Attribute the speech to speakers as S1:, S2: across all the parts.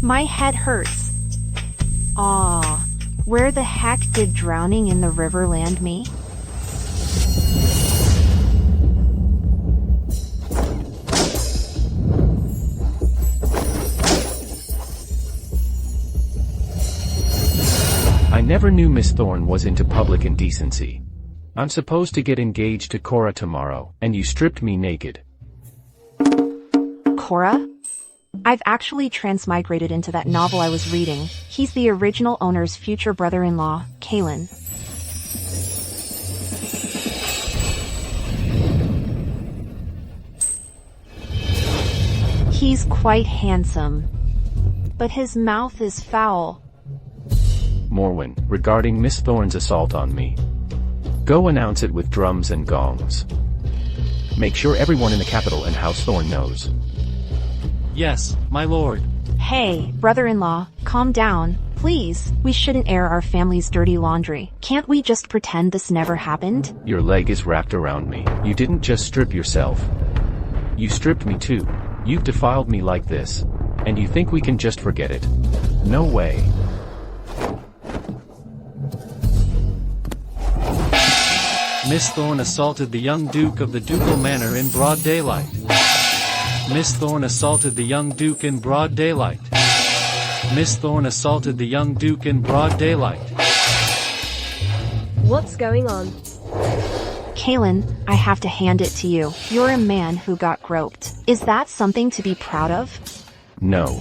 S1: My head hurts. Aw, where the heck did drowning in the river land me?
S2: I never knew Miss Thorne was into public indecency. I'm supposed to get engaged to Cora tomorrow, and you stripped me naked.
S1: Cora? I've actually transmigrated into that novel I was reading. He's the original owner's future brother-in-law, Kalen. He's quite handsome, but his mouth is foul.
S2: Morwen, regarding Miss Thorne's assault on me. Go announce it with drums and gongs. Make sure everyone in the capital and House Thorne knows.
S3: Yes, my lord.
S1: Hey, brother-in-law, calm down, please. We shouldn't air our family's dirty laundry. Can't we just pretend this never happened?
S2: Your leg is wrapped around me. You didn't just strip yourself. You stripped me too. You've defiled me like this. And you think we can just forget it? No way.
S3: Miss Thorne assaulted the young Duke of the Ducal Manor in broad daylight. Miss Thorne assaulted the young Duke in broad daylight. Miss Thorne assaulted the young Duke in broad daylight.
S4: What's going on?
S1: Kalen, I have to hand it to you. You're a man who got groped. Is that something to be proud of?
S2: No.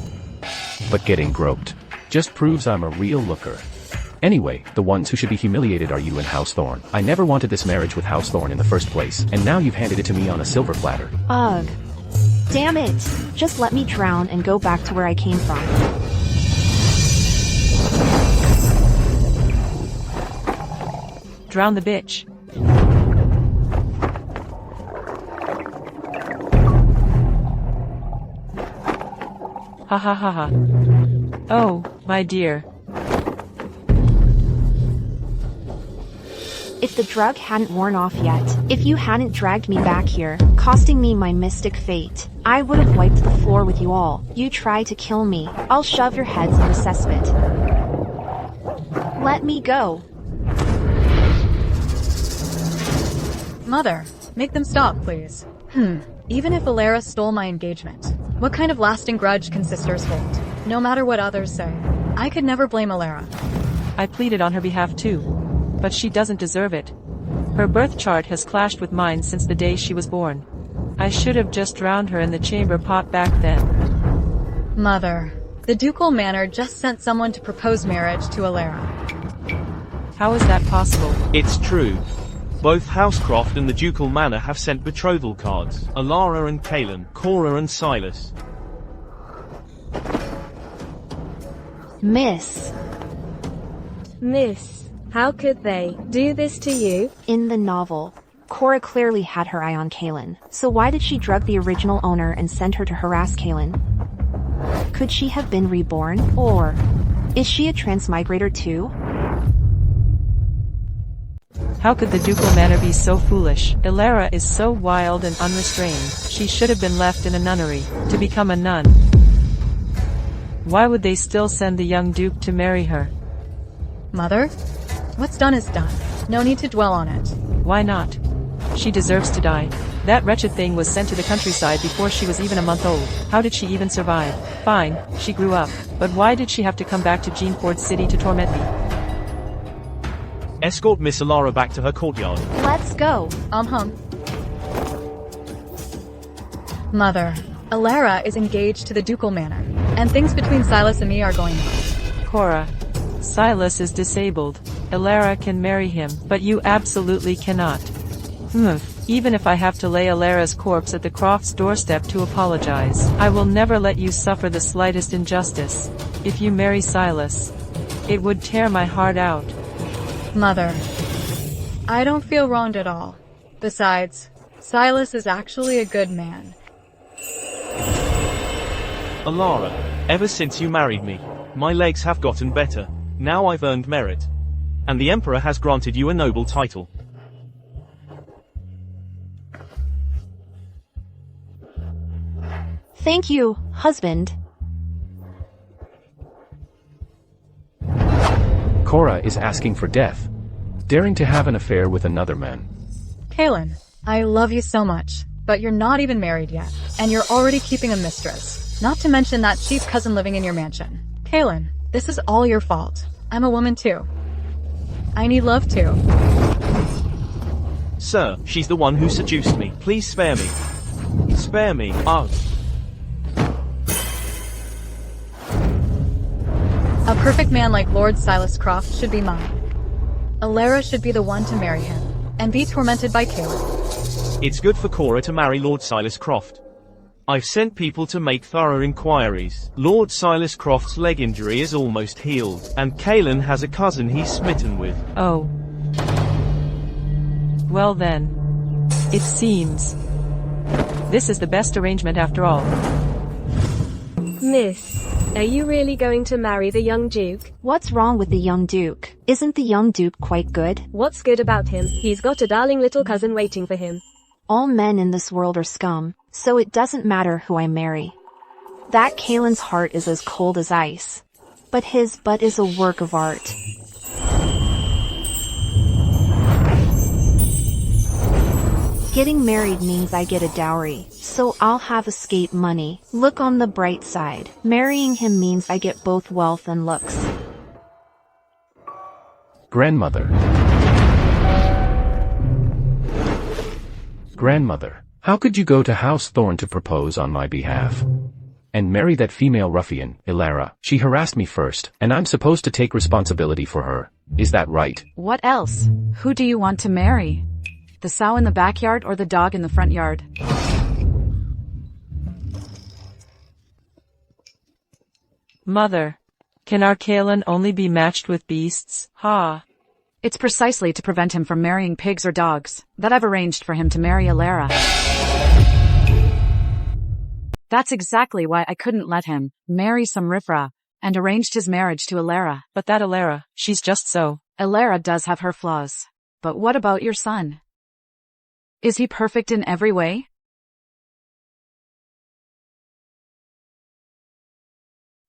S2: But getting groped just proves I'm a real looker. Anyway, the ones who should be humiliated are you and House Thorne. I never wanted this marriage with House Thorne in the first place, and now you've handed it to me on a silver platter.
S1: Ugh. Damn it! Just let me drown and go back to where I came from.
S5: Drown the bitch. Ha ha ha ha. Oh, my dear.
S1: If the drug hadn't worn off yet, if you hadn't dragged me back here, costing me my mystic fate, I would have wiped the floor with you all. You try to kill me, I'll shove your heads in the cesspit. Let me go.
S6: Mother, make them stop, please. Even if Elara stole my engagement, what kind of lasting grudge can sisters hold? No matter what others say, I could never blame Elara.
S5: I pleaded on her behalf too. But she doesn't deserve it. Her birth chart has clashed with mine since the day she was born. I should have just drowned her in the chamber pot back then.
S6: Mother, the Ducal Manor just sent someone to propose marriage to Elara.
S5: How is that possible?
S7: It's true. Both Housecroft and the Ducal Manor have sent betrothal cards. Elara and Kalen, Cora and Silas.
S1: Miss,
S4: How could they do this to you?
S1: in the novel, Cora clearly had her eye on Kalen, so why did she drug the original owner and send her to harass Kalen? Could she have been reborn, or is she a transmigrator too?
S5: How could the Ducal Manor be so foolish? Elara is so wild and unrestrained. She should have been left in a nunnery, to become a nun. Why would they still send the young Duke to marry her?
S6: Mother? What's done is done. No need to dwell on it.
S5: Why not? She deserves to die. That wretched thing was sent to the countryside before she was even a month old. How did she even survive? Fine, she grew up. But why did she have to come back to Geneford City to torment me?
S7: Escort Miss Elara back to her courtyard.
S1: Let's go.
S6: Mother, Elara is engaged to the Ducal Manor, and things between Silas and me are going well.
S5: Cora. Silas is disabled. Elara can marry him, but you absolutely cannot. Even if I have to lay Elara's corpse at the Crofts' doorstep to apologize, I will never let you suffer the slightest injustice. If you marry Silas, it would tear my heart out.
S6: Mother, I don't feel wronged at all. Besides, Silas is actually a good man.
S7: Elara, ever since you married me, my legs have gotten better. Now I've earned merit. And the Emperor has granted you a noble title.
S1: Thank you, husband.
S2: Cora is asking for death. Daring to have an affair with another man.
S6: Kaylin, I love you so much, but you're not even married yet, and you're already keeping a mistress. Not to mention that chief cousin living in your mansion. Kaylin, this is all your fault. I'm a woman too. I need love too.
S7: Sir, she's the one who seduced me. Please spare me. Spare me. Oh.
S6: A perfect man like Lord Silas Croft should be mine. Elara should be the one to marry him, and be tormented by Kaylin.
S7: It's good for Cora to marry Lord Silas Croft. I've sent people to make thorough inquiries. Lord Silas Croft's leg injury is almost healed, and Kaylin has a cousin he's smitten with.
S5: Oh. Well then. It seems. This is the best arrangement after all.
S4: Miss, are you really going to marry the young Duke?
S1: What's wrong with the young Duke? Isn't the young Duke quite good?
S4: What's good about him? He's got a darling little cousin waiting for him.
S1: All men in this world are scum, so it doesn't matter who I marry. That Kaylin's heart is as cold as ice. But his butt is a work of art. Getting married means I get a dowry, so I'll have escape money. Look on the bright side. Marrying him means I get both wealth and looks.
S2: Grandmother. Grandmother, how could you go to House Thorne to propose on my behalf? And marry that female ruffian, Elara? She harassed me first, and I'm supposed to take responsibility for her. Is that right?
S8: What else? Who do you want to marry? The sow in the backyard or the dog in the front yard?
S5: Mother. Can our Kaylin only be matched with beasts? Ha.
S8: It's precisely to prevent him from marrying pigs or dogs that I've arranged for him to marry Elara. That's exactly why I couldn't let him marry some riffraff and arranged his marriage to Elara.
S5: But that Elara, she's just so.
S8: Elara does have her flaws. But what about your son? Is he perfect in every way?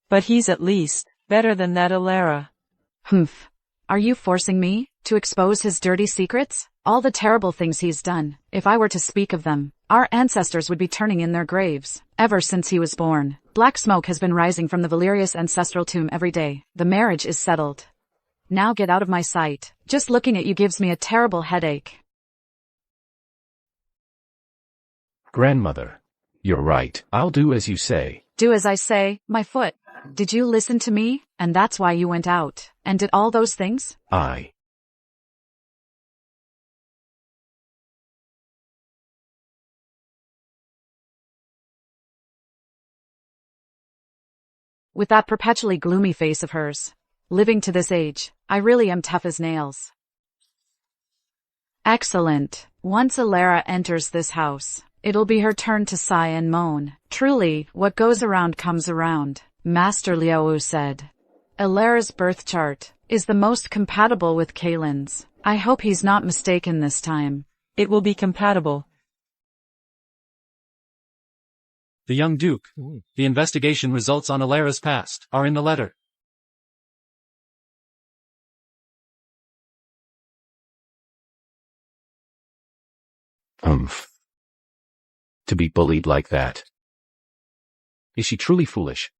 S5: But he's at least better than that Elara.
S8: Humph. Are you forcing me to expose his dirty secrets? All the terrible things he's done. If I were to speak of them, our ancestors would be turning in their graves. Ever since he was born, black smoke has been rising from the Valerius ancestral tomb every day. The marriage is settled. Now get out of my sight. Just looking at you gives me a terrible headache.
S2: Grandmother. You're right. I'll do as you say.
S8: Do as I say, my foot. Did you listen to me? And that's why you went out and did all those things?
S2: I.
S8: With that perpetually gloomy face of hers. Living to this age, I really am tough as nails. Excellent. Once Elara enters this house, it'll be her turn to sigh and moan. Truly, what goes around comes around, Master Liao said. Elara's birth chart is the most compatible with Kaylin's. I hope he's not mistaken this time.
S5: It will be compatible.
S3: The young Duke. The investigation results on Elara's past are in the letter.
S2: Humph. To be bullied like that. Is she truly foolish?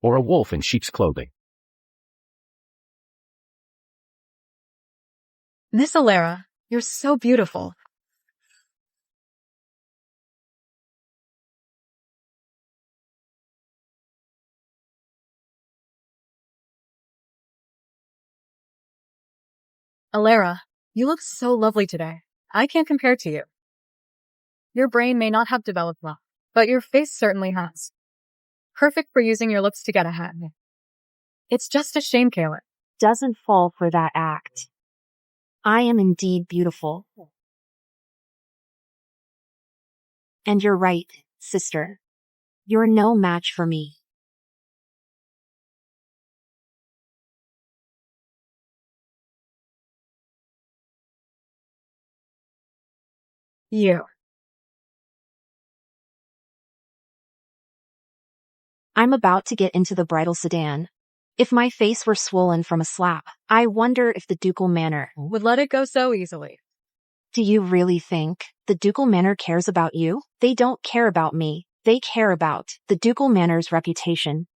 S2: Or a wolf in sheep's clothing?
S6: Miss Elara, you're so beautiful. Elara, you look so lovely today. I can't compare to you. Your brain may not have developed well, but your face certainly has. Perfect for using your lips to get ahead. It's just a shame, Kaylin
S1: doesn't fall for that act. I am indeed beautiful. And you're right, sister. You're no match for me.
S6: You.
S1: I'm about to get into the bridal sedan. If my face were swollen from a slap, I wonder if the ducal manor
S6: Would let it go so easily.
S1: Do you really think the ducal manor cares about you? They don't care about me. They care about the ducal manor's reputation.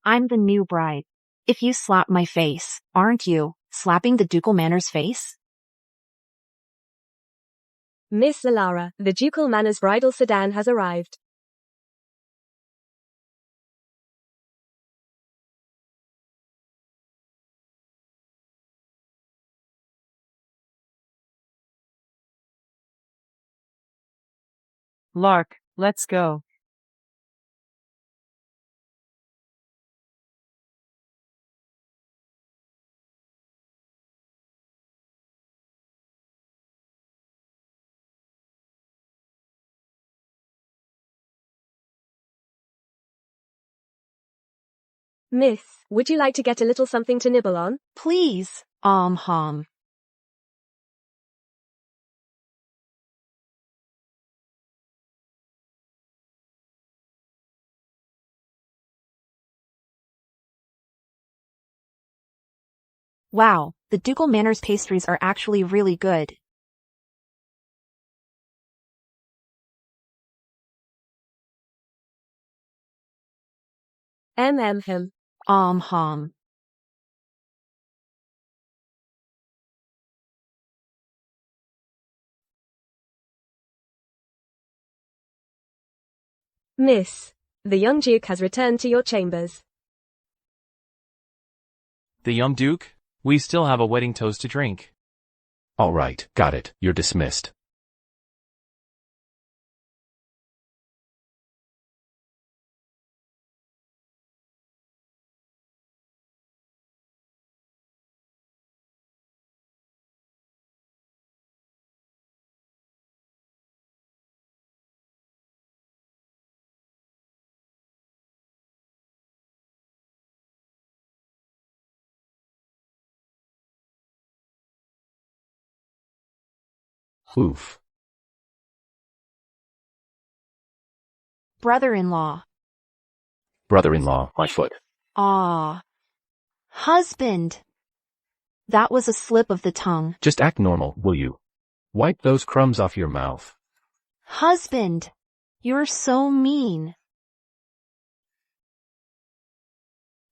S1: I'm the new bride. If you slap my face, aren't you slapping the ducal manor's face?
S4: Miss Elara, the ducal manor's bridal sedan has arrived.
S5: Lark, let's go.
S4: Miss, would you like to get a little something to nibble on?
S1: Please, hum. Wow, the ducal manor's pastries are actually really good.
S4: Him.
S1: Hum.
S4: Miss, the young duke has returned to your chambers.
S9: The young duke? We still have a wedding toast to drink.
S2: All right, got it. You're dismissed. Oof.
S1: Brother-in-law.
S2: Brother-in-law, my foot.
S1: Ah. Husband. That was a slip of the tongue.
S2: Just act normal, will you? Wipe those crumbs off your mouth.
S1: Husband. You're so mean.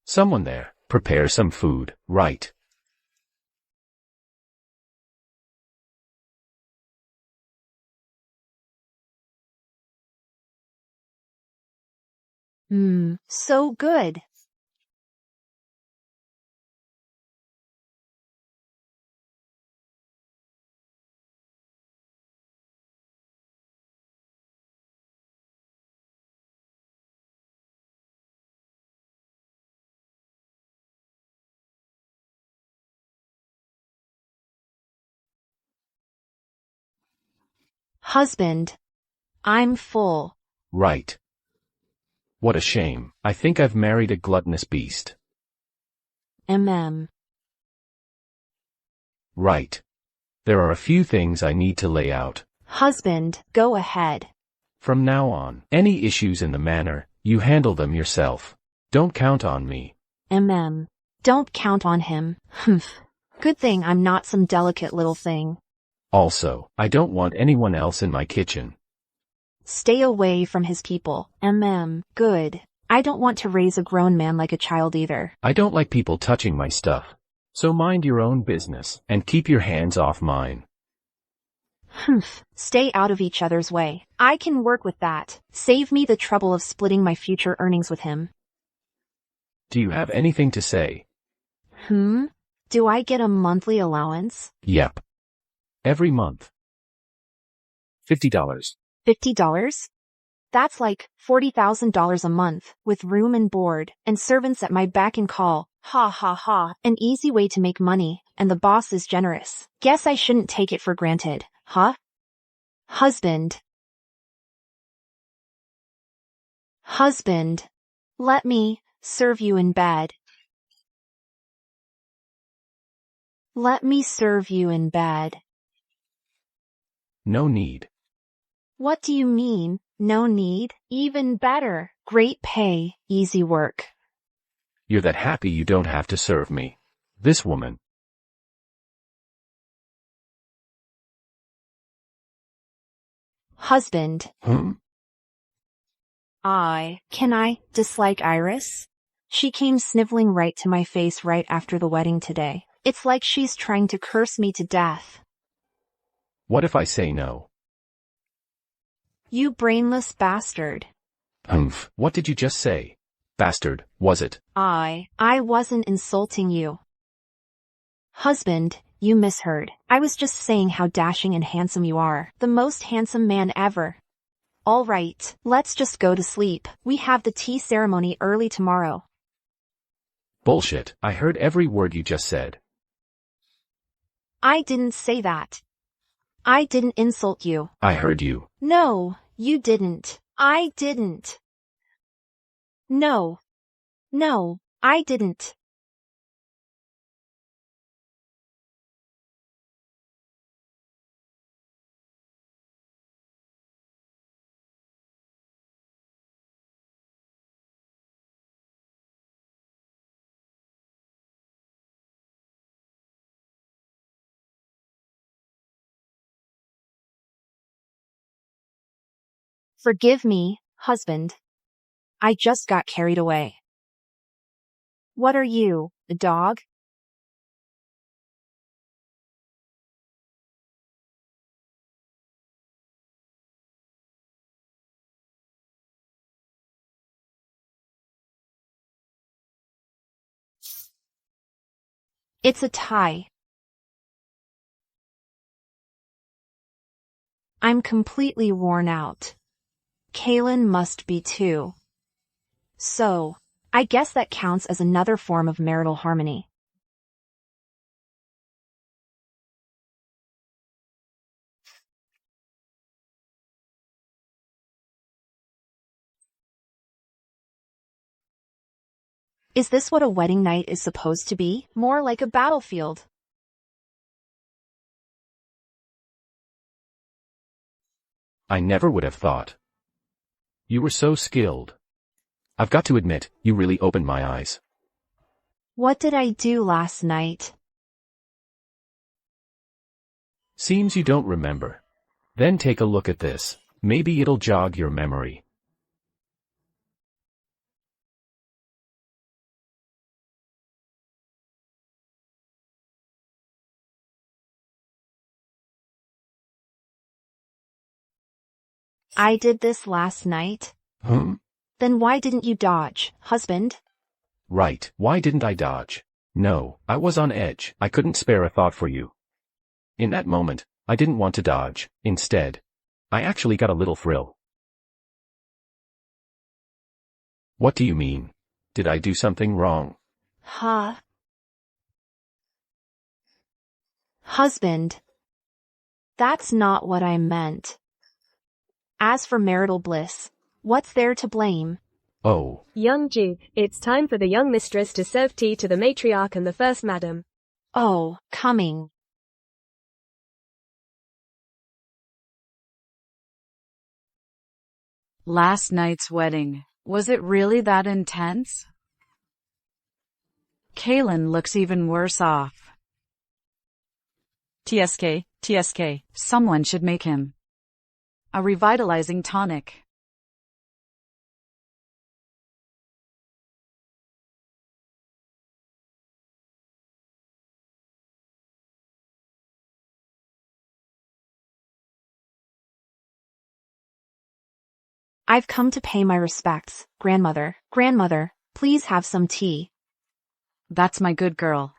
S2: Someone there, prepare some food, right?
S1: So good. Husband. I'm full.
S2: Right. What a shame. I think I've married a gluttonous beast. Right. There are a few things I need to lay out.
S1: Husband, go ahead.
S2: From now on, any issues in the manor, you handle them yourself. Don't count on me.
S1: Don't count on him. Humph. Good thing I'm not some delicate little thing.
S2: Also, I don't want anyone else in my kitchen.
S1: Stay away from his people. Good. I don't want to raise a grown man like a child either.
S2: I don't like people touching my stuff. So mind your own business, and keep your hands off mine.
S1: Humph. Stay out of each other's way. I can work with that. Save me the trouble of splitting my future earnings with him.
S2: Do you have anything to say?
S1: Do I get a monthly allowance?
S2: Yep. Every month. $50.
S1: $50? That's like $40,000 a month, with room and board, and servants at my beck and call. Ha ha ha. An easy way to make money, and the boss is generous. Guess I shouldn't take it for granted, huh? Husband. Let me serve you in bed. Let me serve you in bed.
S2: No need.
S1: What do you mean, no need? Even better. Great pay, easy work.
S2: You're that happy you don't have to serve me. This woman.
S1: Husband.
S2: Can
S1: I dislike Iris? She came sniveling right to my face right after the wedding today. It's like she's trying to curse me to death.
S2: What if I say no?
S1: You brainless bastard.
S2: What did you just say? Bastard, was it?
S1: I wasn't insulting you. Husband, you misheard. I was just saying how dashing and handsome you are. The most handsome man ever. All right, let's just go to sleep. We have the tea ceremony early tomorrow.
S2: Bullshit, I heard every word you just said.
S1: I didn't say that. I didn't insult you.
S2: I heard you.
S1: No, you didn't. I didn't. No, I didn't. Forgive me, husband. I just got carried away. What are you, a dog? It's a tie. I'm completely worn out. Kaylin must be too. So, I guess that counts as another form of marital harmony. Is this what a wedding night is supposed to be? More like a battlefield.
S2: I never would have thought. You were so skilled. I've got to admit, you really opened my eyes.
S1: What did I do last night?
S2: Seems you don't remember. Then take a look at this. Maybe it'll jog your memory.
S1: I did this last night? Then why didn't you dodge, husband?
S2: Right, why didn't I dodge? No, I was on edge. I couldn't spare a thought for you. In that moment, I didn't want to dodge. Instead, I actually got a little thrill. What do you mean? Did I do something wrong?
S1: Husband. That's not what I meant. As for marital bliss, what's there to blame?
S2: Oh.
S4: Young Duke, it's time for the young mistress to serve tea to the matriarch and the first madam.
S1: Oh, coming.
S8: Last night's wedding. Was it really that intense? Kaylin looks even worse off.
S5: TSK.
S8: Someone should make him a revitalizing tonic.
S1: I've come to pay my respects, grandmother. Grandmother, please have some tea.
S8: That's my good girl.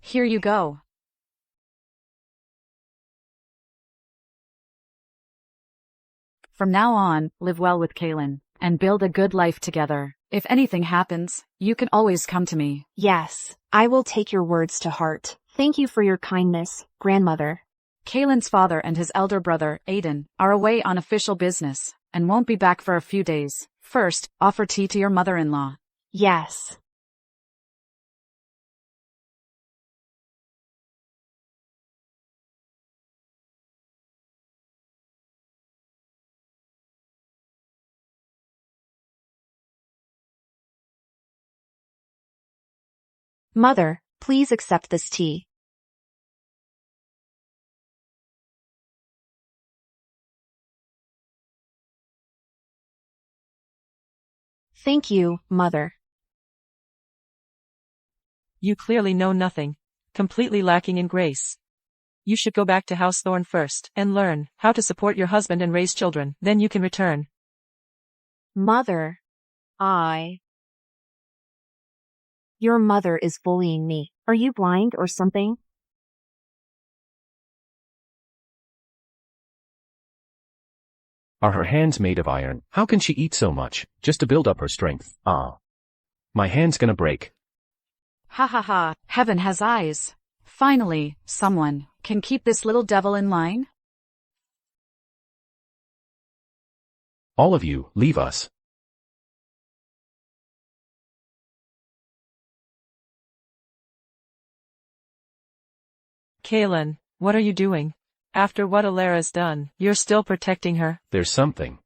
S8: Here you go. From now on, live well with Kaylin, and build a good life together. If anything happens, you can always come to me.
S1: Yes, I will take your words to heart. Thank you for your kindness, grandmother.
S8: Kaylin's father and his elder brother, Aiden, are away on official business, and won't be back for a few days. First, offer tea to your mother-in-law.
S1: Yes. Mother, please accept this tea. Thank you, Mother.
S5: You clearly know nothing. Completely lacking in grace. You should go back to House Thorne first, and learn how to support your husband and raise children, then you can return.
S1: Mother. Your mother is bullying me. Are you blind or something?
S2: Are her hands made of iron? How can she eat so much, just to build up her strength? My hand's gonna break.
S8: Ha ha ha, heaven has eyes. Finally, someone can keep this little devil in line.
S2: All of you, leave us.
S5: Kaelin, what are you doing? After what Elara's done, you're still protecting her?
S2: There's something.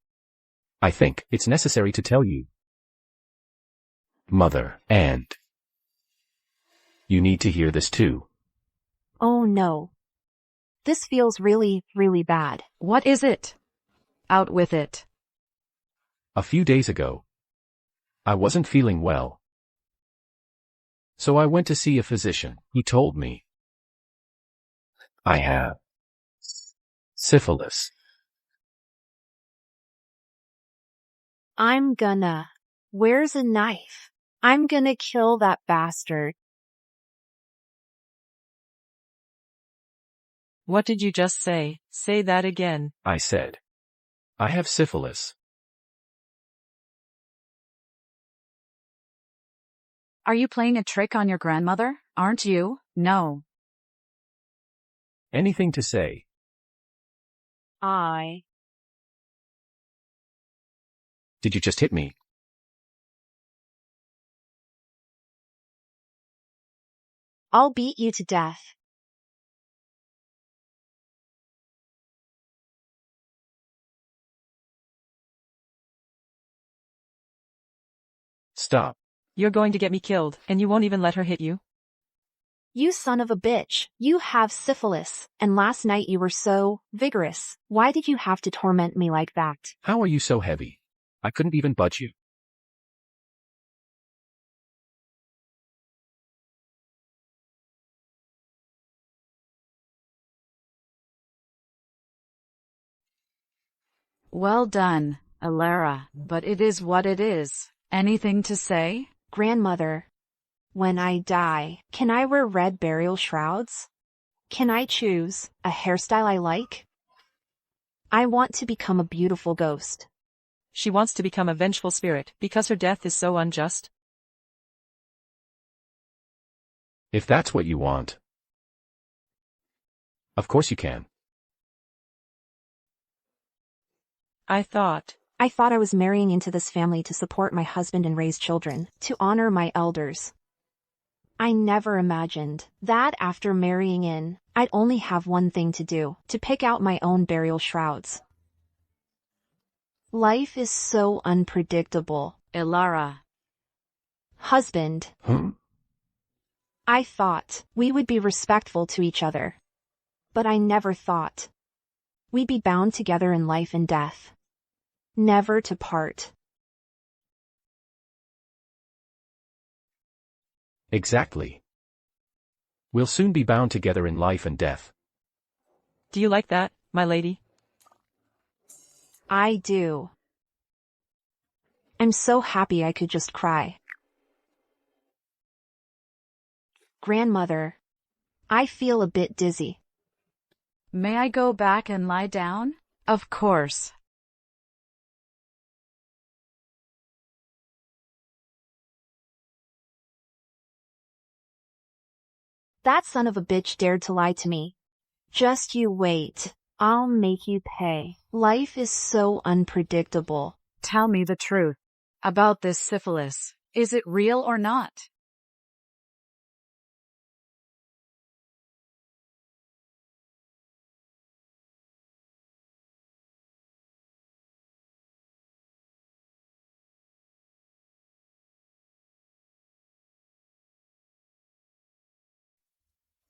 S2: I think it's necessary to tell you. Mother, and you need to hear this too.
S1: Oh no. This feels really, really bad.
S8: What is it? Out with it.
S2: A few days ago, I wasn't feeling well. So I went to see a physician. He told me I have syphilis.
S1: Where's a knife? I'm gonna kill that bastard.
S5: What did you just say? Say that again.
S2: I said, I have syphilis.
S8: Are you playing a trick on your grandmother? Aren't you? No.
S2: Anything to say? Did you just hit me?
S1: I'll beat you to death.
S2: Stop.
S5: You're going to get me killed, and you won't even let her hit you?
S1: You son of a bitch. You have syphilis, and last night you were so vigorous. Why did you have to torment me like that?
S2: How are you so heavy? I couldn't even budge you.
S8: Well done, Elara, but it is what it is. Anything to say?
S1: Grandmother, when I die, can I wear red burial shrouds? Can I choose a hairstyle I like? I want to become a beautiful ghost.
S5: She wants to become a vengeful spirit because her death is so unjust.
S2: If that's what you want. Of course you can.
S1: I thought I was marrying into this family to support my husband and raise children, to honor my elders. I never imagined that after marrying in, I'd only have one thing to do, to pick out my own burial shrouds. Life is so unpredictable.
S8: Elara.
S1: Husband. I thought we would be respectful to each other. But I never thought we'd be bound together in life and death. Never to part.
S2: Exactly. We'll soon be bound together in life and death.
S5: Do you like that, my lady?
S1: I do. I'm so happy I could just cry. Grandmother, I feel a bit dizzy.
S8: May I go back and lie down? Of course.
S1: That son of a bitch dared to lie to me. Just you wait. I'll make you pay. Life is so unpredictable.
S8: Tell me the truth about this syphilis. Is it real or not?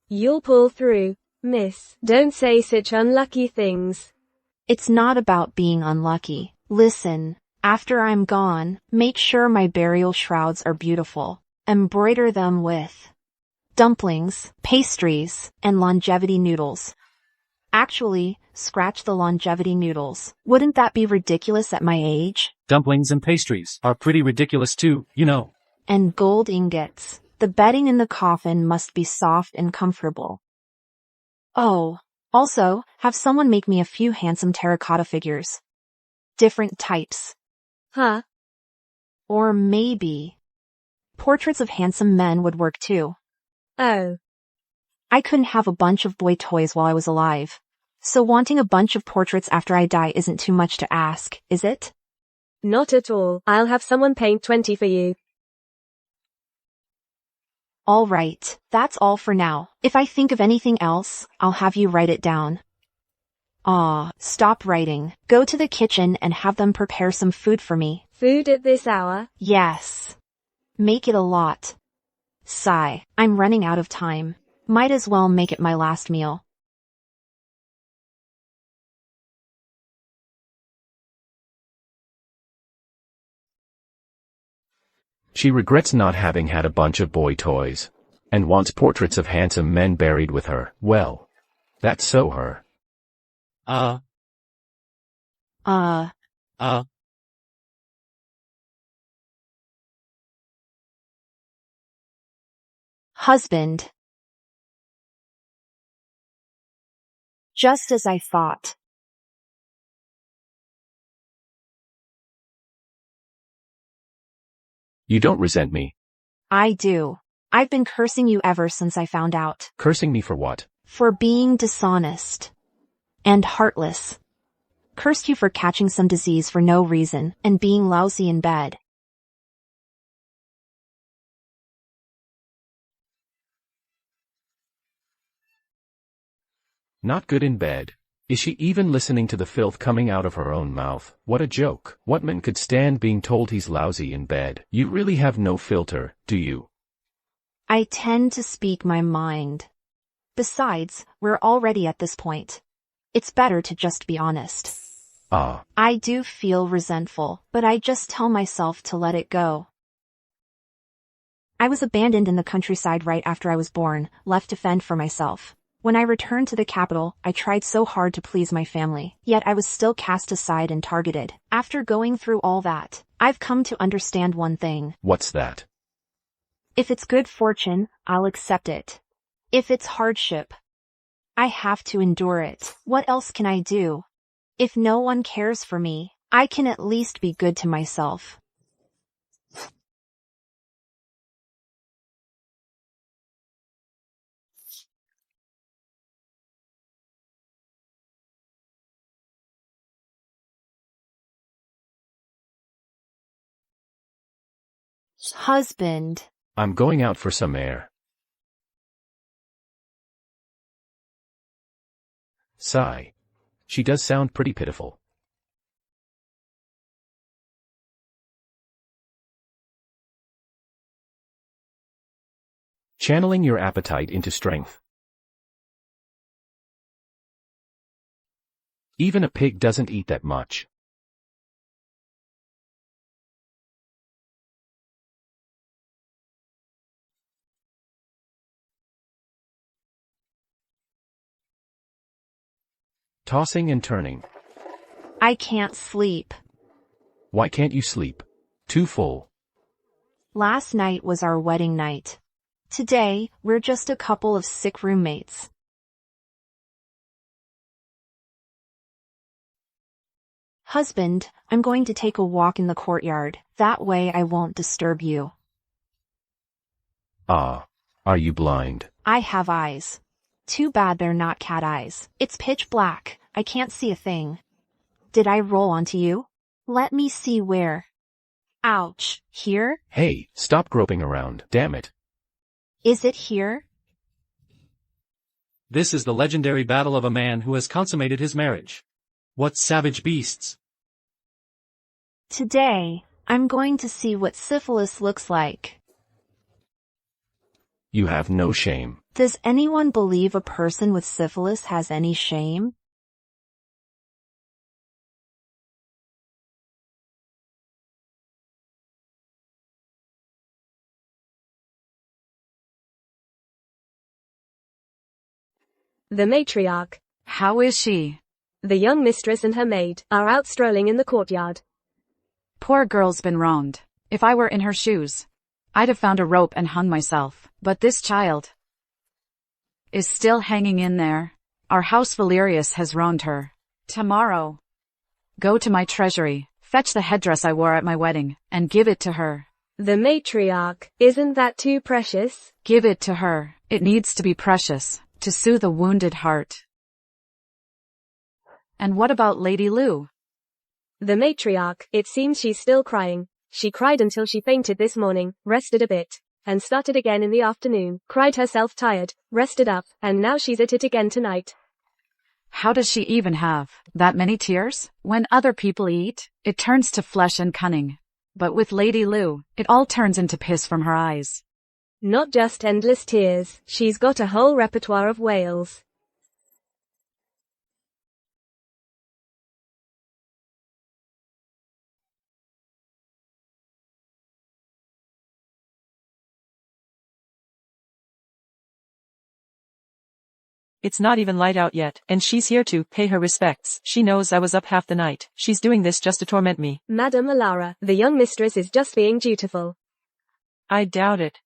S4: You'll pull through, miss. Don't say such unlucky things.
S1: It's not about being unlucky. Listen, after I'm gone, make sure my burial shrouds are beautiful. Embroider them with dumplings, pastries, and longevity noodles. Actually, scratch the longevity noodles. Wouldn't that be ridiculous at my age?
S3: Dumplings and pastries are pretty ridiculous too, you know.
S1: And gold ingots. The bedding in the coffin must be soft and comfortable. Oh, also, have someone make me a few handsome terracotta figures. Different types.
S4: Huh?
S1: Or maybe portraits of handsome men would work too.
S4: Oh.
S1: I couldn't have a bunch of boy toys while I was alive. So wanting a bunch of portraits after I die isn't too much to ask, is it?
S4: Not at all. I'll have someone paint 20 for you.
S1: All right, that's all for now. If I think of anything else, I'll have you write it down. Stop writing. Go to the kitchen and have them prepare some food for me.
S4: Food at this hour?
S1: Yes. Make it a lot. Sigh, I'm running out of time. Might as well make it my last meal.
S2: She regrets not having had a bunch of boy toys. And wants portraits of handsome men buried with her. Well, that's so her.
S1: Husband. Just as I thought.
S2: You don't resent me.
S1: I do. I've been cursing you ever since I found out.
S2: Cursing me for what?
S1: For being dishonest. And heartless. Cursed you for catching some disease for no reason, and being lousy in bed.
S2: Not good in bed. Is she even listening to the filth coming out of her own mouth? What a joke. What man could stand being told he's lousy in bed? You really have no filter, do you?
S1: I tend to speak my mind. Besides, we're already at this point. It's better to just be honest. I do feel resentful, but I just tell myself to let it go. I was abandoned in the countryside right after I was born, left to fend for myself. When I returned to the capital, I tried so hard to please my family, yet I was still cast aside and targeted. After going through all that, I've come to understand one thing.
S2: What's that?
S1: If it's good fortune, I'll accept it. If it's hardship, I have to endure it. What else can I do? If no one cares for me, I can at least be good to myself. Husband.
S2: I'm going out for some air. Sigh. She does sound pretty pitiful. Channeling your appetite into strength. Even a pig doesn't eat that much. Tossing and turning.
S1: I can't sleep.
S2: Why can't you sleep? Too full.
S1: Last night was our wedding night. Today, we're just a couple of sick roommates. Husband, I'm going to take a walk in the courtyard. That way I won't disturb you.
S2: Are you blind?
S1: I have eyes. Too bad they're not cat eyes. It's pitch black. I can't see a thing. Did I roll onto you? Let me see where. Ouch. Here?
S2: Hey, stop groping around, damn it.
S1: Is it here?
S3: This is the legendary battle of a man who has consummated his marriage. What savage beasts!
S1: Today, I'm going to see what syphilis looks like.
S2: You have no shame.
S1: Does anyone believe a person with syphilis has any shame?
S4: The matriarch.
S8: How is she?
S4: The young mistress and her maid are out strolling in the courtyard.
S8: Poor girl's been wronged. If I were in her shoes, I'd have found a rope and hung myself. But this child is still hanging in there. Our house Valerius has wronged her. Tomorrow, go to my treasury, fetch the headdress I wore at my wedding, and give it to her.
S4: The matriarch. Isn't that too precious?
S8: Give it to her. It needs to be precious, to soothe a wounded heart. And what about Lady Lou?
S4: The matriarch. It seems she's still crying. She cried until she fainted this morning, rested a bit, and started again in the afternoon, cried herself tired, rested up, and now she's at it again tonight.
S8: How does she even have that many tears? When other people eat, it turns to flesh and cunning. But with Lady Lou, it all turns into piss from her eyes.
S4: Not just endless tears, she's got a whole repertoire of wails.
S5: It's not even light out yet, and she's here to pay her respects. She knows I was up half the night. She's doing this just to torment me.
S4: Madam Elara, the young mistress is just being dutiful.
S5: I doubt it.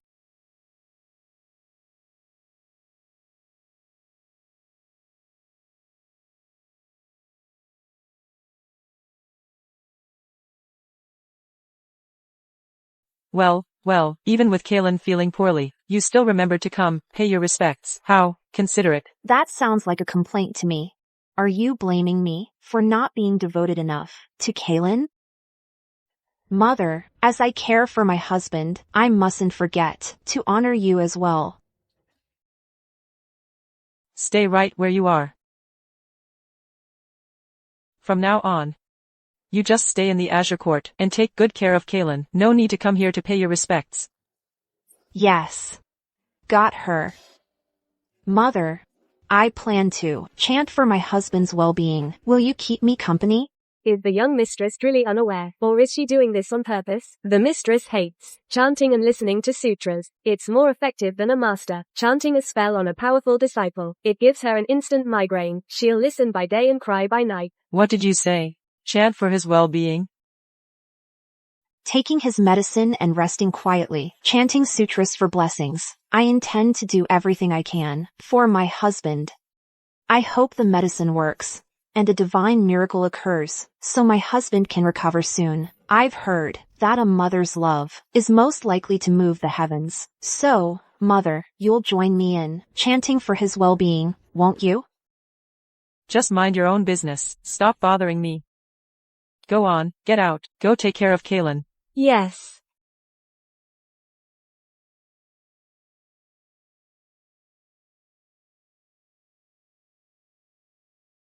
S5: Well, even with Kaelin feeling poorly, you still remembered to come, pay your respects. How considerate.
S1: That sounds like a complaint to me. Are you blaming me for not being devoted enough to Kaelin? Mother, as I care for my husband, I mustn't forget to honor you as well.
S5: Stay right where you are. From now on, you just stay in the Azure Court and take good care of Kaelin. No need to come here to pay your respects.
S1: Yes. Got her. Mother, I plan to chant for my husband's well-being. Will you keep me company?
S4: Is the young mistress truly unaware, or is she doing this on purpose? The mistress hates chanting and listening to sutras. It's more effective than a master chanting a spell on a powerful disciple. It gives her an instant migraine. She'll listen by day and cry by night.
S5: What did you say? Chant for his well-being?
S1: Taking his medicine and resting quietly, chanting sutras for blessings. I intend to do everything I can for my husband. I hope the medicine works, and a divine miracle occurs, so my husband can recover soon. I've heard that a mother's love is most likely to move the heavens. So, Mother, you'll join me in chanting for his well-being, won't you?
S5: Just mind your own business. Stop bothering me. Go on, get out, go take care of Kaelin.
S4: Yes.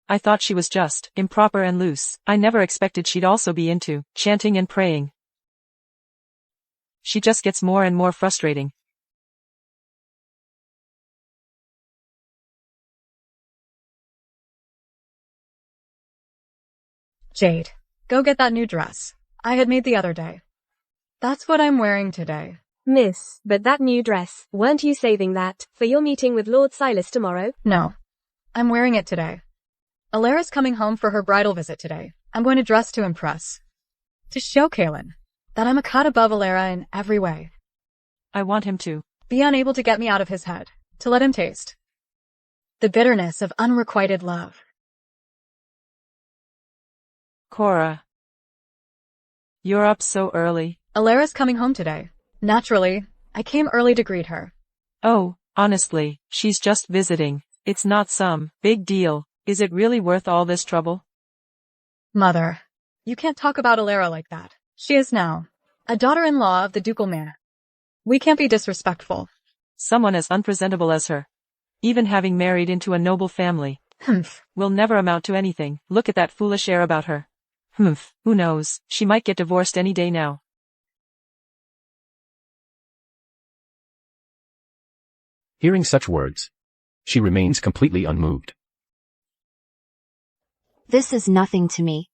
S5: I thought she was just improper and loose. I never expected she'd also be into chanting and praying. She just gets more and more frustrating.
S6: Jade, go get that new dress I had made the other day. That's what I'm wearing today.
S4: Miss, but that new dress, weren't you saving that for your meeting with Lord Silas tomorrow?
S6: No, I'm wearing it today. Elara's coming home for her bridal visit today. I'm going to dress to impress. To show Kaelin that I'm a cut above Elara in every way.
S5: I want him to
S6: be unable to get me out of his head. To let him taste the bitterness of unrequited love.
S5: Cora. You're up so early.
S6: Elara's coming home today. Naturally, I came early to greet her.
S5: Oh, honestly, she's just visiting. It's not some big deal. Is it really worth all this trouble?
S6: Mother, you can't talk about Elara like that. She is now a daughter-in-law of the ducal manor. We can't be disrespectful.
S5: Someone as unpresentable as her, even having married into a noble family, will never amount to anything. Look at that foolish air about her. Who knows? She might get divorced any day now.
S2: Hearing such words, she remains completely unmoved.
S1: This is nothing to me.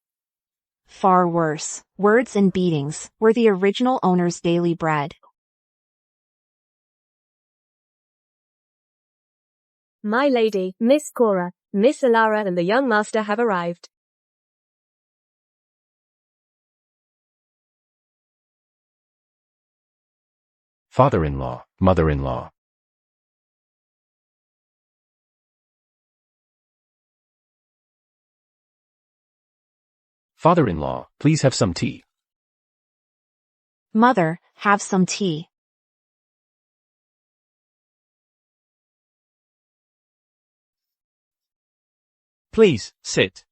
S1: Far worse, words and beatings were the original owner's daily bread.
S4: My lady, Miss Cora, Miss Elara and the young master have arrived.
S2: Father-in-law, mother-in-law. Father-in-law, please have some tea.
S1: Mother, have some tea.
S7: Please, sit.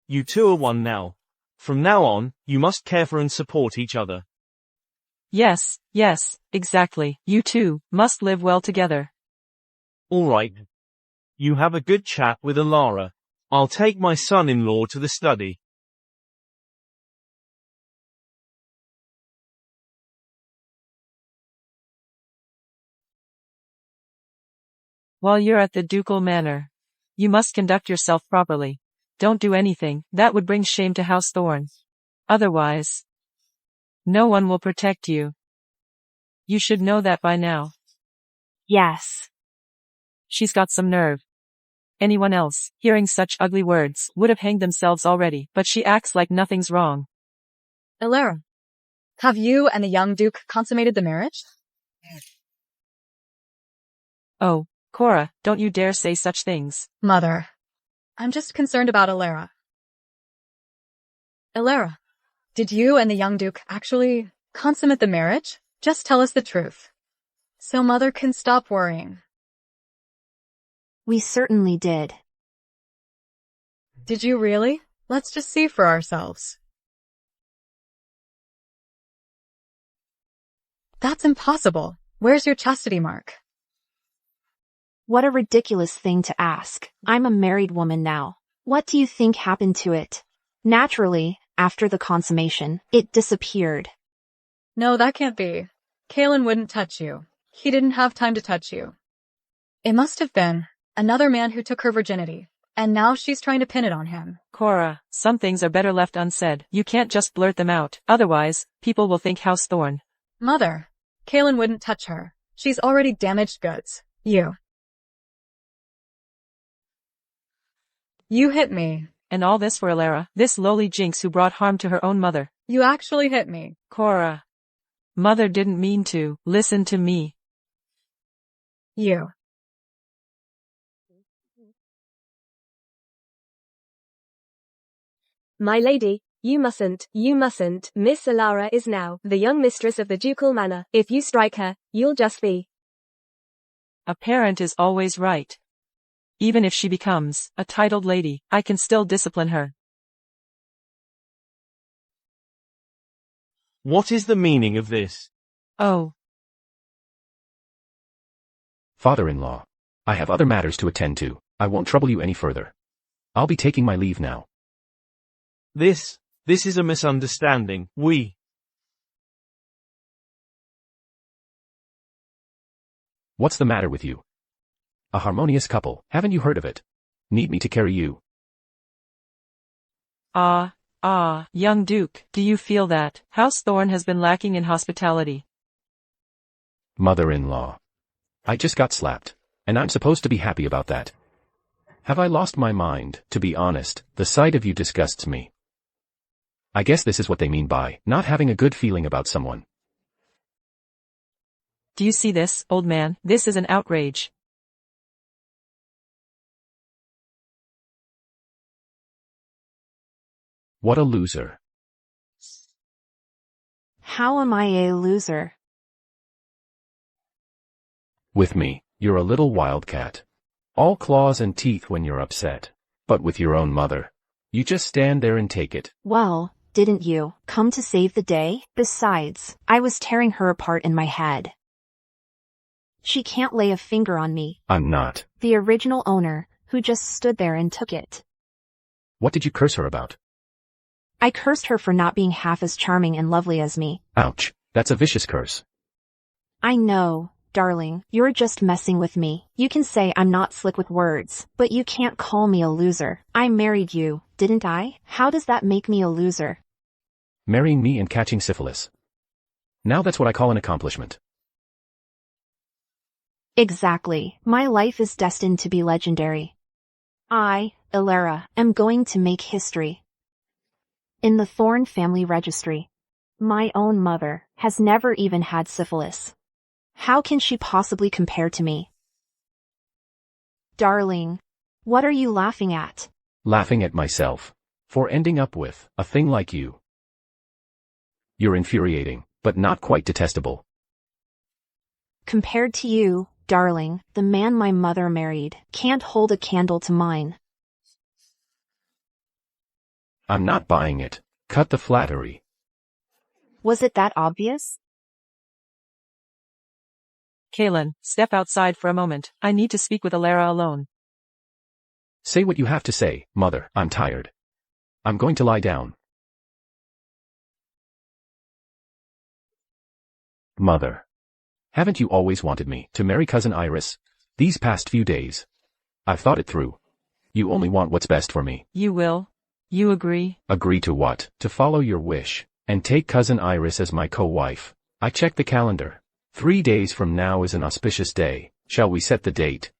S7: You two are one now. From now on, you must care for and support each other.
S5: Yes, yes, exactly. You two must live well together.
S7: All right. You have a good chat with Elara. I'll take my son-in-law to the study.
S5: While you're at the ducal manor, you must conduct yourself properly. Don't do anything that would bring shame to House Thorne. Otherwise, no one will protect you. You should know that by now.
S1: Yes.
S5: She's got some nerve. Anyone else, hearing such ugly words, would have hanged themselves already, but she acts like nothing's wrong.
S6: Elara, have you and the young duke consummated the marriage?
S5: Oh, Cora, don't you dare say such things.
S6: Mother, I'm just concerned about Elara. Elara, did you and the young duke actually consummate the marriage? Just tell us the truth, so Mother can stop worrying.
S1: We certainly did.
S6: Did you really? Let's just see for ourselves. That's impossible. Where's your chastity mark?
S1: What a ridiculous thing to ask. I'm a married woman now. What do you think happened to it? Naturally, after the consummation, it disappeared.
S6: No, that can't be. Kalen wouldn't touch you. He didn't have time to touch you. It must have been another man who took her virginity, and now she's trying to pin it on him.
S5: Cora, some things are better left unsaid. You can't just blurt them out, otherwise, people will think House Thorne.
S6: Mother, Kalen wouldn't touch her. She's already damaged goods. You hit me.
S5: And all this for Elara, this lowly jinx who brought harm to her own mother.
S6: You actually hit me.
S5: Cora. Mother didn't mean to. Listen to me.
S4: My lady, you mustn't. Miss Elara is now the young mistress of the ducal manor. If you strike her, you'll just be.
S5: A parent is always right. Even if she becomes a titled lady, I can still discipline her.
S7: What is the meaning of this?
S5: Oh.
S2: Father-in-law, I have other matters to attend to. I won't trouble you any further. I'll be taking my leave now.
S7: This is a misunderstanding.
S2: What's the matter with you? A harmonious couple, haven't you heard of it? Need me to carry you?
S5: Young Duke, do you feel that House Thorne has been lacking in hospitality?
S2: Mother-in-law. I just got slapped, and I'm supposed to be happy about that. Have I lost my mind? To be honest, the sight of you disgusts me. I guess this is what they mean by not having a good feeling about someone.
S5: Do you see this, old man? This is an outrage.
S2: What a loser.
S1: How am I a loser?
S2: With me, you're a little wildcat. All claws and teeth when you're upset. But with your own mother, you just stand there and take it.
S1: Well, didn't you come to save the day? Besides, I was tearing her apart in my head. She can't lay a finger on me.
S2: I'm not.
S1: The original owner, who just stood there and took it.
S2: What did you curse her about?
S1: I cursed her for not being half as charming and lovely as me.
S2: Ouch. That's a vicious curse.
S1: I know, darling, you're just messing with me. You can say I'm not slick with words, but you can't call me a loser. I married you, didn't I? How does that make me a loser?
S2: Marrying me and catching syphilis. Now that's what I call an accomplishment.
S1: Exactly. My life is destined to be legendary. I, Elara, am going to make history. In the Thorne family registry, my own mother has never even had syphilis. How can she possibly compare to me? Darling, what are you laughing at?
S2: Laughing at myself. For ending up with a thing like you. You're infuriating, but not quite detestable.
S1: Compared to you, darling, the man my mother married can't hold a candle to mine.
S2: I'm not buying it. Cut the flattery.
S1: Was it that obvious?
S5: Kaylin, step outside for a moment. I need to speak with Elara alone.
S2: Say what you have to say, mother. I'm tired. I'm going to lie down. Mother. Haven't you always wanted me to marry cousin Iris? These past few days. I've thought it through. You only want what's best for me.
S5: You will? You agree?
S2: Agree to what? To follow your wish, and take cousin Iris as my co-wife. I checked the calendar. 3 days from now is an auspicious day. Shall we set the date?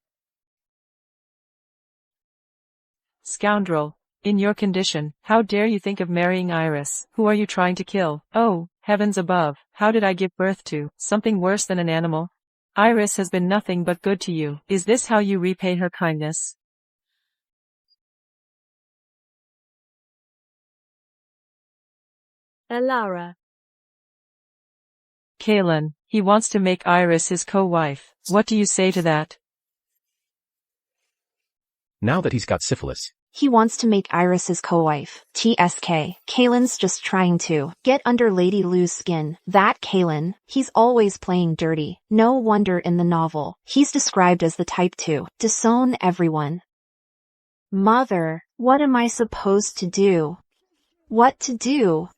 S5: Scoundrel. In your condition, how dare you think of marrying Iris? Who are you trying to kill? Oh, heavens above, how did I give birth to something worse than an animal? Iris has been nothing but good to you. Is this how you repay her kindness?
S4: Elara.
S5: Kaylin, he wants to make Iris his co-wife. What do you say to that?
S2: Now that he's got syphilis.
S1: He wants to make Iris his co-wife. TSK. Kaylin's just trying to get under Lady Lou's skin. That Kaylin, he's always playing dirty. No wonder in the novel, he's described as the type to disown everyone. Mother, what am I supposed to do? What to do?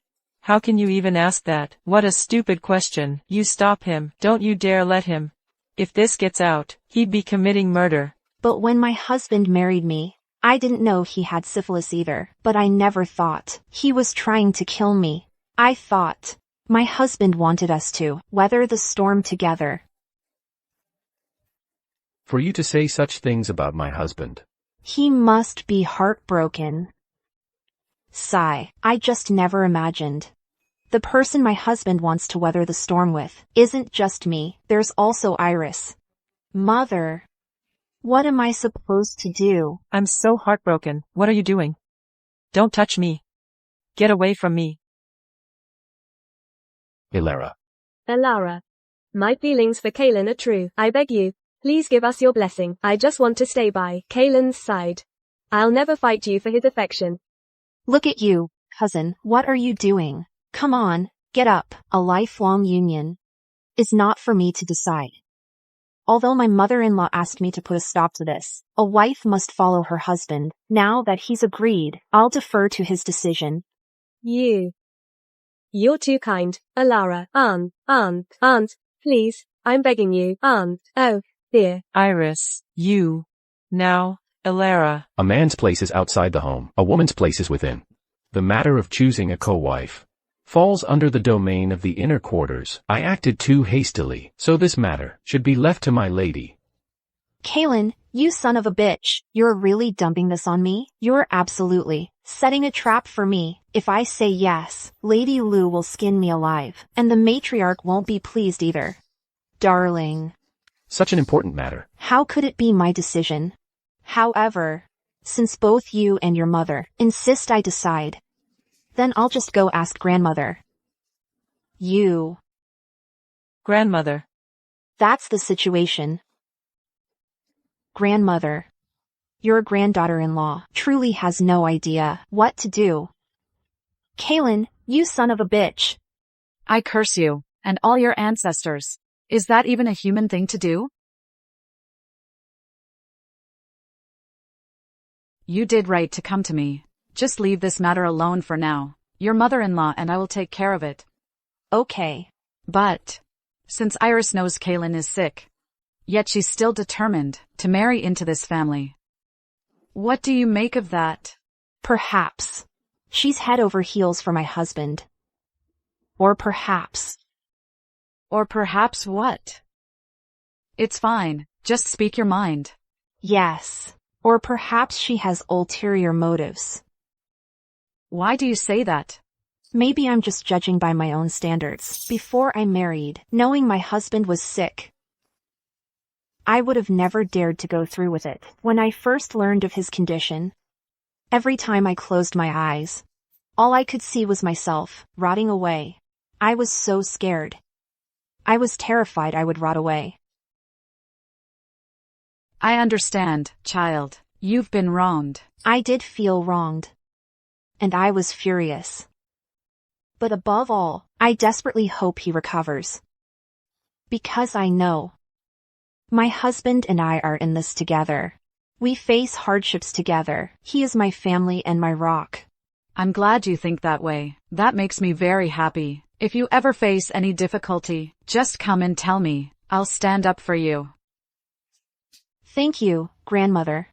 S5: How can you even ask that? What a stupid question. You stop him. Don't you dare let him. If this gets out, he'd be committing murder.
S1: But when my husband married me, I didn't know he had syphilis either, but I never thought he was trying to kill me. I thought my husband wanted us to weather the storm together.
S2: For you to say such things about my husband.
S1: He must be heartbroken. Sigh, I just never imagined. The person my husband wants to weather the storm with isn't just me, there's also Iris. Mother. What am I supposed to do?
S5: I'm so heartbroken. What are you doing? Don't touch me. Get away from me.
S2: Elara.
S4: Elara. My feelings for Kaylin are true. I beg you, please give us your blessing. I just want to stay by Kaylin's side. I'll never fight you for his affection.
S1: Look at you, cousin. What are you doing? Come on, get up. A lifelong union is not for me to decide. Although my mother-in-law asked me to put a stop to this, a wife must follow her husband. Now that he's agreed, I'll defer to his decision.
S4: You're too kind, Elara. Aunt, please, I'm begging you, Aunt. Oh, dear.
S5: Iris, you. Now, Elara.
S2: A man's place is outside the home. A woman's place is within. The matter of choosing a co-wife falls under the domain of the inner quarters. I acted too hastily, so this matter should be left to my lady.
S1: Kaylin, you son of a bitch, you're really dumping this on me? You're absolutely setting a trap for me. If I say yes, Lady Lou will skin me alive, and the matriarch won't be pleased either. Darling.
S2: Such an important matter.
S1: How could it be my decision? However, since both you and your mother insist I decide, then I'll just go ask grandmother. You.
S5: Grandmother.
S1: That's the situation. Grandmother. Your granddaughter-in-law truly has no idea what to do. Kaylin, you son of a bitch.
S8: I curse you, and all your ancestors. Is that even a human thing to do? You did right to come to me. Just leave this matter alone for now. Your mother-in-law and I will take care of it.
S1: Okay.
S8: But, since Iris knows Kaylin is sick, yet she's still determined to marry into this family. What do you make of that?
S1: Perhaps. She's head over heels for my husband. Or perhaps.
S8: Or perhaps what? It's fine, just speak your mind.
S1: Yes. Or perhaps she has ulterior motives.
S8: Why do you say that?
S1: Maybe I'm just judging by my own standards. Before I married, knowing my husband was sick, I would have never dared to go through with it. When I first learned of his condition, every time I closed my eyes, all I could see was myself, rotting away. I was so scared. I was terrified I would rot away.
S8: I understand, child. You've been wronged.
S1: I did feel wronged. And I was furious. But above all, I desperately hope he recovers. Because I know my husband and I are in this together. We face hardships together. He is my family and my rock.
S8: I'm glad you think that way. That makes me very happy. If you ever face any difficulty, just come and tell me. I'll stand up for you.
S1: Thank you, grandmother.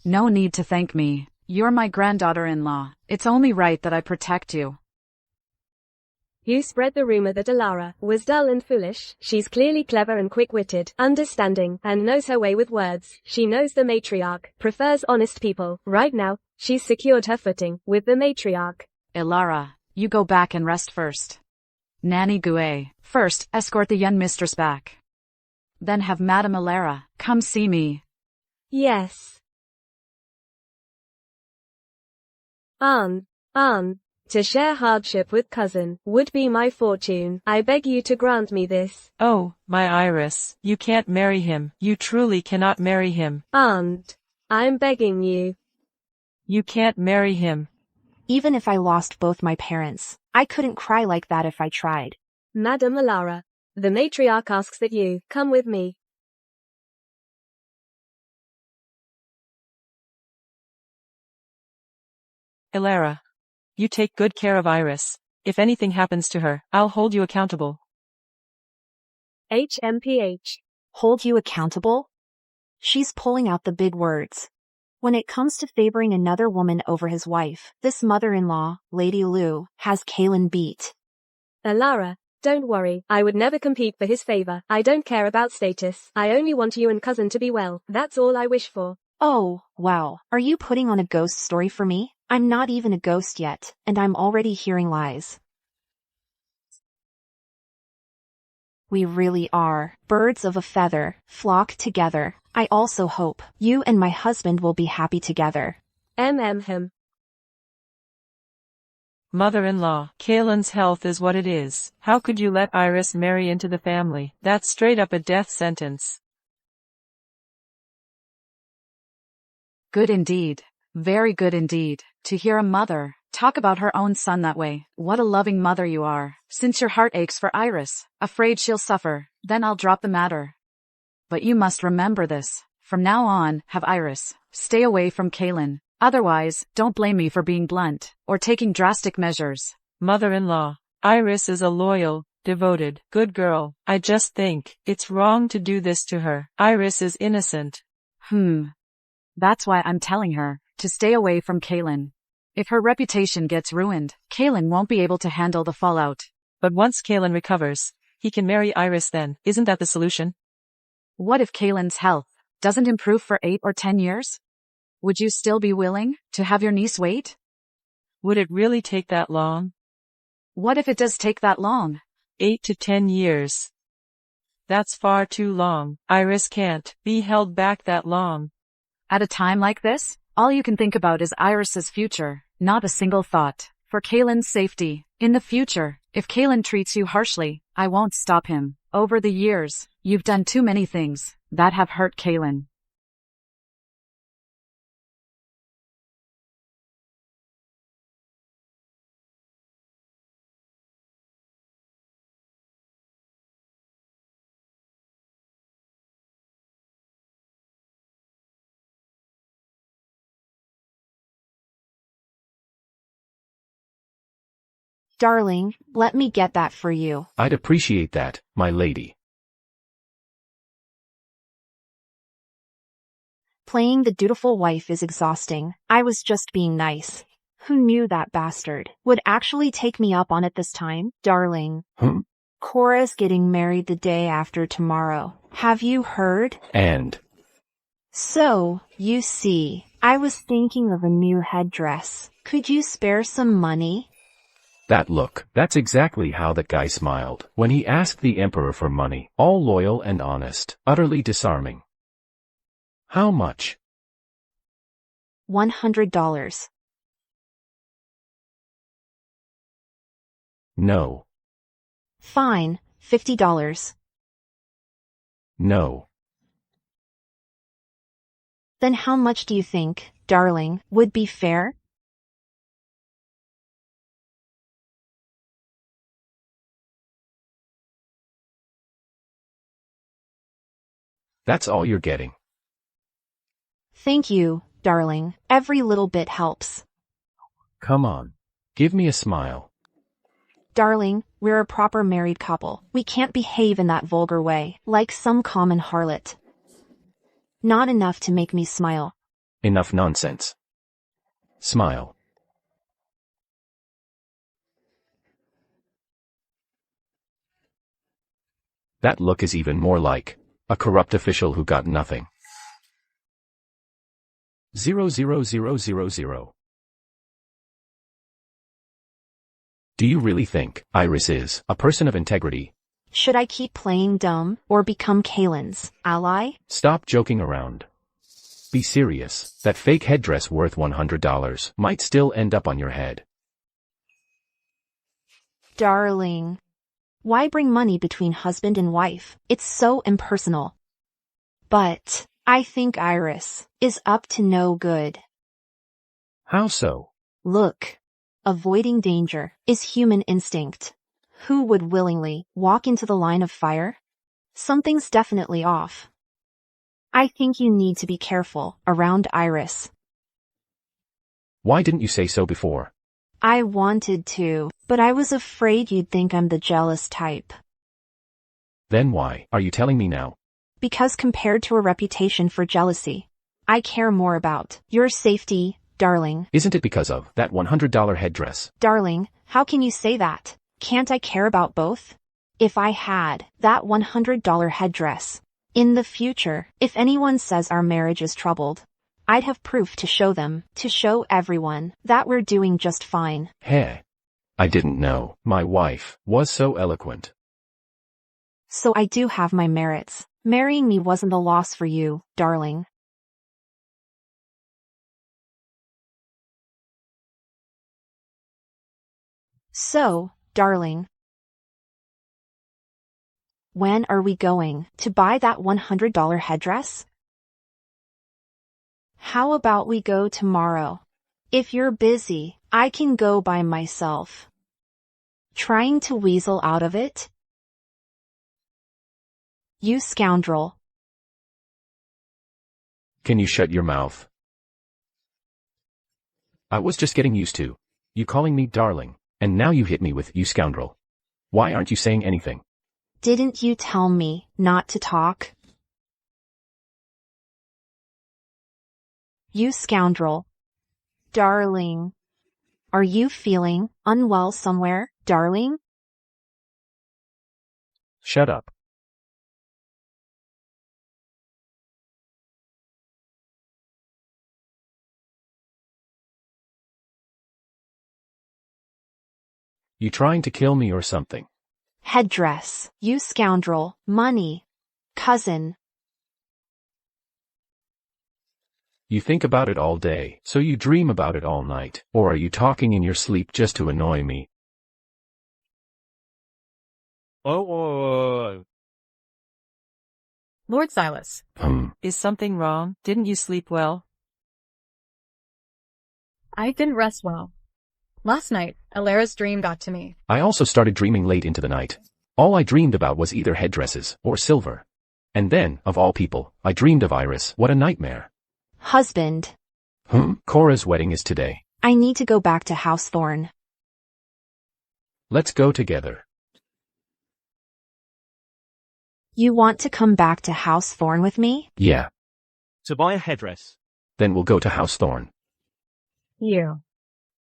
S8: No need to thank me. You're my granddaughter-in-law. It's only right that I protect you.
S4: You spread the rumor that Elara was dull and foolish. She's clearly clever and quick-witted, understanding, and knows her way with words. She knows the matriarch prefers honest people. Right now, she's secured her footing with the matriarch.
S8: Elara, you go back and rest first. Nanny Gue, first, escort the young mistress back. Then have Madame Elara come see me.
S4: Yes. Aunt, to share hardship with cousin would be my fortune. I beg you to grant me this.
S5: Oh, my Iris, you can't marry him. You truly cannot marry him.
S4: Aunt, I'm begging you.
S5: You can't marry him.
S1: Even if I lost both my parents, I couldn't cry like that if I tried.
S4: Madame Elara, the matriarch asks that you come with me.
S5: Elara, you take good care of Iris. If anything happens to her, I'll hold you accountable.
S4: HMPH.
S1: Hold you accountable? She's pulling out the big words. When it comes to favoring another woman over his wife, this mother-in-law, Lady Lu, has Kaylin beat.
S4: Elara, don't worry. I would never compete for his favor. I don't care about status. I only want you and cousin to be well. That's all I wish for.
S1: Oh, wow. Are you putting on a ghost story for me? I'm not even a ghost yet, and I'm already hearing lies. We really are birds of a feather, flock together. I also hope you and my husband will be happy together.
S4: Him.
S5: Mother-in-law, Kaylin's health is what it is. How could you let Iris marry into the family? That's straight up a death sentence.
S8: Good indeed. Very good indeed. To hear a mother talk about her own son that way. What a loving mother you are. Since your heart aches for Iris, afraid she'll suffer, then I'll drop the matter. But you must remember this. From now on, have Iris stay away from Kaylin. Otherwise, don't blame me for being blunt or taking drastic measures.
S5: Mother-in-law, Iris is a loyal, devoted, good girl. I just think it's wrong to do this to her. Iris is innocent.
S8: That's why I'm telling her to stay away from Kaylin. If her reputation gets ruined, Kaylin won't be able to handle the fallout.
S5: But once Kaylin recovers, he can marry Iris then. Isn't that the solution?
S8: What if Kaylin's health doesn't improve for 8 or 10 years? Would you still be willing to have your niece wait?
S5: Would it really take that long?
S8: What if it does take that long?
S5: 8 to 10 years. That's far too long. Iris can't be held back that long.
S8: At a time like this, all you can think about is Iris's future, not a single thought. For Kaylin's safety, in the future, if Kaylin treats you harshly, I won't stop him. Over the years, you've done too many things that have hurt Kaylin.
S1: Darling, let me get that for you.
S2: I'd appreciate that, my lady.
S1: Playing the dutiful wife is exhausting. I was just being nice. Who knew that bastard would actually take me up on it this time? Darling. Cora's getting married the day after tomorrow. Have you heard?
S2: And?
S1: So, you see, I was thinking of a new headdress. Could you spare some money?
S2: That look, that's exactly how that guy smiled when he asked the Emperor for money, all loyal and honest, utterly disarming. How much?
S1: $100.
S2: No.
S1: Fine, $50.
S2: No.
S1: Then how much do you think, darling, would be fair?
S2: That's all you're getting.
S1: Thank you, darling. Every little bit helps.
S2: Come on. Give me a smile.
S1: Darling, we're a proper married couple. We can't behave in that vulgar way, like some common harlot. Not enough to make me smile.
S2: Enough nonsense. Smile. That look is even more like a corrupt official who got nothing. 00000. Do you really think Iris is a person of integrity?
S1: Should I keep playing dumb, or become Kaylin's ally?
S2: Stop joking around. Be serious. That fake headdress worth $100 might still end up on your head.
S1: Darling. Why bring money between husband and wife? It's so impersonal. But I think Iris is up to no good.
S2: How so?
S1: Look. Avoiding danger is human instinct. Who would willingly walk into the line of fire? Something's definitely off. I think you need to be careful around Iris.
S2: Why didn't you say so before?
S1: I wanted to, but I was afraid you'd think I'm the jealous type.
S2: Then why are you telling me now?
S1: Because compared to a reputation for jealousy, I care more about your safety, darling.
S2: Isn't it because of that $100 headdress?
S1: Darling, how can you say that? Can't I care about both? If I had that $100 headdress, in the future, if anyone says our marriage is troubled, I'd have proof to show them, to show everyone, that we're doing just fine.
S2: Hey. I didn't know my wife was so eloquent.
S1: So I do have my merits. Marrying me wasn't a loss for you, darling. So, darling, when are we going to buy that $100 headdress? How about we go tomorrow? If you're busy, I can go by myself. Trying to weasel out of it? You scoundrel.
S2: Can you shut your mouth? I was just getting used to you calling me darling, and now you hit me with you scoundrel. Why aren't you saying anything?
S1: Didn't you tell me not to talk? You scoundrel. Darling. Are you feeling unwell somewhere, darling?
S2: Shut up. You trying to kill me or something?
S1: Headdress. You scoundrel. Money. Cousin.
S2: You think about it all day, so you dream about it all night, or are you talking in your sleep just to annoy me?
S3: Lord Silas.
S5: Is something wrong? Didn't you sleep well?
S6: I didn't rest well. Last night, Elara's dream got to me.
S2: I also started dreaming late into the night. All I dreamed about was either headdresses or silver. And then, of all people, I dreamed of Iris. What a nightmare.
S1: Husband.
S2: Cora's wedding is today.
S1: I need to go back to House Thorne.
S2: Let's go together.
S1: You want to come back to House Thorne with me?
S2: Yeah.
S7: To buy a headdress.
S2: Then we'll go to House Thorne.
S6: You.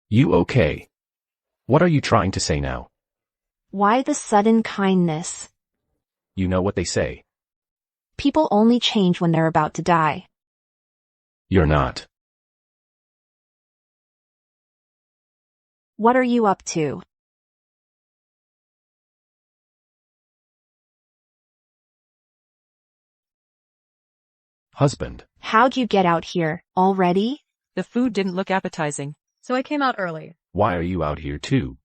S2: You okay? What are you trying to say now?
S1: Why the sudden kindness?
S2: You know what they say.
S1: People only change when they're about to die.
S2: You're not.
S1: What are you up to?
S2: Husband.
S1: How'd you get out here, already?
S5: The food didn't look appetizing.
S6: So I came out early.
S2: Why are you out here too?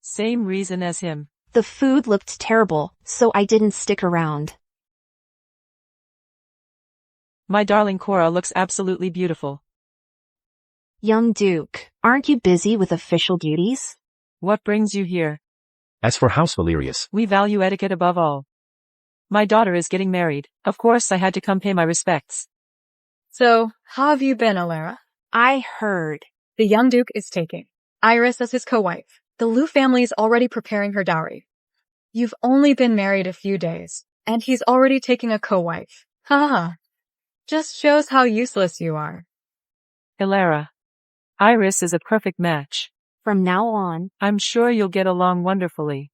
S5: Same reason as him.
S1: The food looked terrible, so I didn't stick around.
S5: My darling Cora looks absolutely beautiful.
S1: Young Duke, aren't you busy with official duties?
S5: What brings you here?
S2: As for House Valerius,
S5: We value etiquette above all. My daughter is getting married. Of course I had to come pay my respects.
S6: So, how have you been, Elara?
S1: I heard.
S6: The young Duke is taking Iris as his co-wife. The Liu family is already preparing her dowry. You've only been married a few days, and he's already taking a co-wife. Haha. Just shows how useless you are.
S5: Elara. Iris is a perfect match.
S1: From now on,
S5: I'm sure you'll get along wonderfully.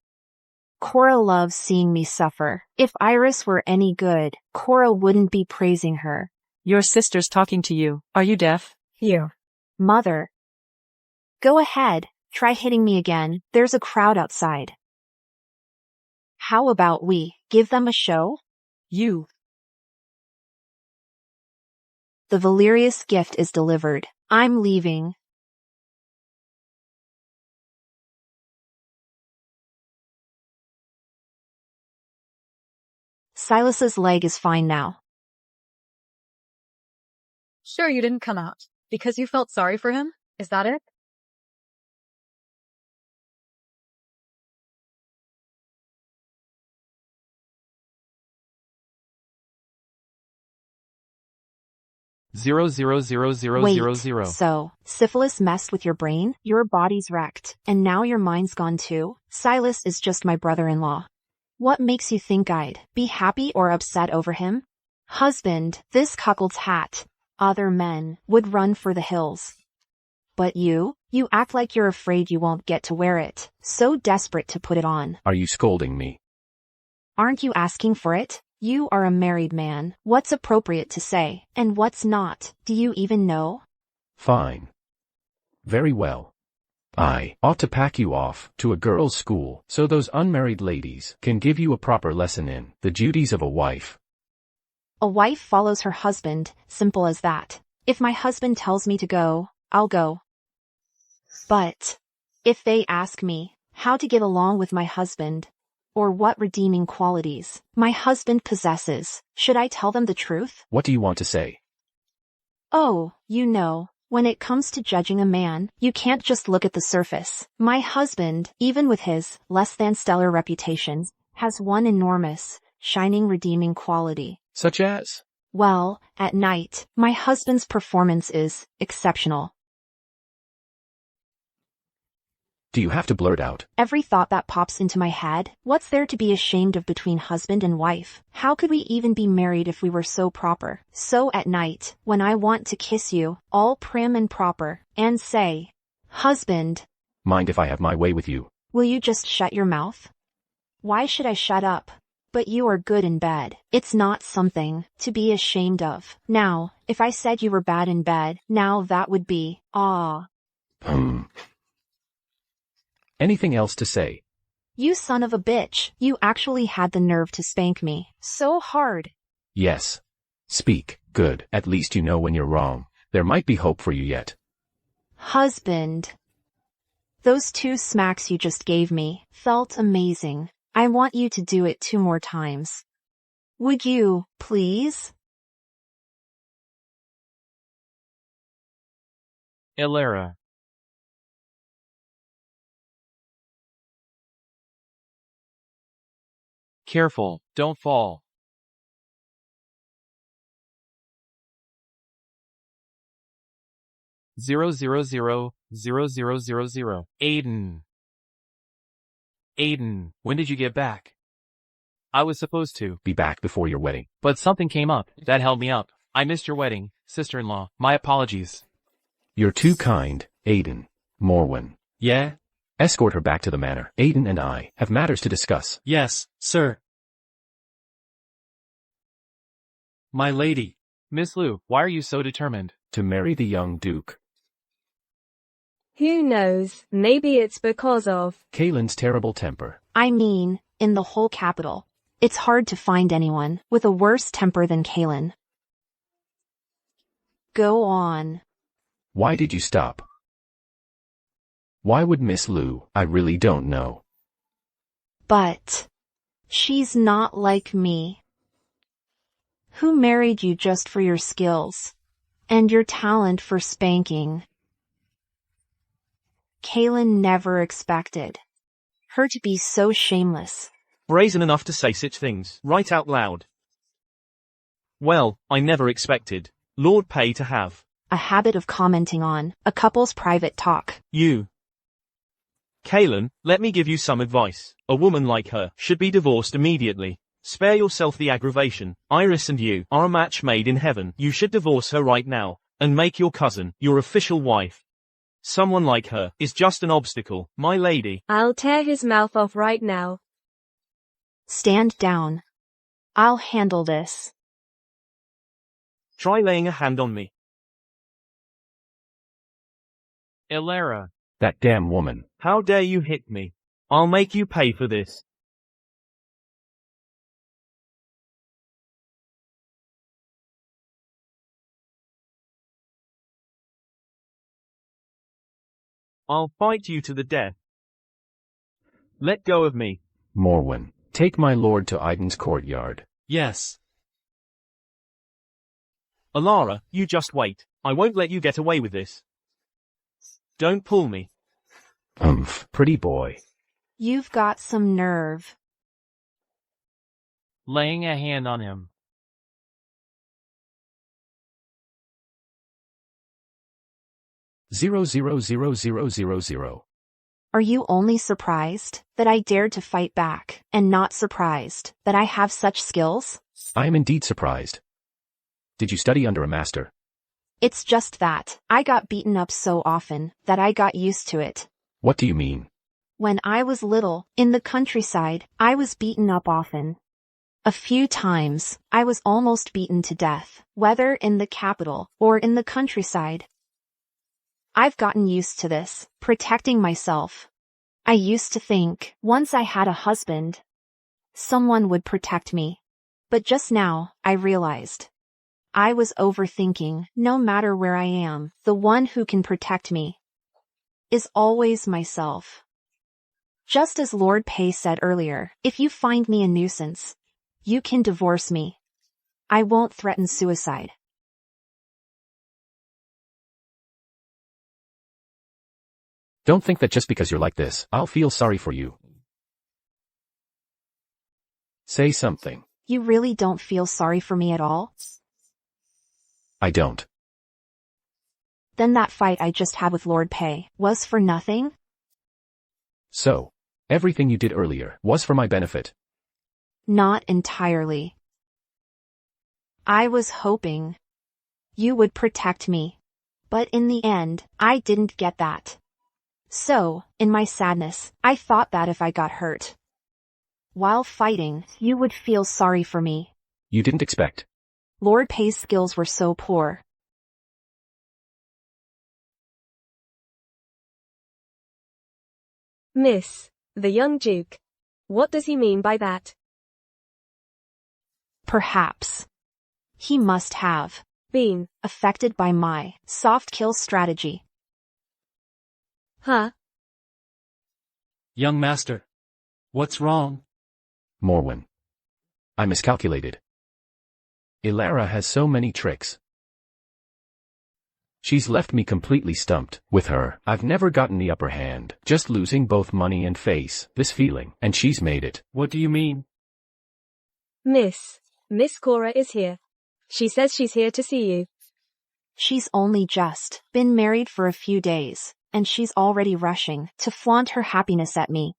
S1: Cora loves seeing me suffer. If Iris were any good, Cora wouldn't be praising her.
S5: Your sister's talking to you. Are you deaf?
S6: You.
S1: Mother. Go ahead, try hitting me again. There's a crowd outside. How about we give them a show?
S5: You.
S1: The Valerius gift is delivered. I'm leaving. Silas's leg is fine now.
S6: Sure you didn't come out because you felt sorry for him? Is that it?
S9: Zero zero zero zero
S1: Wait,
S9: zero zero.
S1: so, syphilis messed with your brain? Your body's wrecked, and now your mind's gone too? Silas is just my brother-in-law. What makes you think I'd be happy or upset over him? Husband, this cuckold's hat. Other men would run for the hills. But you act like you're afraid you won't get to wear it, so desperate to put it on.
S2: are you scolding me?
S1: Aren't you asking for it? You are a married man. What's appropriate to say, and what's not? Do you even know?
S2: Fine. Very well. I ought to pack you off to a girls' school so those unmarried ladies can give you a proper lesson in the duties of a wife.
S1: A wife follows her husband, simple as that. If my husband tells me to go, I'll go. But if they ask me how to get along with my husband, or what redeeming qualities my husband possesses, should I tell them the truth?
S2: What do you want to say?
S1: Oh, when it comes to judging a man, you can't just look at the surface. My husband, even with his less than stellar reputation, has one enormous, shining redeeming quality.
S2: Such as?
S1: Well, at night, my husband's performance is exceptional.
S2: Do you have to blurt out?
S1: Every thought that pops into my head, what's there to be ashamed of between husband and wife? How could we even be married if we were so proper? So at night, when I want to kiss you, all prim and proper, and say, husband,
S2: Mind if I have my way with you?
S1: will you just shut your mouth? Why should I shut up? But you are good in bed. It's not something to be ashamed of. Now, if I said you were bad in bed, now that would be,
S2: Anything else to say?
S1: You son of a bitch, you actually had the nerve to spank me. So hard.
S2: Yes. Speak. Good. At least you know when you're wrong. There might be hope for you yet.
S1: Husband. Those 2 smacks you just gave me felt amazing. I want you to do it 2 more times. Would you, please?
S9: Elara. Careful, don't fall. Zero zero zero zero zero zero zero. Aiden. Aiden, when did you get back? I was supposed to,
S2: Be back before your wedding.
S9: but something came up that held me up. I missed your wedding, sister-in-law. My apologies.
S2: You're too kind, Aiden. Morwen.
S3: Yeah?
S2: Escort her back to the manor. Aiden and I have matters to discuss.
S3: Yes, sir. My lady.
S9: Miss Lu, why are you so determined?
S2: To marry the young Duke.
S4: Who knows, maybe it's because of
S2: Kaylin's terrible temper.
S1: I mean, in the whole capital, it's hard to find anyone with a worse temper than Kaylin. Go on.
S2: Why did you stop? Why would Miss Lu? I really don't know.
S1: But she's not like me. Who married you just for your skills and your talent for spanking? Kaylin never expected her to be so shameless.
S7: Brazen enough to say such things, right out loud. Well, I never expected Lord Pay to have
S1: A habit of commenting on a couple's private talk.
S7: you. Kaylin, let me give you some advice. A woman like her should be divorced immediately. Spare yourself the aggravation. Iris and you are a match made in heaven. You should divorce her right now and make your cousin your official wife. Someone like her is just an obstacle, my lady.
S4: I'll tear his mouth off right now.
S1: Stand down. I'll handle this.
S7: Try laying a hand on me.
S9: Elara.
S2: That damn woman.
S7: How dare you hit me? I'll make you pay for this. I'll fight you to the death. Let go of me.
S2: Morwen. Take my lord to Aiden's courtyard.
S3: Yes.
S7: Elara, you just wait. I won't let you get away with this. Don't pull me.
S2: Pretty boy.
S1: You've got some nerve.
S9: Laying a hand on him.
S2: Zero zero zero zero zero zero.
S1: Are you only surprised that I dared to fight back, and not surprised that I have such skills?
S2: I am indeed surprised. Did you study under a master?
S1: It's just that I got beaten up so often that I got used to it.
S2: What do you mean?
S1: When I was little, in the countryside, I was beaten up often. A few times, I was almost beaten to death, whether in the capital or in the countryside. I've gotten used to this, protecting myself. I used to think, once I had a husband, someone would protect me. But just now, I realized I was overthinking. No matter where I am, the one who can protect me is always myself. Just as Lord Pay said earlier, if you find me a nuisance, you can divorce me. I won't threaten suicide.
S2: Don't think that just because you're like this, I'll feel sorry for you. Say something.
S1: You really don't feel sorry for me at all?
S2: I don't.
S1: Then that fight I just had with Lord Pay was for nothing?
S2: So, everything you did earlier was for my benefit.
S1: Not entirely. I was hoping you would protect me, but in the end, I didn't get that. So, in my sadness, I thought that if I got hurt while fighting, you would feel sorry for me.
S2: You didn't expect.
S1: Lord Pay's skills were so poor.
S4: Miss, the young Duke. What does he mean by that?
S1: Perhaps he must have
S4: Been
S1: affected by my soft kill strategy.
S4: Huh?
S3: Young master. What's wrong?
S2: Morwen. I miscalculated. Elara has so many tricks. She's left me completely stumped. With her, I've never gotten the upper hand, just losing both money and face, this feeling, and she's made it.
S3: What do you mean?
S4: Miss Cora is here. She says she's here to see you.
S1: She's only just been married for a few days, and she's already rushing to flaunt her happiness at me.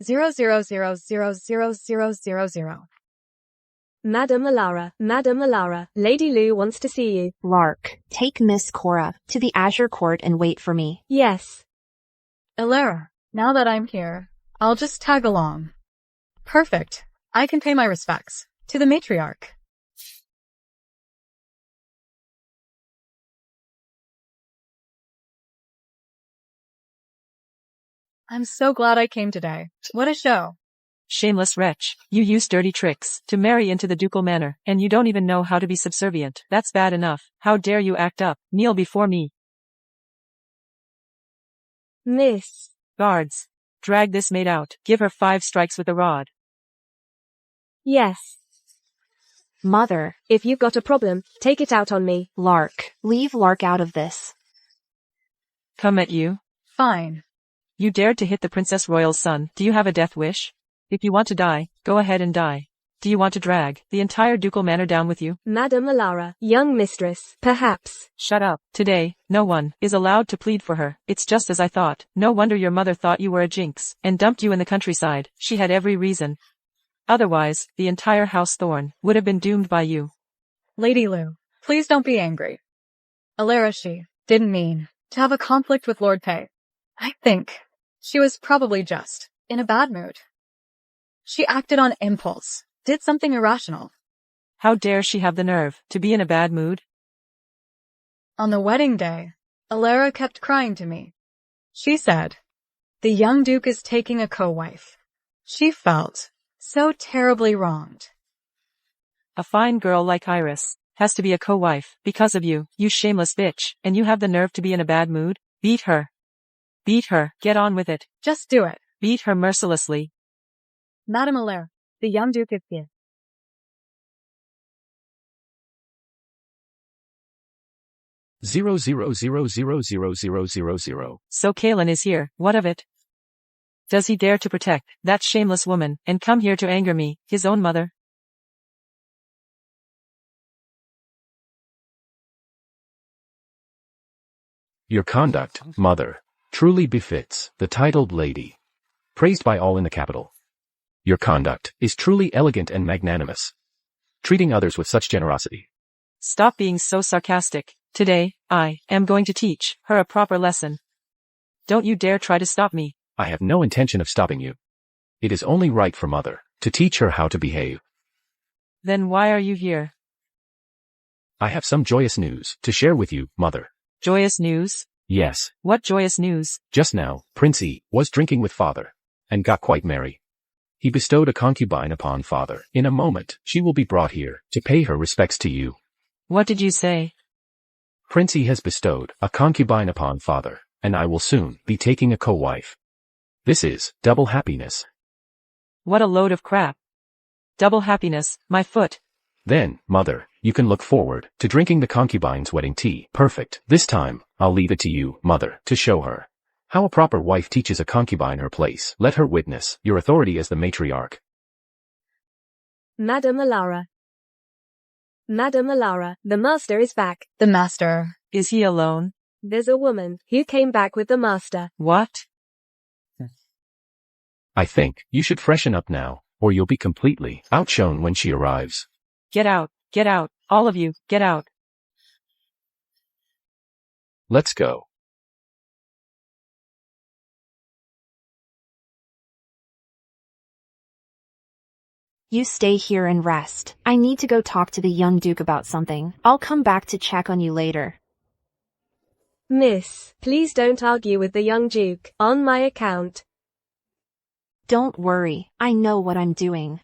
S6: 0000000.
S4: Madam Elara, Lady Lou wants to see you.
S1: Lark, take Miss Cora to the Azure Court and wait for me.
S4: Yes.
S6: Elara, now that I'm here, I'll just tag along. Perfect. I can pay my respects to the matriarch. I'm so glad I came today. What a show.
S5: Shameless wretch, you use dirty tricks to marry into the ducal manor, and you don't even know how to be subservient. That's bad enough. How dare you act up? Kneel before me.
S4: Miss.
S5: Guards, drag this maid out. Give her 5 strikes with a rod.
S4: Yes.
S1: Mother,
S4: If you've got a problem, take it out on me.
S1: Lark, leave Lark out of this.
S5: Come at you.
S6: Fine.
S5: You dared to hit the Princess Royal's son. Do you have a death wish? If you want to die, go ahead and die. Do you want to drag the entire ducal manor down with you?
S4: Madam Elara, young mistress, perhaps.
S5: Shut up. Today, no one is allowed to plead for her. It's just as I thought. No wonder your mother thought you were a jinx and dumped you in the countryside. She had every reason. Otherwise, the entire House Thorne would have been doomed by you.
S6: Lady Lou, please don't be angry. Elara, she didn't mean to have a conflict with Lord Pay. I think she was probably just in a bad mood. She acted on impulse, did something irrational.
S5: How dare she have the nerve to be in a bad mood?
S6: On the wedding day, Elara kept crying to me. She said, "The young duke is taking a co-wife." She felt so terribly wronged.
S5: A fine girl like Iris has to be a co-wife because of you, you shameless bitch, and you have the nerve to be in a bad mood? Beat her. Beat her. Get on with it.
S6: Just do it.
S5: Beat her mercilessly.
S6: Madam Elara, the young duke is here.
S2: Zero zero zero zero zero zero zero zero.
S5: So Kaelin is here. What of it? Does he dare to protect that shameless woman and come here to anger me, his own mother?
S2: Your conduct, mother, truly befits the titled lady, praised by all in the capital. Your conduct is truly elegant and magnanimous, treating others with such generosity.
S5: Stop being so sarcastic. Today, I am going to teach her a proper lesson. Don't you dare try to stop me.
S2: I have no intention of stopping you. It is only right for mother to teach her how to behave.
S5: Then why are you here?
S2: I have some joyous news to share with you, mother.
S5: Joyous news?
S2: Yes.
S5: What joyous news?
S2: Just now, Princey was drinking with father and got quite merry. He bestowed a concubine upon father. In a moment, she will be brought here to pay her respects to you.
S5: What did you say?
S2: Princey has bestowed a concubine upon father, and I will soon be taking a co-wife. This is double happiness.
S5: What a load of crap. Double happiness, my foot.
S2: Then, mother, you can look forward to drinking the concubine's wedding tea. Perfect. This time, I'll leave it to you, mother, to show her how a proper wife teaches a concubine her place. Let her witness your authority as the matriarch.
S4: Madam Elara. Madam Elara, the master is back.
S6: The master.
S5: Is he alone?
S4: There's a woman who came back with the master.
S5: What?
S2: I think you should freshen up now, or you'll be completely outshone when she arrives.
S5: Get out, all of you, get out.
S2: Let's go.
S1: You stay here and rest. I need to go talk to the young duke about something. I'll come back to check on you later.
S4: Miss, please don't argue with the young duke, on my account.
S1: Don't worry, I know what I'm doing.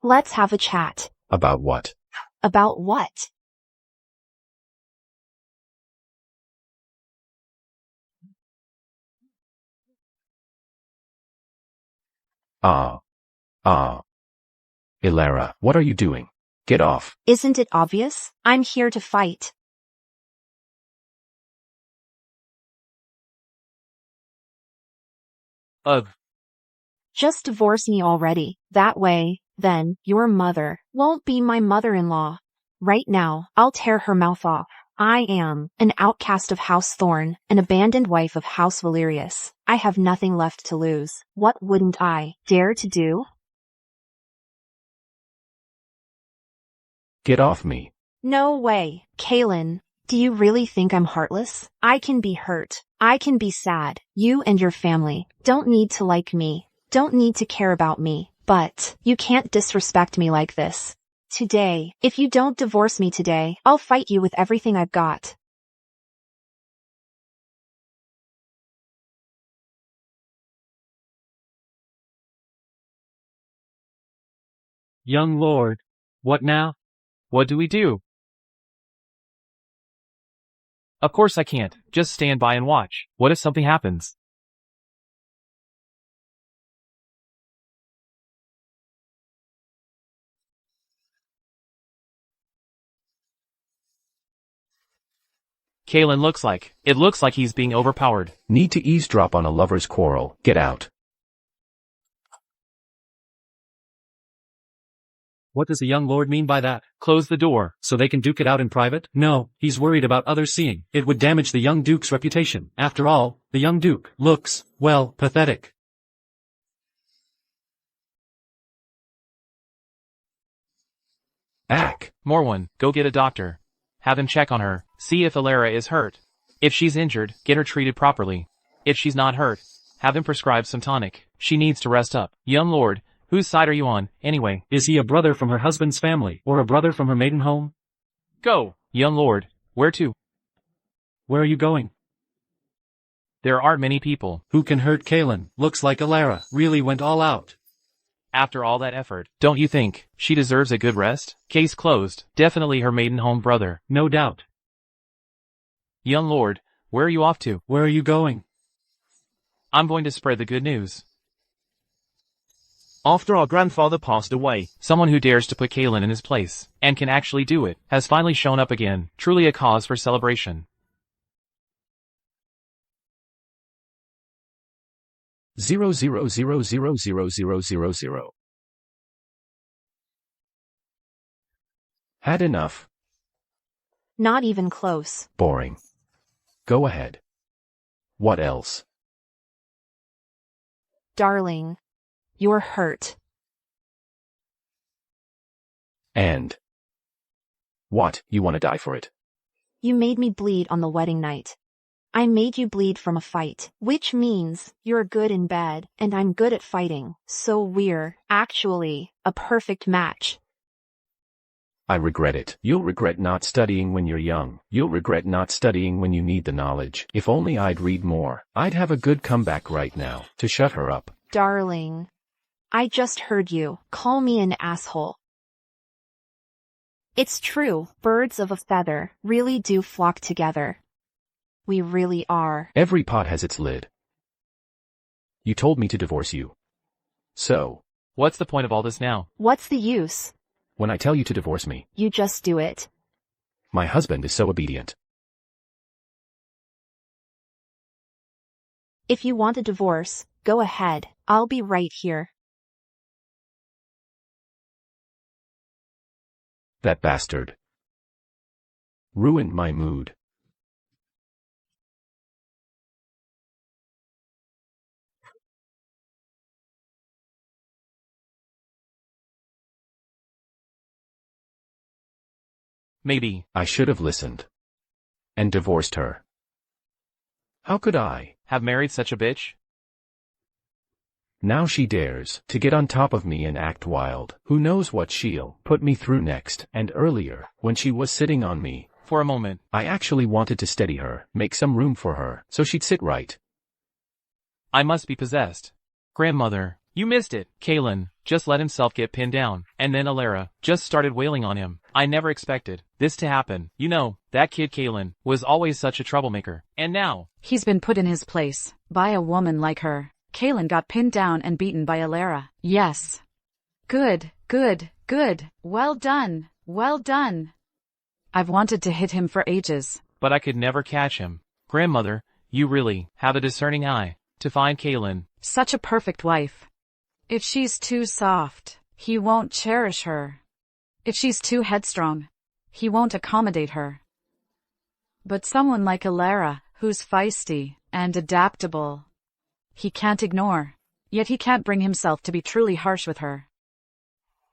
S1: Let's have a chat.
S2: About what?
S1: About what?
S2: Elara, what are you doing? Get off.
S1: Isn't it obvious? I'm here to fight. Just divorce me already. That way, then, your mother won't be my mother-in-law. Right now, I'll tear her mouth off. I am an outcast of House Thorne, an abandoned wife of House Valerius. I have nothing left to lose. What wouldn't I dare to do?
S2: Get off me.
S1: No way, Kaylin. Do you really think I'm heartless? I can be hurt. I can be sad. You and your family don't need to like me, don't need to care about me, but you can't disrespect me like this. Today, if you don't divorce me today, I'll fight you with everything I've got.
S3: Young lord. What now?
S9: What do we do? Of course I can't. Just stand by and watch. What if something happens? Kaylin it looks like he's being overpowered.
S2: Need to eavesdrop on a lover's quarrel. Get out.
S3: What does the young lord mean by that?
S9: Close the door.
S3: So they can duke it out in private? No, he's worried about others seeing. It would damage the young duke's reputation. After all, the young duke looks, well, pathetic.
S2: Ack.
S9: Morwen, go get a doctor. Have him check on her. See if Elara is hurt. If she's injured, get her treated properly. If she's not hurt, have him prescribe some tonic. She needs to rest up. Young lord, whose side are you on, anyway?
S3: Is he a brother from her husband's family, or a brother from her maiden home?
S9: Go! Young lord, where to?
S3: Where are you going?
S9: There aren't many people.
S3: Who can hurt Kaylin? Looks like Elara really went all out.
S9: After all that effort, don't you think she deserves a good rest? Case closed. Definitely her maiden home brother.
S3: No doubt.
S9: Young lord, where are you off to?
S3: Where are you going?
S9: I'm going to spread the good news.
S7: After our grandfather passed away,
S9: someone who dares to put Kaylin in his place, and can actually do it, has finally shown up again. Truly a cause for celebration.
S2: 000000000. Had enough.
S1: Not even close.
S2: Boring. Go ahead. What else?
S1: Darling, you're hurt.
S2: And? What, you want to die for it?
S1: You made me bleed on the wedding night. I made you bleed from a fight, which means you're good in bed, and I'm good at fighting, so we're, actually, a perfect match.
S2: I regret it. You'll regret not studying when you're young. You'll regret not studying when you need the knowledge. If only I'd read more. I'd have a good comeback right now, to shut her up.
S1: Darling, I just heard you call me an asshole. It's true, birds of a feather really do flock together. We really are.
S2: Every pot has its lid. You told me to divorce you. So?
S9: What's the point of all this now?
S1: What's the use?
S2: When I tell you to divorce me,
S1: you just do it.
S2: My husband is so obedient.
S1: If you want a divorce, go ahead. I'll be right here.
S2: That bastard ruined my mood.
S9: Maybe
S2: I should have listened. And divorced her. How could I
S9: have married such a bitch?
S2: Now she dares to get on top of me and act wild. Who knows what she'll put me through next. And earlier, when she was sitting on me,
S9: for a moment,
S2: I actually wanted to steady her, make some room for her, so she'd sit right.
S9: I must be possessed. Grandmother, you missed it. Kaylin just let himself get pinned down, and then Elara just started wailing on him. I never expected this to happen. You know, that kid Kaylin was always such a troublemaker, and now
S8: he's been put in his place by a woman like her. Kaylin got pinned down and beaten by Elara. Yes. Good, good, good. Well done, well done. I've wanted to hit him for ages.
S9: But I could never catch him. Grandmother, you really have a discerning eye to find Kaylin.
S8: Such a perfect wife. If she's too soft, he won't cherish her. If she's too headstrong, he won't accommodate her. But someone like Elara, who's feisty and adaptable, he can't ignore. Yet he can't bring himself to be truly harsh with her.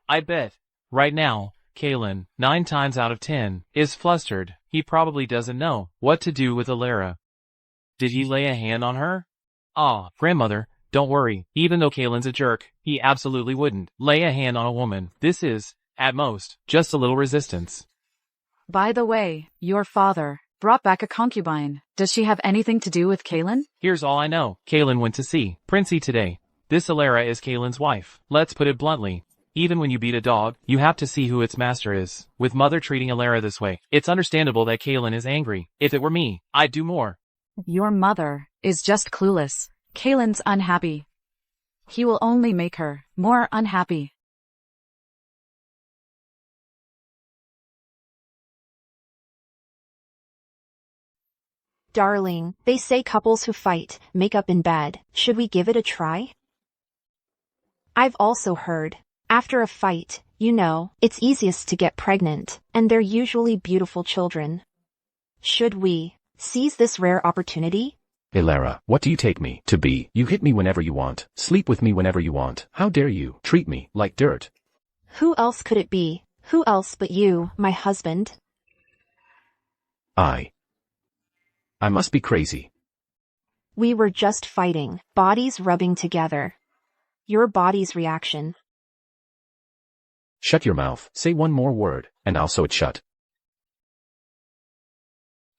S9: I bet, right now, Kalen, 9 times out of 10, is flustered. He probably doesn't know what to do with Elara. Did he lay a hand on her? Ah, grandmother, don't worry. Even though Kalen's a jerk, he absolutely wouldn't lay a hand on a woman. This is, at most, just a little resistance.
S8: By the way, your father brought back a concubine. Does she have anything to do with Kalen?
S9: Here's all I know. Kalen went to see Princey today. This Elara is Kalen's wife. Let's put it bluntly. Even when you beat a dog, you have to see who its master is. With mother treating Elara this way, it's understandable that Kalen is angry. If it were me, I'd do more.
S8: Your mother is just clueless. Kalen's unhappy. He will only make her more unhappy.
S1: Darling, they say couples who fight make up in bed. Should we give it a try? I've also heard, after a fight, it's easiest to get pregnant, and they're usually beautiful children. Should we seize this rare opportunity?
S2: Elara, what do you take me to be? You hit me whenever you want, sleep with me whenever you want. How dare you treat me like dirt?
S1: Who else could it be? Who else but you, my husband?
S2: I must be crazy.
S1: We were just fighting, bodies rubbing together. Your body's reaction.
S2: Shut your mouth. Say one more word, and I'll sew it shut.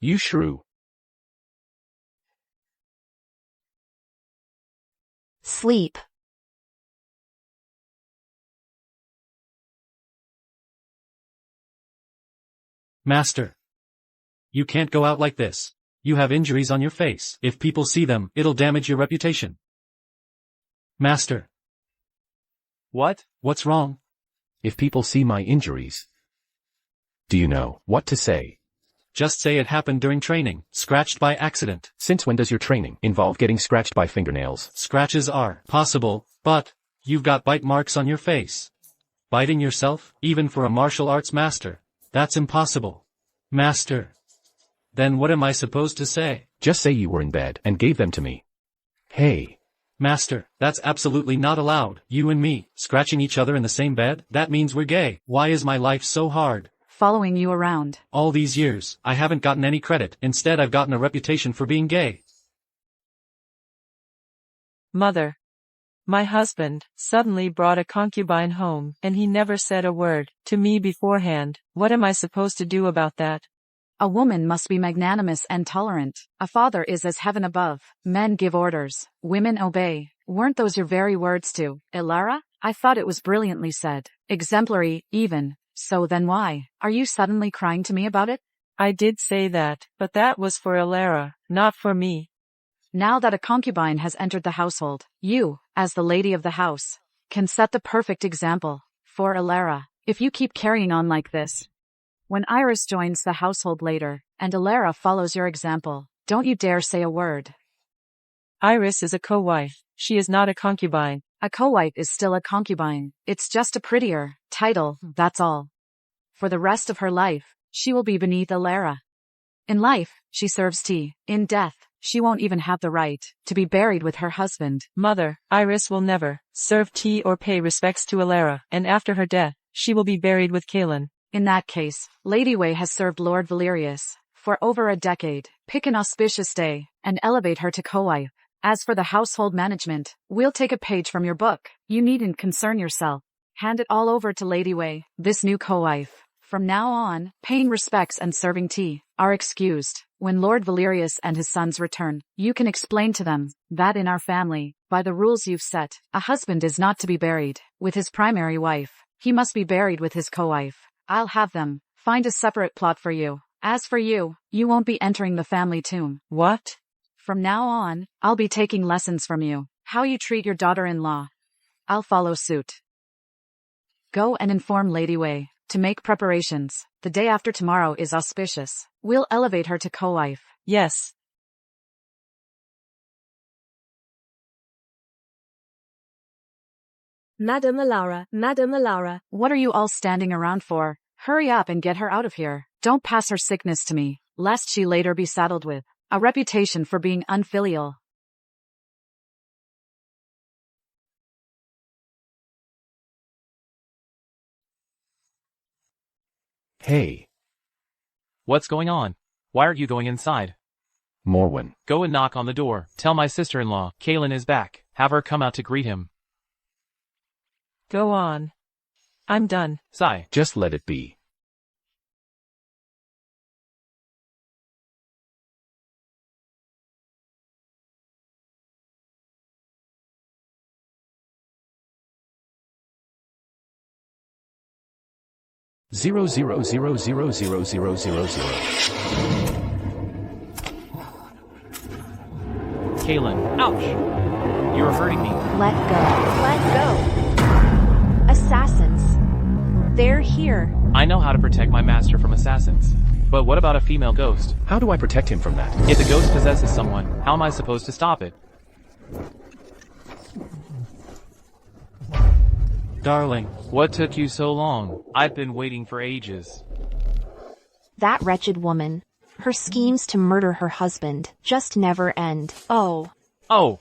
S2: You shrew.
S1: Sleep.
S3: Master. You can't go out like this. You have injuries on your face. If people see them, it'll damage your reputation. Master.
S9: What?
S3: What's wrong?
S2: If people see my injuries, do you know what to say?
S3: Just say it happened during training, scratched by accident.
S2: Since when does your training involve getting scratched by fingernails?
S3: Scratches are possible, but you've got bite marks on your face. Biting yourself, even for a martial arts master, that's impossible. Master. Then what am I supposed to say?
S2: Just say you were in bed and gave them to me. Hey.
S3: Master, that's absolutely not allowed. You and me, scratching each other in the same bed? That means we're gay. Why is my life so hard?
S8: Following you around.
S3: All these years, I haven't gotten any credit. Instead, I've gotten a reputation for being gay.
S5: Mother. My husband suddenly brought a concubine home, and he never said a word to me beforehand. What am I supposed to do about that?
S8: A woman must be magnanimous and tolerant. A father is as heaven above. Men give orders. Women obey. Weren't those your very words to Elara? I thought it was brilliantly said. Exemplary, even. So then why are you suddenly crying to me about it?
S5: I did say that, but that was for Elara, not for me.
S8: Now that a concubine has entered the household, you, as the lady of the house, can set the perfect example for Elara. If you keep carrying on like this, when Iris joins the household later, and Elara follows your example, don't you dare say a word.
S5: Iris is a co-wife. She is not a concubine.
S8: A co-wife is still a concubine. It's just a prettier title, that's all. For the rest of her life, she will be beneath Elara. In life, she serves tea. In death, she won't even have the right to be buried with her husband.
S5: Mother, Iris will never serve tea or pay respects to Elara, and after her death, she will be buried with Kalen.
S8: In that case, Lady Wei has served Lord Valerius for over a decade. Pick an auspicious day and elevate her to co-wife. As for the household management, we'll take a page from your book. You needn't concern yourself. Hand it all over to Lady Wei, this new co-wife. From now on, paying respects and serving tea are excused. When Lord Valerius and his sons return, you can explain to them that in our family, by the rules you've set, a husband is not to be buried with his primary wife. He must be buried with his co-wife. I'll have them find a separate plot for you. As for you, you won't be entering the family tomb.
S5: What?
S8: From now on, I'll be taking lessons from you. How you treat your daughter-in-law. I'll follow suit. Go and inform Lady Wei to make preparations. The day after tomorrow is auspicious. We'll elevate her to co-wife.
S5: Yes.
S4: Madam Elara.
S8: What are you all standing around for? Hurry up and get her out of here. Don't pass her sickness to me. lest she later be saddled with a reputation for being unfilial.
S2: Hey,
S9: What's going on? Why aren't you going inside?
S2: Morwen.
S9: Go and knock on the door. Tell my sister-in-law, Kaylin is back. Have her come out to greet him.
S5: Go on. I'm done.
S9: Sigh.
S2: Just let it be. Zero zero zero zero zero zero zero zero.
S9: Kaylin, ouch! You're hurting me.
S1: Let go. Let go. Assassins. They're here.
S9: I know how to protect my master from assassins. But what about a female ghost?
S2: How do I protect him from that?
S9: If the ghost possesses someone, how am I supposed to stop it?
S3: Darling,
S9: What took you so long? I've been waiting for ages.
S1: That wretched woman. Her schemes to murder her husband just never end. Oh.
S9: Oh!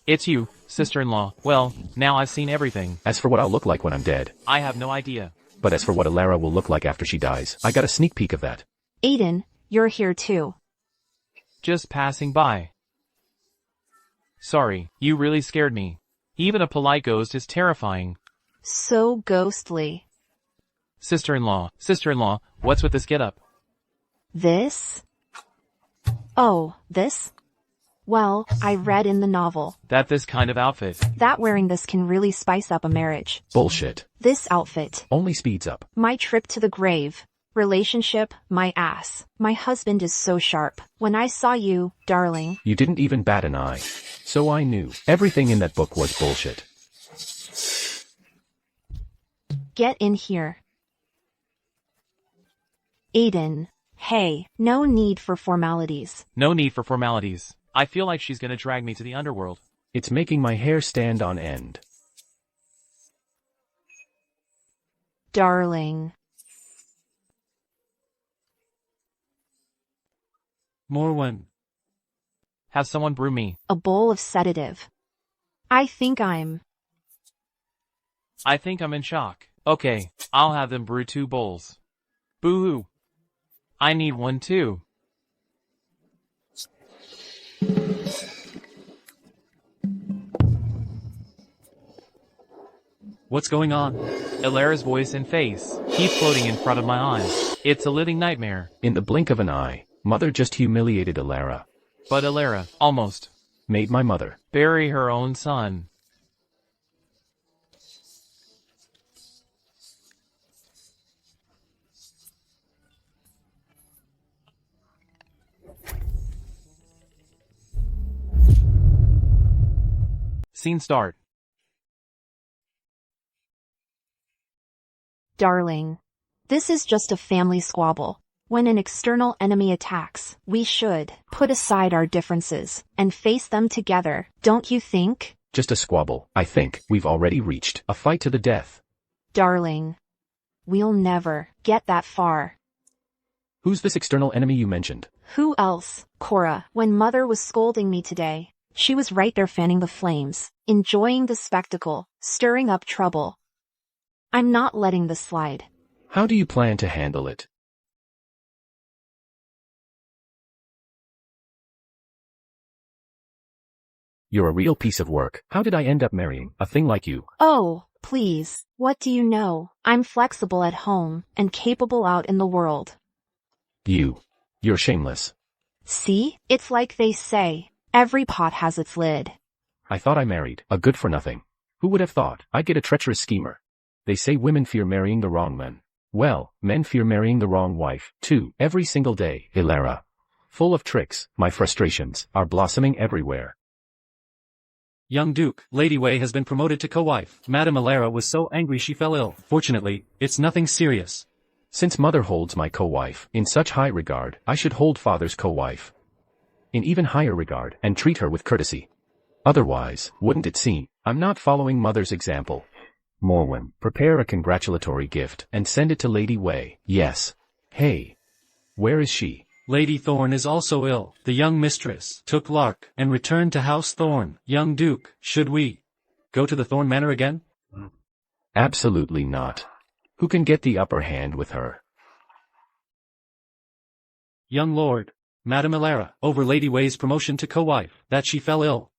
S9: It's you, sister-in-law. Well, now I've seen everything.
S2: As for what I'll look like when I'm dead.
S9: I have no idea.
S2: But as for what Elara will look like after she dies, I got a sneak peek of that.
S1: Aiden, you're here too.
S9: Just passing by. Sorry, you really scared me. Even a polite ghost is terrifying.
S1: So ghostly.
S9: Sister-in-law, what's with this getup?
S1: This? Oh, this? Well, I read in the novel
S9: That this kind of outfit.
S1: that wearing this can really spice up a marriage.
S2: Bullshit.
S1: This outfit.
S2: Only speeds up.
S1: My trip to the grave. Relationship, my ass. My husband is so sharp. When I saw you, darling.
S2: You didn't even bat an eye. So I knew. Everything in that book was bullshit.
S1: Get in here. Aiden. Hey, no need for formalities.
S9: No need for formalities. I feel like she's gonna drag me to the underworld.
S2: It's making my hair stand on end.
S1: Darling.
S3: Morwen.
S9: Have someone brew me.
S1: A bowl of sedative. I think I'm
S9: in shock. Okay, I'll have them brew 2 bowls. Boo-hoo. I need one too.
S3: What's going on?
S9: Elara's voice and face keep floating in front of my eyes. It's a living nightmare.
S2: In the blink of an eye, Mother just humiliated Elara.
S9: But Elara, almost,
S2: Made my mother.
S9: bury her own son. Scene start.
S1: darling. This is just a family squabble. When an external enemy attacks, we should put aside our differences and face them together, don't you think?
S2: Just a squabble. I think we've already reached a fight to the death.
S1: Darling. We'll never get that far.
S2: Who's this external enemy you mentioned?
S1: Who else? Cora. When Mother was scolding me today, she was right there fanning the flames, enjoying the spectacle, stirring up trouble. I'm not letting this slide.
S2: How do you plan to handle it? You're a real piece of work. How did I end up marrying a thing like you?
S1: Oh, please. What do you know? I'm flexible at home and capable out in the world.
S2: You're shameless.
S1: See? It's like they say. Every pot has its lid.
S2: I thought I married a good-for-nothing. Who would have thought I'd get a treacherous schemer? They say women fear marrying the wrong men. Well, men fear marrying the wrong wife, too, every single day. Elara. Full of tricks, my frustrations are blossoming everywhere.
S3: Young Duke, Lady Wei has been promoted to co-wife. Madame Elara was so angry she fell ill. Fortunately, it's nothing serious.
S2: Since Mother holds my co-wife in such high regard, I should hold Father's co-wife in even higher regard and treat her with courtesy. Otherwise, wouldn't it seem I'm not following Mother's example? Morwen, prepare a congratulatory gift and send it to Lady Wei. Yes. Hey. Where is she?
S3: Lady Thorne is also ill. The young mistress took Lark and returned to House Thorne. Young Duke, should we go to the Thorne Manor again?
S2: Absolutely not. Who can get the upper hand with her?
S3: Young Lord, Madame Elara, over Lady Way's promotion to co-wife, that she fell ill.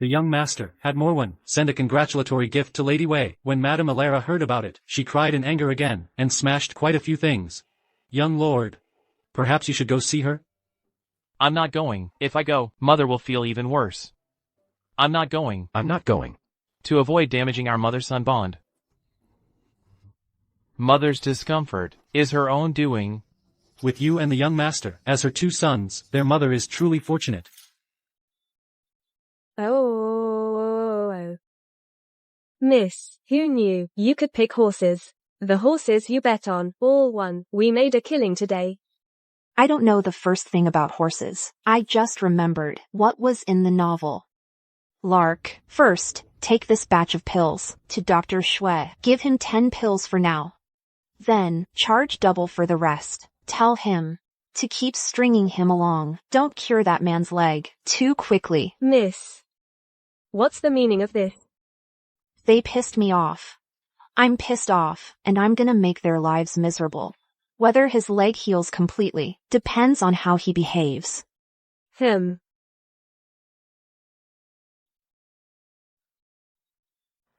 S3: The young master had Morwen send a congratulatory gift to Lady Way. When Madame Elara heard about it, she cried in anger again, and smashed quite a few things. Young Lord, perhaps you should go see her?
S9: I'm not going. If I go, Mother will feel even worse. I'm not going.
S2: I'm not going.
S9: To avoid damaging our mother-son bond. Mother's discomfort is her own doing.
S3: With you and the young master as her two sons, their mother is truly fortunate.
S4: Oh. Miss, who knew you could pick horses? The horses you bet on, all won. We made a killing today.
S1: I don't know the first thing about horses. I just remembered what was in the novel. Lark, first, take this batch of pills to Dr. Shui. Give him 10 pills for now. Then, charge double for the rest. Tell him to keep stringing him along. Don't cure that man's leg too quickly.
S4: Miss, what's the meaning of this?
S1: They pissed me off. I'm pissed off, and I'm gonna make their lives miserable. Whether his leg heals completely depends on how he behaves.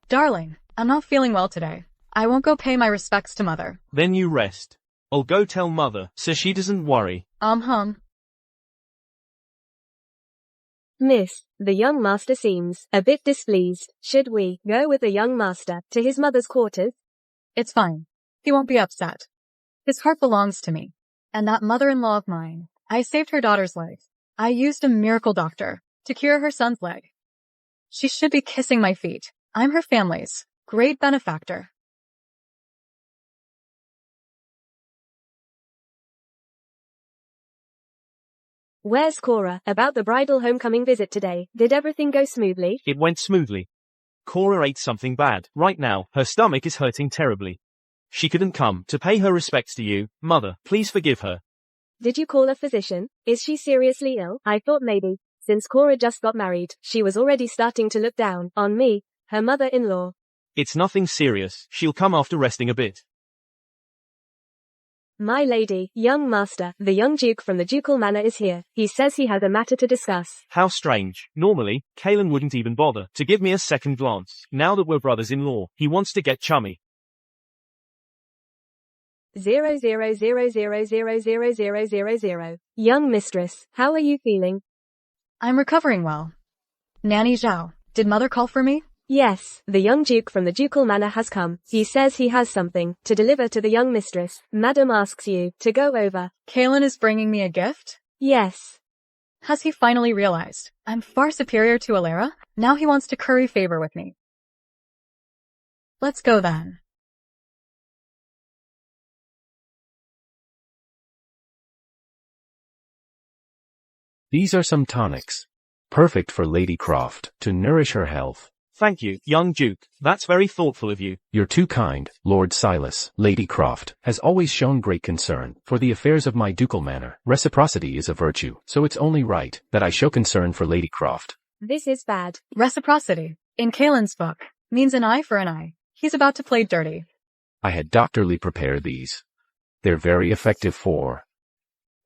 S6: Darling, I'm not feeling well today. I won't go pay my respects to Mother.
S7: Then you rest. I'll go tell Mother so she doesn't worry.
S4: Miss, the young master seems a bit displeased. Should we go with the young master to his mother's quarters?
S6: It's fine. He won't be upset. His heart belongs to me. And that mother-in-law of mine, I saved her daughter's leg. I used a miracle doctor to cure her son's leg. She should be kissing my feet. I'm her family's great benefactor.
S4: Where's Cora about the bridal homecoming visit today? Did everything go smoothly?
S7: It went smoothly. Cora ate something bad. Right now, her stomach is hurting terribly. She couldn't come to pay her respects to you, Mother. Please forgive her.
S4: Did you call a physician? Is she seriously ill? I thought maybe, since Cora just got married, she was already starting to look down on me, her mother-in-law.
S7: It's nothing serious. She'll come after resting a bit.
S4: My lady, young master, the young duke from the ducal manor is here. He says he has a matter to discuss.
S7: How strange. Normally, Kalen wouldn't even bother to give me a second glance. Now that we're brothers-in-law, he wants to get chummy.
S4: 000000000. Young mistress, how are you feeling?
S6: I'm recovering well. Nanny Zhao, did Mother call for me?
S4: Yes, the young duke from the ducal manor has come. He says he has something to deliver to the young mistress. Madam asks you to go over.
S6: Kalen is bringing me a gift?
S4: Yes.
S6: Has he finally realized I'm far superior to Elara? Now he wants to curry favor with me. Let's go then.
S2: These are some tonics. Perfect for Lady Croft, to nourish her health.
S7: Thank you, young Duke. That's very thoughtful of you.
S2: You're too kind, Lord Silas. Lady Croft has always shown great concern for the affairs of my ducal manor. Reciprocity is a virtue, so it's only right that I show concern for Lady Croft.
S4: This is bad.
S6: Reciprocity, in Kalen's book, means an eye for an eye. He's about to play dirty.
S2: I had doctorly prepare these. They're very effective for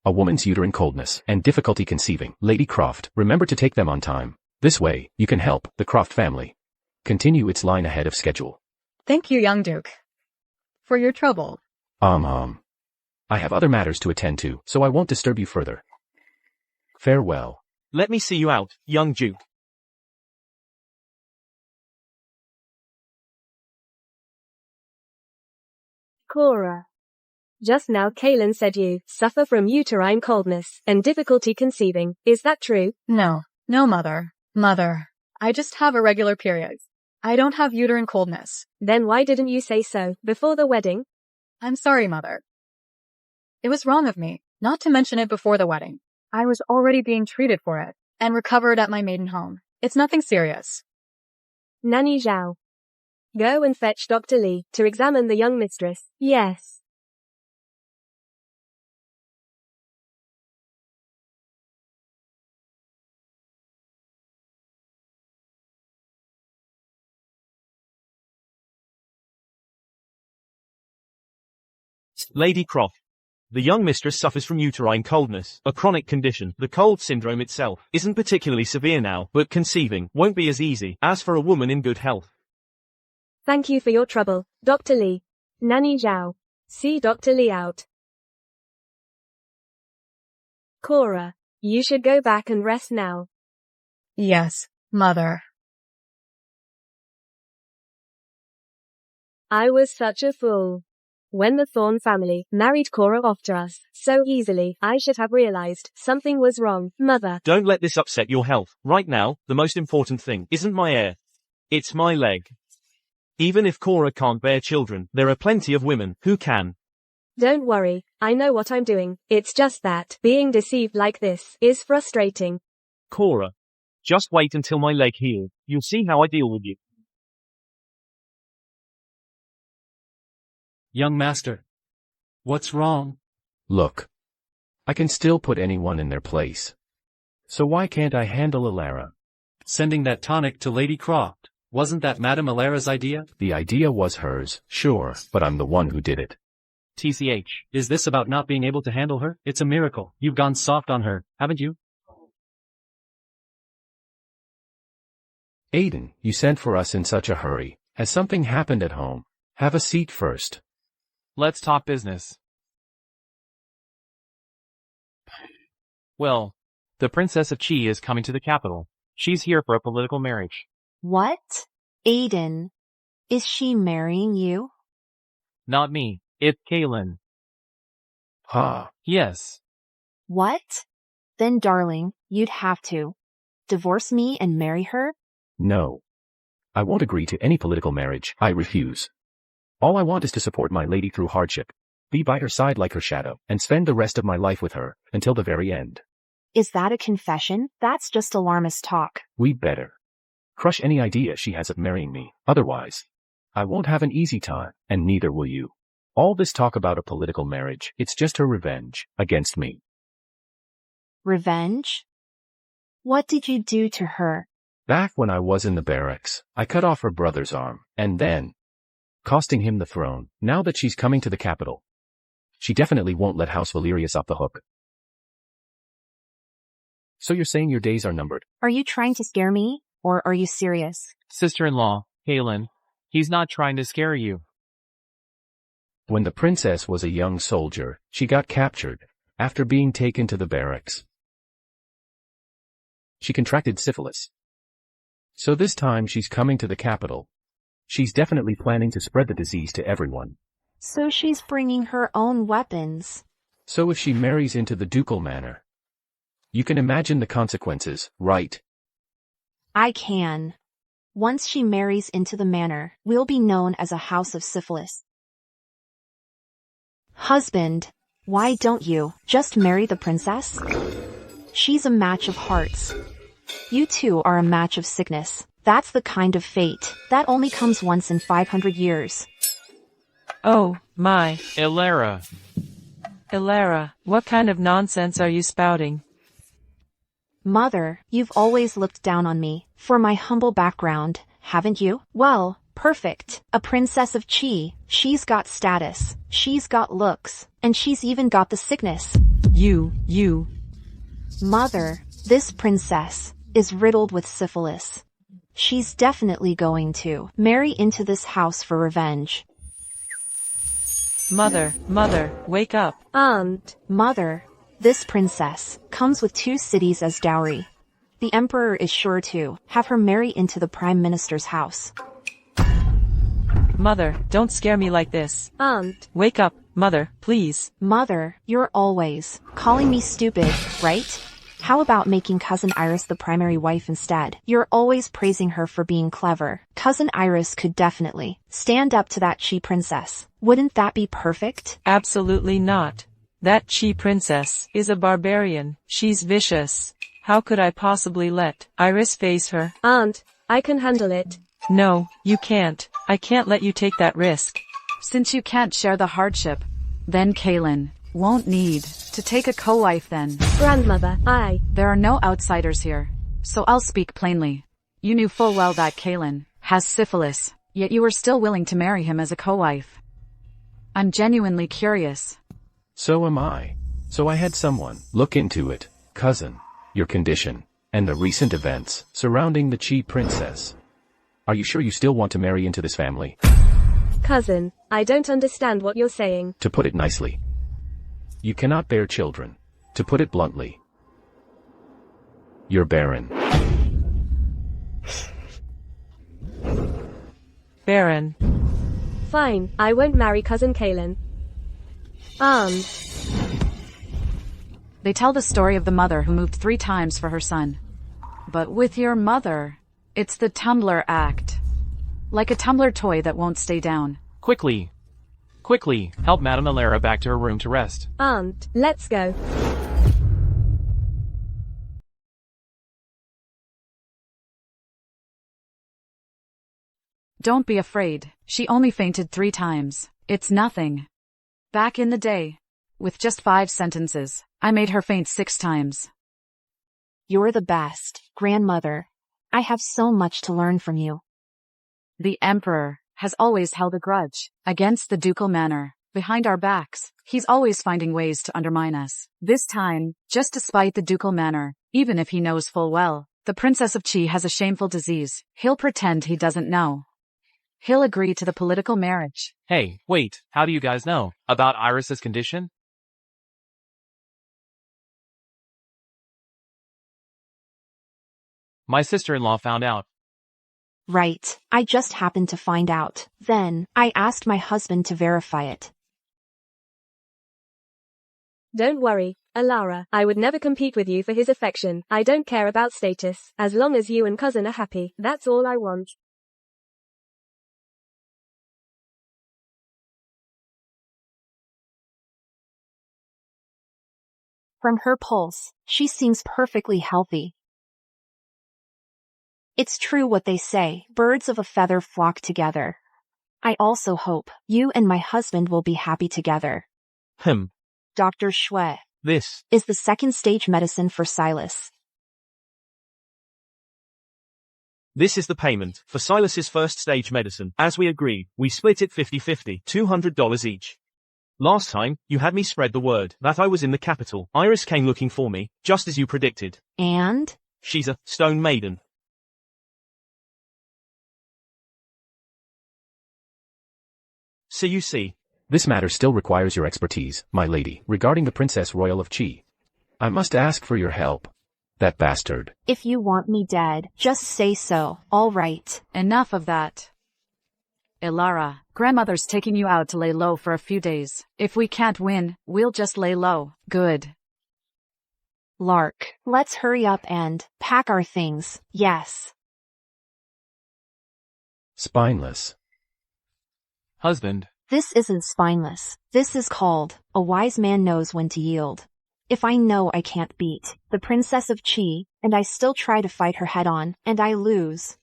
S2: a woman's uterine coldness and difficulty conceiving. Lady Croft, remember to take them on time. This way, you can help the Croft family continue its line ahead of schedule.
S6: Thank you, young Duke, for your trouble.
S2: I have other matters to attend to, so I won't disturb you further. Farewell.
S7: Let me see you out, young Duke.
S4: Cora. Just now Kalen said you suffer from uterine coldness and difficulty conceiving. Is that true?
S6: No, Mother. Mother, I just have irregular periods. I don't have uterine coldness.
S4: Then why didn't you say so before the wedding?
S6: I'm sorry, Mother. It was wrong of me not to mention it before the wedding. I was already being treated for it and recovered at my maiden home. It's nothing serious.
S4: Nanny Zhao. Go and fetch Dr. Li to examine the young mistress. Yes.
S7: Lady Croft. The young mistress suffers from uterine coldness, a chronic condition. The cold syndrome itself isn't particularly severe now, but conceiving won't be as easy as for a woman in good health.
S4: Thank you for your trouble, Dr. Lee. Nanny Zhao. See Dr. Lee out. Cora, you should go back and rest now.
S6: Yes, Mother.
S4: I was such a fool. When the Thorne family married Cora off to us so easily, I should have realized something was wrong, Mother.
S7: Don't let this upset your health. Right now, the most important thing isn't my heir. It's my leg. Even if Cora can't bear children, there are plenty of women who can.
S4: Don't worry, I know what I'm doing. It's just that being deceived like this is frustrating.
S7: Cora, just wait until my leg heals. You'll see how I deal with you.
S3: Young master. What's wrong?
S2: Look. I can still put anyone in their place. So why can't I handle Elara?
S3: Sending that tonic to Lady Croft. Wasn't that Madame Elara's idea?
S2: The idea was hers, sure, but I'm the one who did it.
S9: TCH.
S3: Is this about not being able to handle her? It's a miracle. You've gone soft on her, haven't you?
S2: Aiden, you sent for us in such a hurry. Has something happened at home? Have a seat first.
S9: Let's talk business. Well, the Princess of Qi is coming to the capital. She's here for a political marriage.
S1: What? Aiden. Is she marrying you?
S9: Not me. It's Kaylin.
S2: Ha.
S9: Yes.
S1: What? Then darling, you'd have to divorce me and marry her?
S2: No. I won't agree to any political marriage. I refuse. All I want is to support my lady through hardship, be by her side like her shadow, and spend the rest of my life with her, until the very end.
S1: Is that a confession? That's just alarmist talk.
S2: We'd better crush any idea she has of marrying me. Otherwise, I won't have an easy time, and neither will you. All this talk about a political marriage, it's just her revenge against me.
S1: Revenge? What did you do to her?
S2: Back when I was in the barracks, I cut off her brother's arm, and then costing him the throne. Now that she's coming to the capital, she definitely won't let House Valerius off the hook. So you're saying your days are numbered?
S1: Are you trying to scare me, or are you serious?
S9: Sister-in-law, Kaylin. He's not trying to scare you.
S2: When the princess was a young soldier, she got captured. After being taken to the barracks, she contracted syphilis. So this time she's coming to the capital. She's definitely planning to spread the disease to everyone.
S1: So she's bringing her own weapons.
S2: So if she marries into the ducal manor, you can imagine the consequences, right?
S1: I can. Once she marries into the manor, we'll be known as a house of syphilis. Husband, why don't you just marry the princess? She's a match of hearts. You two are a match of sickness. That's the kind of fate that only comes once in 500 years.
S5: Oh, my.
S9: Elara.
S5: Elara, what kind of nonsense are you spouting?
S1: Mother, you've always looked down on me for my humble background, haven't you? Well, perfect. A princess of Qi. She's got status. She's got looks. And she's even got the sickness.
S5: You.
S1: Mother, this princess is riddled with syphilis. She's definitely going to marry into this house for revenge.
S5: Mother, wake up.
S4: Aunt.
S1: Mother, this princess comes with 2 cities as dowry. The emperor is sure to have her marry into the prime minister's house.
S5: Mother, don't scare me like this.
S4: Aunt.
S5: Wake up, Mother, please.
S1: Mother, you're always calling me stupid, right? How about making Cousin Iris the primary wife instead? You're always praising her for being clever. Cousin Iris could definitely stand up to that Qi princess. Wouldn't that be perfect?
S5: Absolutely not. That Qi princess is a barbarian. She's vicious. How could I possibly let Iris face her?
S4: Aunt, I can handle it.
S5: No, you can't. I can't let you take that risk.
S8: Since you can't share the hardship, then Kaylin won't need to take a co-wife then.
S4: Grandmother,
S8: There are no outsiders here, so I'll speak plainly. You knew full well that Kaylin has syphilis, yet you were still willing to marry him as a co-wife. I'm genuinely curious.
S2: So am I. So I had someone look into it, cousin, your condition, and the recent events surrounding the Chi princess. Are you sure you still want to marry into this family?
S4: Cousin, I don't understand what you're saying.
S2: To put it nicely, you cannot bear children. To put it bluntly, you're barren.
S5: Baron.
S4: Fine, I won't marry Cousin Kaylin.
S8: They tell the story of the mother who moved 3 times for her son. But with your mother, it's the tumbler act. Like a tumbler toy that won't stay down.
S9: Quickly, help Madame Elara back to her room to rest.
S4: Aunt, let's go.
S8: Don't be afraid, she only fainted 3 times. It's nothing. Back in the day, with just 5 sentences, I made her faint 6 times.
S1: You're the best, grandmother. I have so much to learn from you.
S8: The Emperor has always held a grudge against the ducal manor. Behind our backs, he's always finding ways to undermine us. This time, just to spite the ducal manor, even if he knows full well, the Princess of Chi has a shameful disease, he'll pretend he doesn't know. He'll agree to the political marriage.
S9: Hey, wait, how do you guys know about Iris's condition? My sister-in-law found out.
S1: Right, I just happened to find out. Then, I asked my husband to verify it.
S4: Don't worry, Elara. I would never compete with you for his affection. I don't care about status. As long as you and cousin are happy, that's all I want.
S1: From her pulse, she seems perfectly healthy. It's true what they say, birds of a feather flock together. I also hope you and my husband will be happy together. Dr. Shui.
S7: This
S1: is the second stage medicine for Silas.
S7: This is the payment for Silas's first stage medicine. As we agreed, we split it 50-50, $200 each. Last time, you had me spread the word that I was in the capital. Iris came looking for me, just as you predicted.
S1: And?
S7: She's a stone maiden. So you see.
S2: This matter still requires your expertise, my lady, regarding the Princess Royal of Chi. I must ask for your help. That bastard.
S1: If you want me dead, just say so, all right.
S8: Enough of that. Elara, grandmother's taking you out to lay low for a few days. If we can't win, we'll just lay low. Good.
S1: Lark, let's hurry up and pack our things, yes.
S2: Spineless.
S9: Husband.
S1: This isn't spineless. This is called, a wise man knows when to yield. If I know I can't beat the Princess of Chi, and I still try to fight her head on, and I lose,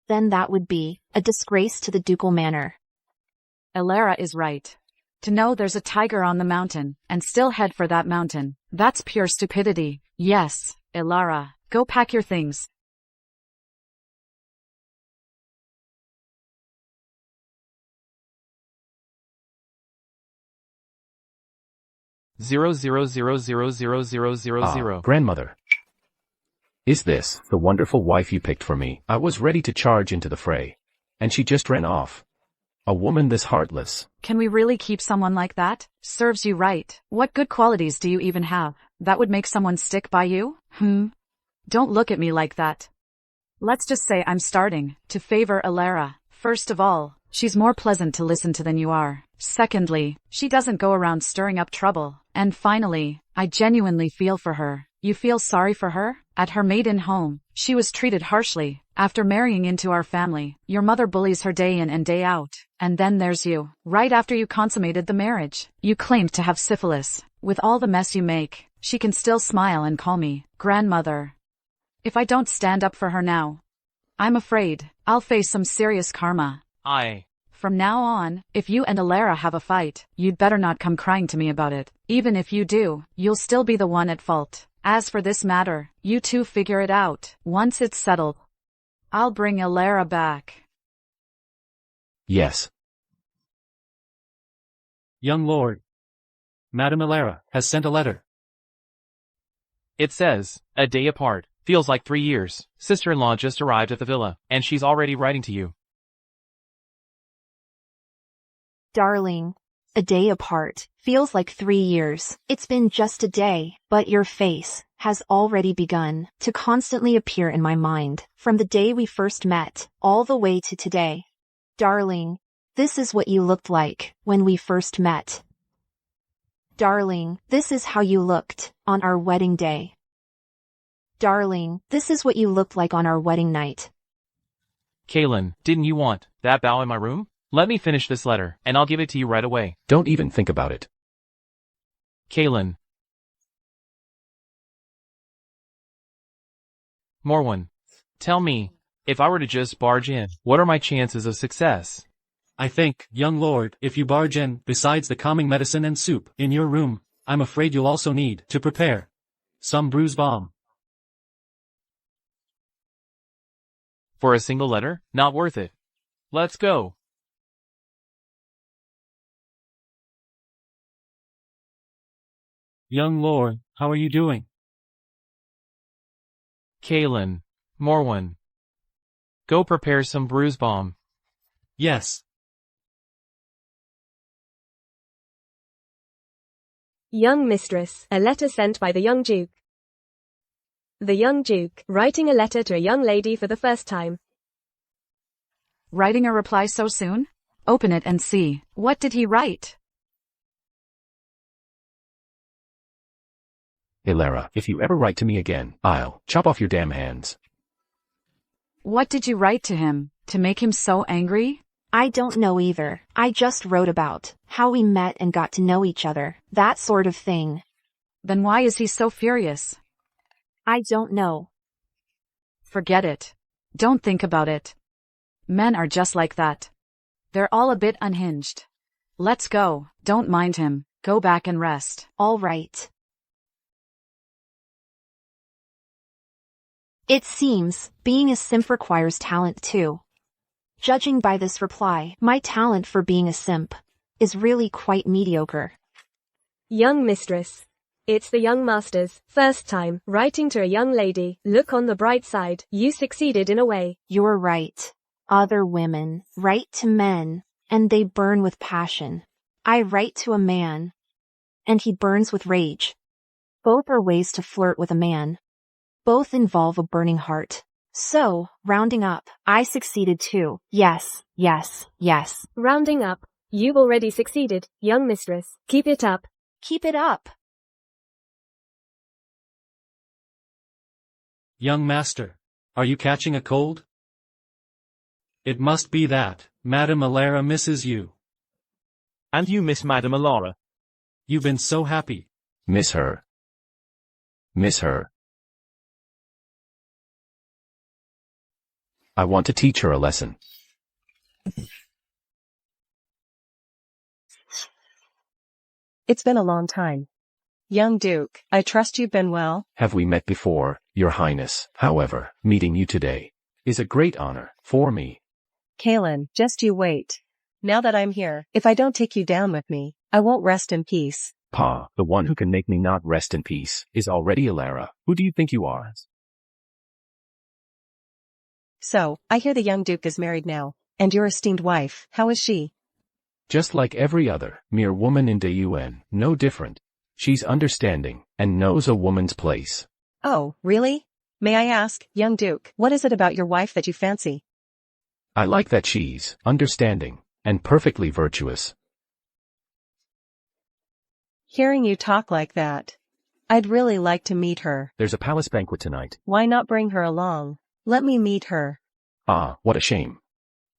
S1: then that would be a disgrace to the ducal manor.
S8: Elara is right. To know there's a tiger on the mountain, and still head for that mountain, that's pure stupidity. Yes, Elara, go pack your things.
S9: Zero zero zero zero zero zero zero zero.
S2: Grandmother. Is this the wonderful wife you picked for me? I was ready to charge into the fray. And she just ran off. A woman this heartless.
S8: Can we really keep someone like that? Serves you right. What good qualities do you even have that would make someone stick by you? Don't look at me like that. Let's just say I'm starting to favor Elara. First of all, she's more pleasant to listen to than you are. Secondly, she doesn't go around stirring up trouble. And finally, I genuinely feel for her. You feel sorry for her? At her maiden home, she was treated harshly. After marrying into our family, your mother bullies her day in and day out. And then there's you. Right after you consummated the marriage, you claimed to have syphilis. With all the mess you make, she can still smile and call me grandmother. If I don't stand up for her now, I'm afraid I'll face some serious karma. From now on, if you and Elara have a fight, you'd better not come crying to me about it. Even if you do, you'll still be the one at fault. As for this matter, you two figure it out. Once it's settled, I'll bring Elara back.
S2: Yes.
S3: Young lord. Madame Elara has sent a letter.
S9: It says, a day apart. Feels like 3 years. Sister-in-law just arrived at the villa, and she's already writing to you.
S1: Darling. A day apart. Feels like 3 years. It's been just a day, but your face has already begun to constantly appear in my mind, from the day we first met, all the way to today. Darling. This is what you looked like when we first met. Darling, this is how you looked on our wedding day. Darling, this is what you looked like on our wedding night.
S9: Kaylin, didn't you want that bow in my room? Let me finish this letter, and I'll give it to you right away.
S2: Don't even think about it.
S9: Kaylin. Morwen. Tell me, if I were to just barge in, what are my chances of success?
S3: I think, young lord, if you barge in, besides the calming medicine and soup in your room, I'm afraid you'll also need to prepare some bruise balm.
S9: For a single letter? Not worth it. Let's go.
S3: Young lord, how are you doing?
S9: Kaylin. Morwen. Go prepare some bruise balm.
S3: Yes.
S4: Young mistress, a letter sent by the young duke. The young duke, writing a letter to a young lady for the first time.
S8: Writing a reply so soon? Open it and see. What did he write?
S2: Elara, if you ever write to me again, I'll chop off your damn hands.
S8: What did you write to him, to make him so angry?
S1: I don't know either. I just wrote about how we met and got to know each other, that sort of thing.
S8: Then why is he so furious?
S1: I don't know.
S8: Forget it. Don't think about it. Men are just like that. They're all a bit unhinged. Let's go. Don't mind him. Go back and rest.
S1: All right. It seems, being a simp requires talent too. Judging by this reply, my talent for being a simp is really quite mediocre.
S4: Young mistress. It's the young master's first time writing to a young lady. Look on the bright side, you succeeded in a way.
S1: You're right. Other women write to men, and they burn with passion. I write to a man, and he burns with rage. Both are ways to flirt with a man. Both involve a burning heart. So, rounding up, I succeeded too. Yes, yes, yes.
S4: Rounding up. You've already succeeded, young mistress. Keep it up.
S1: Keep it up.
S3: Young master, are you catching a cold? It must be that Madame Elara misses you.
S7: And you miss Madame Elara.
S3: You've been so happy.
S2: Miss her. Miss her. I want to teach her a lesson.
S10: It's been a long time. Young Duke, I trust you've been well?
S2: Have we met before, Your Highness? However, meeting you today is a great honor for me.
S10: Kaylin, just you wait. Now that I'm here, if I don't take you down with me, I won't rest in peace.
S2: Pa, the one who can make me not rest in peace is already Elara. Who do you think you are?
S10: So, I hear the young Duke is married now, and your esteemed wife, how is she?
S2: Just like every other mere woman in Dun, no different. She's understanding and knows a woman's place.
S10: Oh, really? May I ask, young Duke, what is it about your wife that you fancy?
S2: I like that she's understanding and perfectly virtuous.
S10: Hearing you talk like that, I'd really like to meet her.
S2: There's a palace banquet tonight.
S10: Why not bring her along? Let me meet her.
S2: Ah, what a shame.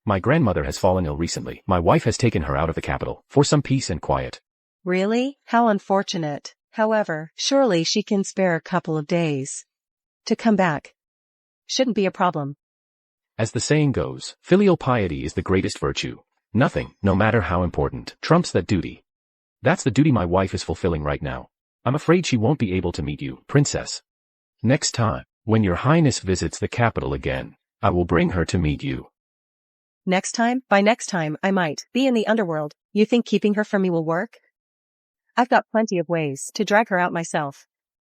S2: My grandmother has fallen ill recently. My wife has taken her out of the capital for some peace and quiet.
S10: Really? How unfortunate. However, surely she can spare a couple of days to come back. Shouldn't be a problem.
S2: As the saying goes, filial piety is the greatest virtue. Nothing, no matter how important, trumps that duty. That's the duty my wife is fulfilling right now. I'm afraid she won't be able to meet you, princess. Next time, when your highness visits the capital again, I will bring her to meet you.
S10: Next time? By next time, I might be in the underworld. You think keeping her from me will work? I've got plenty of ways to drag her out myself.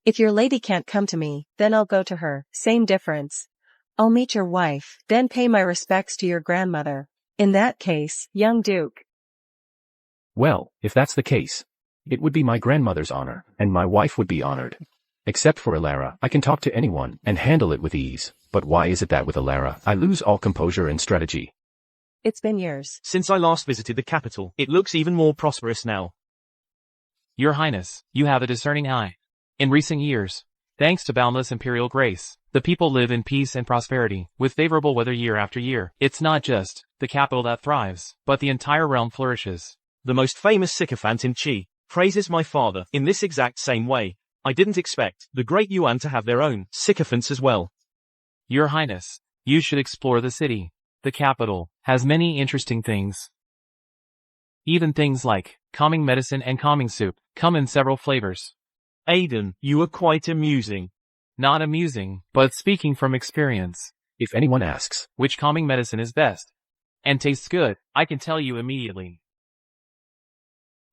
S10: If your lady can't come to me, then I'll go to her. Same difference. I'll meet your wife, then pay my respects to your grandmother. In that case, young Duke.
S2: Well, if that's the case, it would be my grandmother's honor, and my wife would be honored. Except for Elara, I can talk to anyone and handle it with ease. But why is it that with Elara, I lose all composure and strategy?
S10: It's been years.
S7: Since I last visited the capital, it looks even more prosperous now.
S9: Your Highness, you have a discerning eye. In recent years, thanks to boundless imperial grace, the people live in peace and prosperity, with favorable weather year after year. It's not just the capital that thrives, but the entire realm flourishes.
S7: The most famous sycophant in Qi praises my father in this exact same way. I didn't expect the great Yuan to have their own sycophants as well.
S9: Your Highness, you should explore the city. The capital has many interesting things. Even things like calming medicine and calming soup come in several flavors.
S7: Aiden, you are quite amusing.
S9: Not amusing, but speaking from experience.
S2: If anyone asks
S9: which calming medicine is best and tastes good, I can tell you immediately.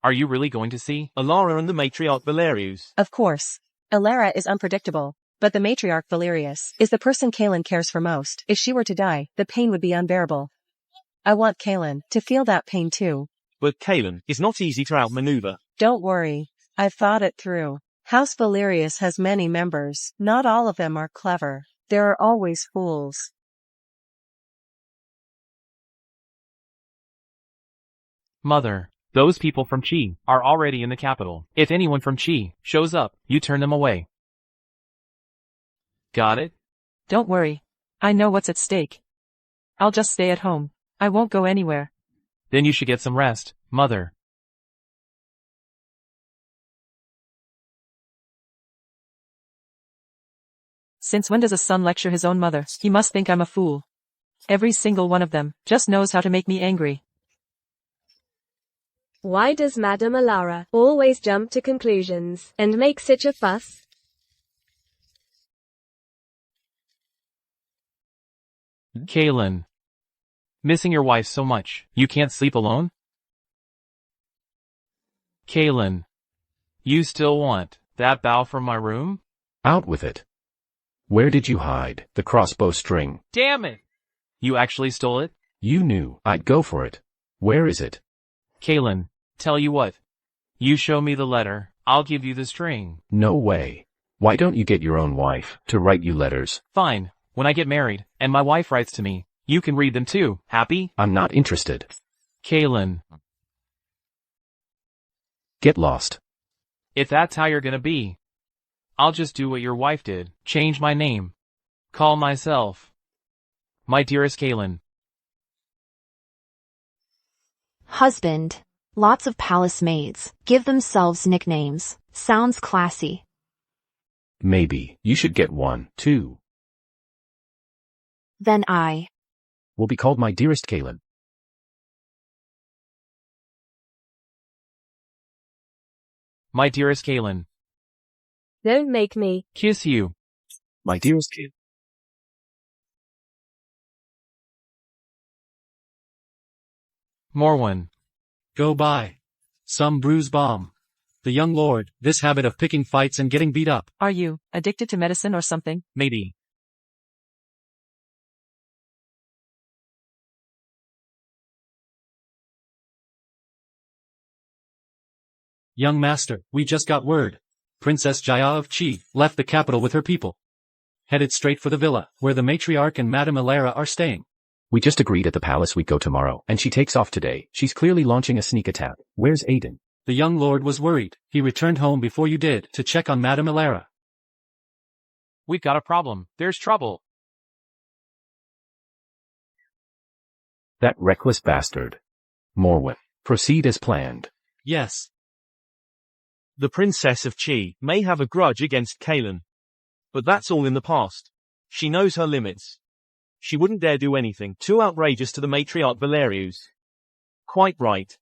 S9: Are you really going to see
S7: Elara and the matriarch Valerius?
S10: Of course. Elara is unpredictable, but the matriarch Valerius is the person Kaelin cares for most. If she were to die, the pain would be unbearable. I want Kaelin to feel that pain too.
S7: But Kaelin is not easy to outmaneuver.
S10: Don't worry. I've thought it through. House Valerius has many members. Not all of them are clever. There are always fools.
S9: Mother, those people from Qi are already in the capital. If anyone from Qi shows up, you turn them away. Got it?
S5: Don't worry. I know what's at stake. I'll just stay at home. I won't go anywhere.
S9: Then you should get some rest, Mother.
S5: Since when does a son lecture his own mother? He must think I'm a fool. Every single one of them just knows how to make me angry.
S4: Why does Madame Elara always jump to conclusions and make such a fuss?
S9: Kaelin. Missing your wife so much, you can't sleep alone? Kaelin. You still want that bow from my room?
S2: Out with it. Where did you hide the crossbow string?
S9: Damn it! You actually stole it?
S2: You knew I'd go for it. Where is it?
S9: Kaelin, tell you what. You show me the letter, I'll give you the string.
S2: No way. Why don't you get your own wife to write you letters?
S9: Fine. When I get married, and my wife writes to me, you can read them too. Happy?
S2: I'm not interested.
S9: Kaelin.
S2: Get lost.
S9: If that's how you're gonna be, I'll just do what your wife did. Change my name. Call myself my dearest Kaelin.
S1: Husband. Lots of palace maids. Give themselves nicknames. Sounds classy.
S2: Maybe you should get one, too.
S1: Then I
S2: will be called my dearest Kaelin.
S9: My dearest Kaelin.
S4: Don't make me
S9: Kiss you.
S2: My dearest Kaelin.
S9: Morwen.
S3: Go by. Some bruise bomb. The young lord, this habit of picking fights and getting beat up.
S5: Are you addicted to medicine or something?
S9: Maybe.
S3: Young master, we just got word. Princess Jaya of Qi left the capital with her people. Headed straight for the villa, where the matriarch and Madame Elara are staying.
S2: We just agreed at the palace we'd go tomorrow, and she takes off today. She's clearly launching a sneak attack. Where's Aiden?
S3: The young lord was worried. He returned home before you did, to check on Madame Elara.
S9: We've got a problem. There's trouble.
S2: That reckless bastard. Morwen, proceed as planned.
S3: Yes.
S7: The Princess of Qi may have a grudge against Kaelin. But that's all in the past. She knows her limits. She wouldn't dare do anything too outrageous to the matriarch Valerius. Quite right.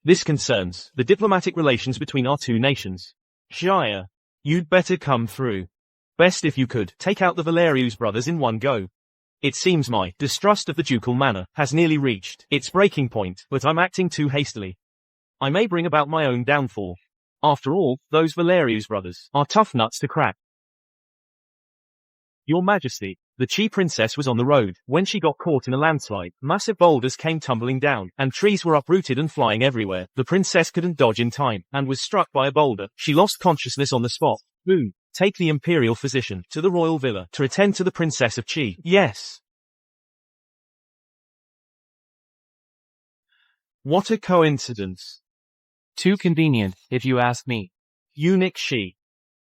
S7: This concerns the diplomatic relations between our two nations. Jaya, you'd better come through. Best if you could take out the Valerius brothers in one go. It seems my distrust of the ducal manor has nearly reached its breaking point, but I'm acting too hastily. I may bring about my own downfall. After all, those Valerius brothers are tough nuts to crack. Your Majesty, the Chi princess was on the road when she got caught in a landslide. Massive boulders came tumbling down, and trees were uprooted and flying everywhere. The princess couldn't dodge in time, and was struck by a boulder. She lost consciousness on the spot. Boom. Take the imperial physician to the royal villa to attend to the princess of Chi. Yes. What a coincidence.
S9: Too convenient, if you ask me.
S7: Eunuch Shi.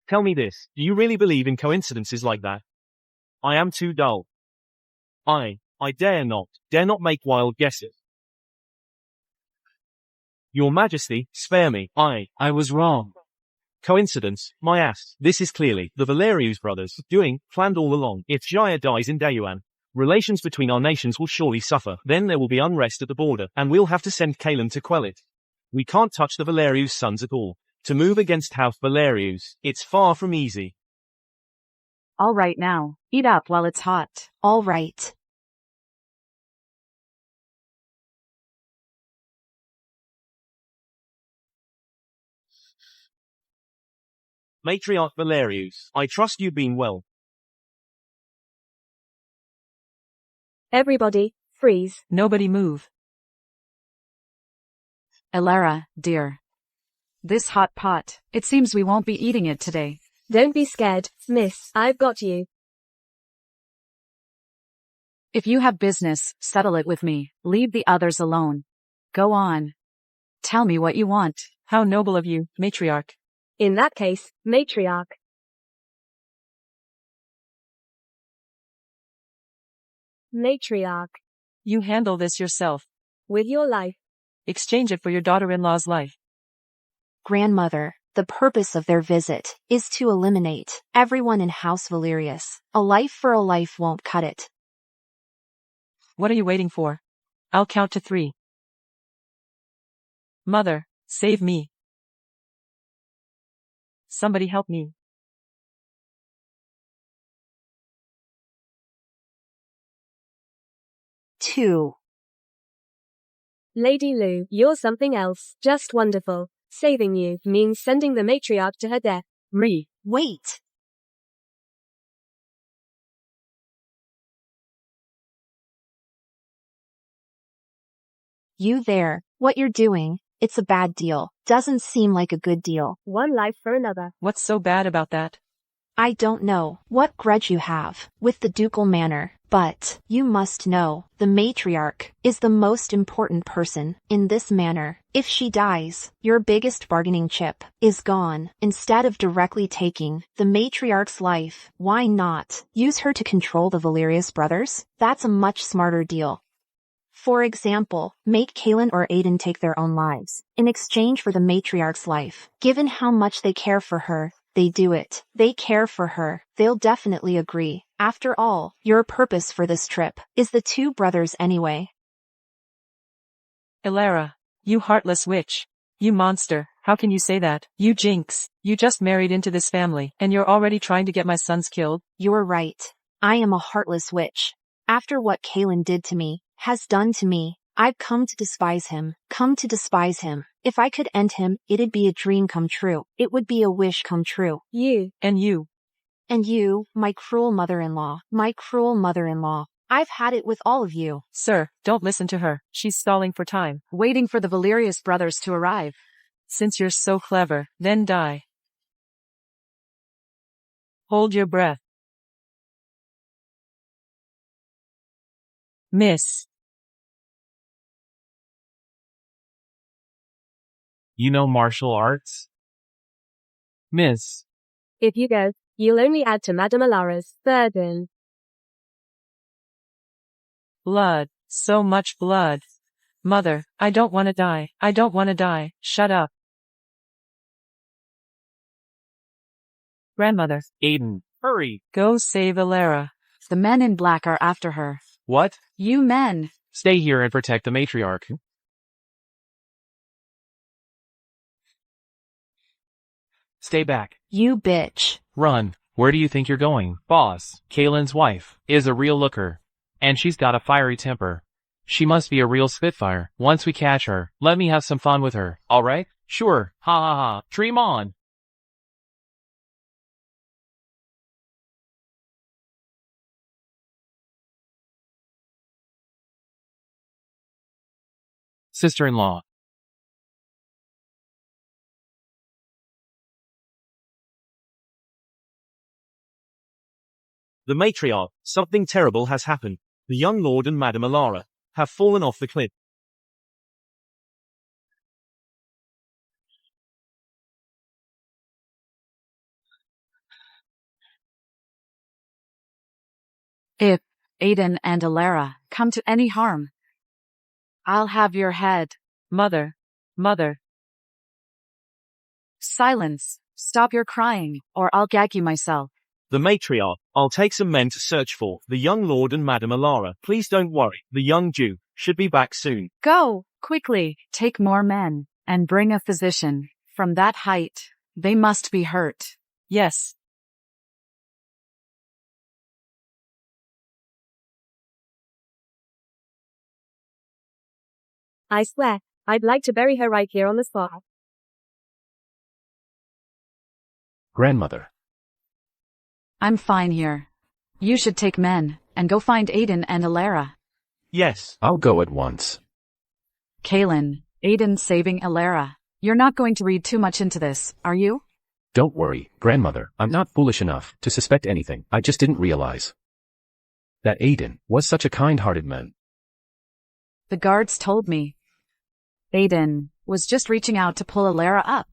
S7: Tell me this, do you really believe in coincidences like that? I am too dull. I dare not make wild guesses. Your Majesty, spare me.
S3: I was wrong.
S7: Coincidence, my ass. This is clearly the Valerius brothers doing, planned all along. If Jaya dies in Dayuan, relations between our nations will surely suffer. Then there will be unrest at the border, and we'll have to send Kalen to quell it. We can't touch the Valerius sons at all. To move against House Valerius, it's far from easy.
S8: All right now, eat up while it's hot.
S1: All right.
S7: Matriarch Valerius, I trust you've been well.
S4: Everybody, freeze.
S5: Nobody move.
S8: Elara, dear. This hot pot, it seems we won't be eating it today.
S4: Don't be scared, miss. I've got you.
S8: If you have business, settle it with me. Leave the others alone. Go on. Tell me what you want.
S5: How noble of you, matriarch.
S4: In that case, matriarch. Matriarch.
S5: You handle this yourself.
S4: With your life.
S5: Exchange it for your daughter-in-law's life.
S1: Grandmother, the purpose of their visit is to eliminate everyone in House Valerius. A life for a life won't cut it.
S5: What are you waiting for? I'll count to 3. Mother, save me. Somebody help me.
S1: 2.
S4: Lady Lu, you're something else. Just wonderful. Saving you means sending the matriarch to her death.
S1: Wait. You there, what you're doing, it's a bad deal. Doesn't seem like a good deal.
S4: One life for another.
S5: What's so bad about that?
S1: I don't know what grudge you have with the ducal manor, but you must know the matriarch is the most important person in this manor. If she dies, your biggest bargaining chip is gone. Instead of directly taking the matriarch's life, why not use her to control the Valerius brothers? That's a much smarter deal. For example, make Kalen or Aiden take their own lives in exchange for the matriarch's life. Given how much they care for her, they do it. They care for her. They'll definitely agree. After all, your purpose for this trip is the 2 brothers anyway.
S5: Elara, you heartless witch. You monster, how can you say that? You jinx. You just married into this family, and you're already trying to get my sons killed?
S1: You're right. I am a heartless witch. After what Kalen did to me, has done to me, I've come to despise him. If I could end him, it'd be a dream come true. It would be a wish come true.
S4: You.
S5: And you.
S1: And you, my cruel mother-in-law. I've had it with all of you.
S5: Sir, don't listen to her. She's stalling for time.
S8: Waiting for the Valerius brothers to arrive.
S5: Since you're so clever, then die. Hold your breath. Miss.
S9: You know martial arts? Miss.
S4: If you go, you'll only add to Madame Elara's burden.
S5: Blood. So much blood. Mother, I don't want to die. Shut up. Grandmother.
S9: Aiden, hurry.
S5: Go save Elara.
S8: The men in black are after her.
S9: What?
S8: You men.
S9: Stay here and protect the matriarch. Stay back.
S1: You bitch.
S9: Run. Where do you think you're going? Boss, Kalen's wife, is a real looker. And she's got a fiery temper. She must be a real spitfire. Once we catch her, let me have some fun with her, alright? Sure, ha ha ha, dream on! Sister-in-law.
S7: The matriarch, something terrible has happened. The young lord and Madame Elara have fallen off the cliff.
S8: If Aiden and Elara come to any harm, I'll have your head.
S5: Mother. Mother.
S8: Silence. Stop your crying, or I'll gag you myself.
S7: The matriarch, I'll take some men to search for the young lord and Madame Elara. Please don't worry, the young Jew should be back soon.
S8: Go, quickly, take more men, and bring a physician. From that height, they must be hurt.
S5: Yes.
S4: I swear, I'd like to bury her right here on the spot.
S2: Grandmother.
S8: I'm fine here. You should take men, and go find Aiden and Elara.
S7: Yes.
S2: I'll go at once.
S8: Kaylin, Aiden's saving Elara. You're not going to read too much into this, are you?
S2: Don't worry, Grandmother, I'm not foolish enough to suspect anything. I just didn't realize that Aiden was such a kind-hearted man.
S8: The guards told me. Aiden was just reaching out to pull Elara up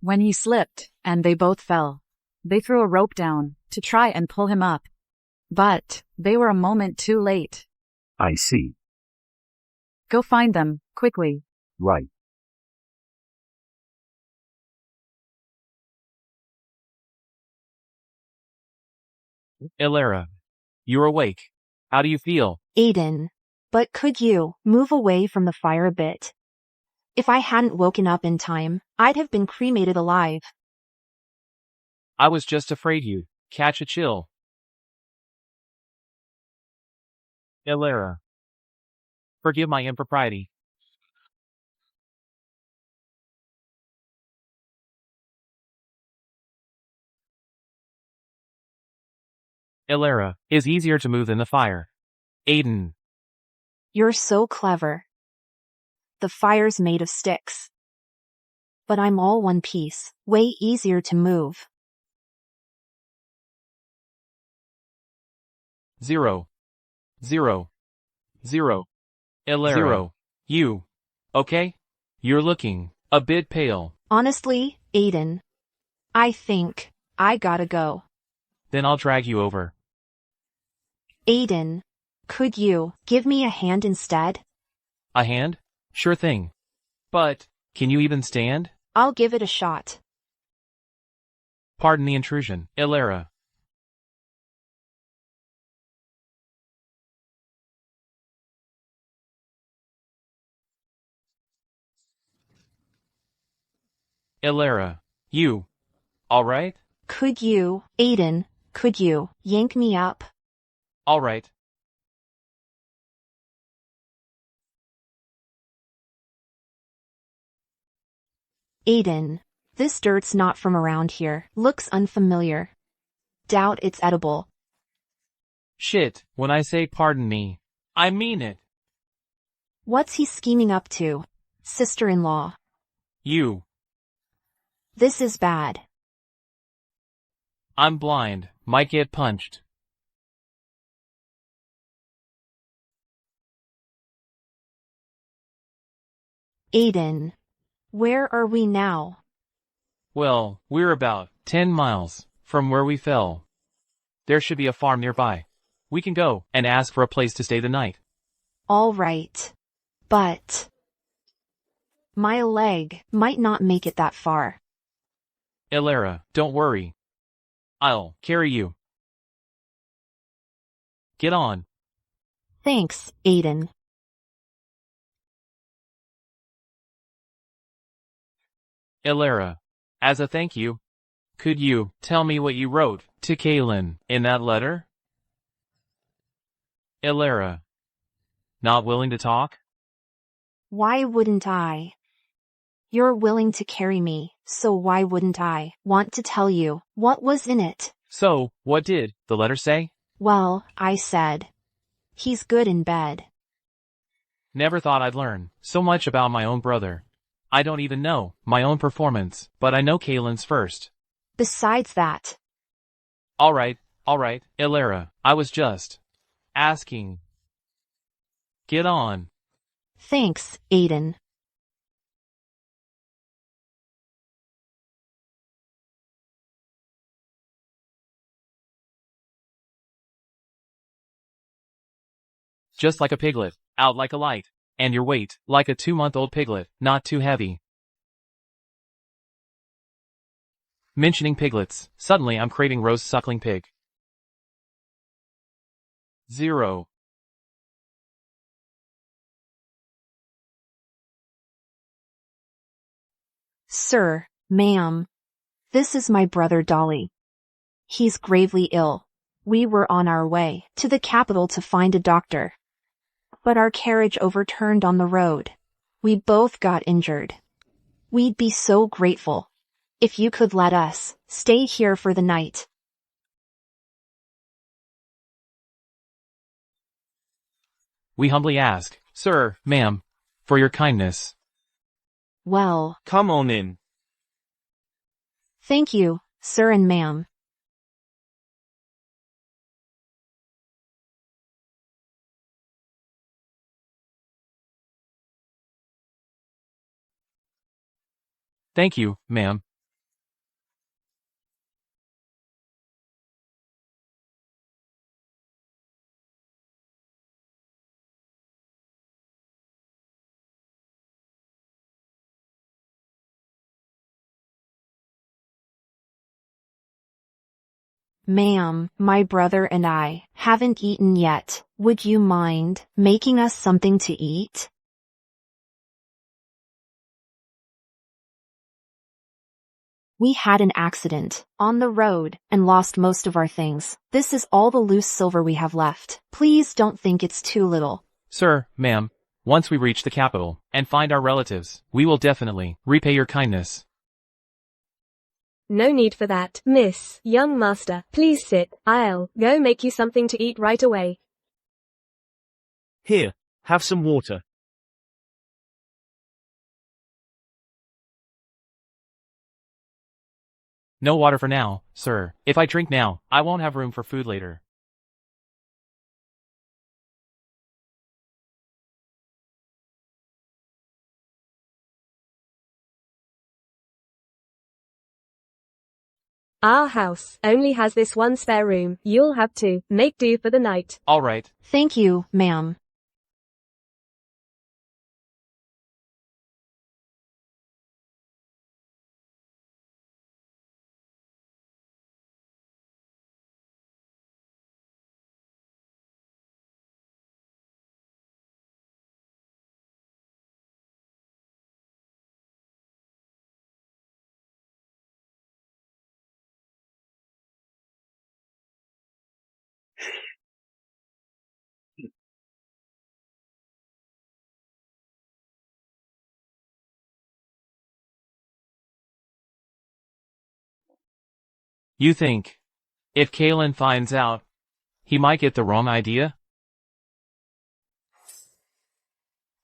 S8: when he slipped, and they both fell. They threw a rope down to try and pull him up, but they were a moment too late.
S2: I see.
S8: Go find them, quickly.
S2: Right.
S9: Elara. You're awake. How do you feel?
S1: Aiden. But could you move away from the fire a bit? If I hadn't woken up in time, I'd have been cremated alive.
S9: I was just afraid you'd catch a chill. Elara. Forgive my impropriety. Elara is easier to move than the fire. Aiden.
S1: You're so clever. The fire's made of sticks. But I'm all one piece, way easier to move.
S9: 0. 0. 0. Elara. 0. You. Okay? You're looking a bit pale.
S1: Honestly, Aiden, I think I gotta go.
S9: Then I'll drag you over.
S1: Aiden, could you give me a hand instead?
S9: A hand? Sure thing. But, can you even stand?
S1: I'll give it a shot.
S9: Pardon the intrusion, Elara. Elara, you. Alright?
S1: Could you, Aiden, could you yank me up?
S9: Alright.
S1: Aiden, this dirt's not from around here. Looks unfamiliar. Doubt it's edible.
S9: Shit, when I say pardon me, I mean it.
S1: What's he scheming up to? Sister-in-law.
S9: You.
S1: This is bad.
S9: I'm blind, might get punched.
S1: Aiden, where are we now?
S9: Well, we're about 10 miles from where we fell. There should be a farm nearby. We can go and ask for a place to stay the night.
S1: All right. But my leg might not make it that far.
S9: Elara, don't worry. I'll carry you. Get on.
S1: Thanks, Aiden.
S9: Elara, as a thank you, could you tell me what you wrote to Kaylin in that letter? Elara. Not willing to talk?
S1: Why wouldn't I? You're willing to carry me, so why wouldn't I want to tell you what was in it?
S9: So, what did the letter say?
S1: Well, I said, he's good in bed.
S9: Never thought I'd learn so much about my own brother. I don't even know my own performance, but I know Kaylin's first.
S1: Besides that,
S9: Alright, Elara, I was just asking. Get on.
S1: thanks, Aiden.
S9: Just like a piglet, out like a light. And your weight, like a 2-month-old piglet, not too heavy. Mentioning piglets, suddenly I'm craving roast suckling pig. 0.
S1: Sir, ma'am. This is my brother Dolly. He's gravely ill. We were on our way to the capital to find a doctor. But our carriage overturned on the road. We both got injured. We'd be so grateful if you could let us stay here for the night.
S9: We humbly ask, sir, ma'am, for your kindness.
S1: Well,
S7: Come on in.
S1: thank you, sir and ma'am.
S9: Thank you, ma'am.
S1: Ma'am, my brother and I haven't eaten yet. Would you mind making us something to eat? We had an accident on the road and lost most of our things. This is all the loose silver we have left. Please don't think it's too little.
S9: Sir, ma'am, once we reach the capital and find our relatives, we will definitely repay your kindness.
S4: No need for that, miss. Young master, please sit. I'll go make you something to eat right away.
S7: Here, have some water.
S9: No water for now, sir. If I drink now, I won't have room for food later.
S4: Our house only has this one spare room. You'll have to make do for the night.
S9: Alright.
S1: Thank you, ma'am.
S9: You think, if Kaylin finds out, he might get the wrong idea?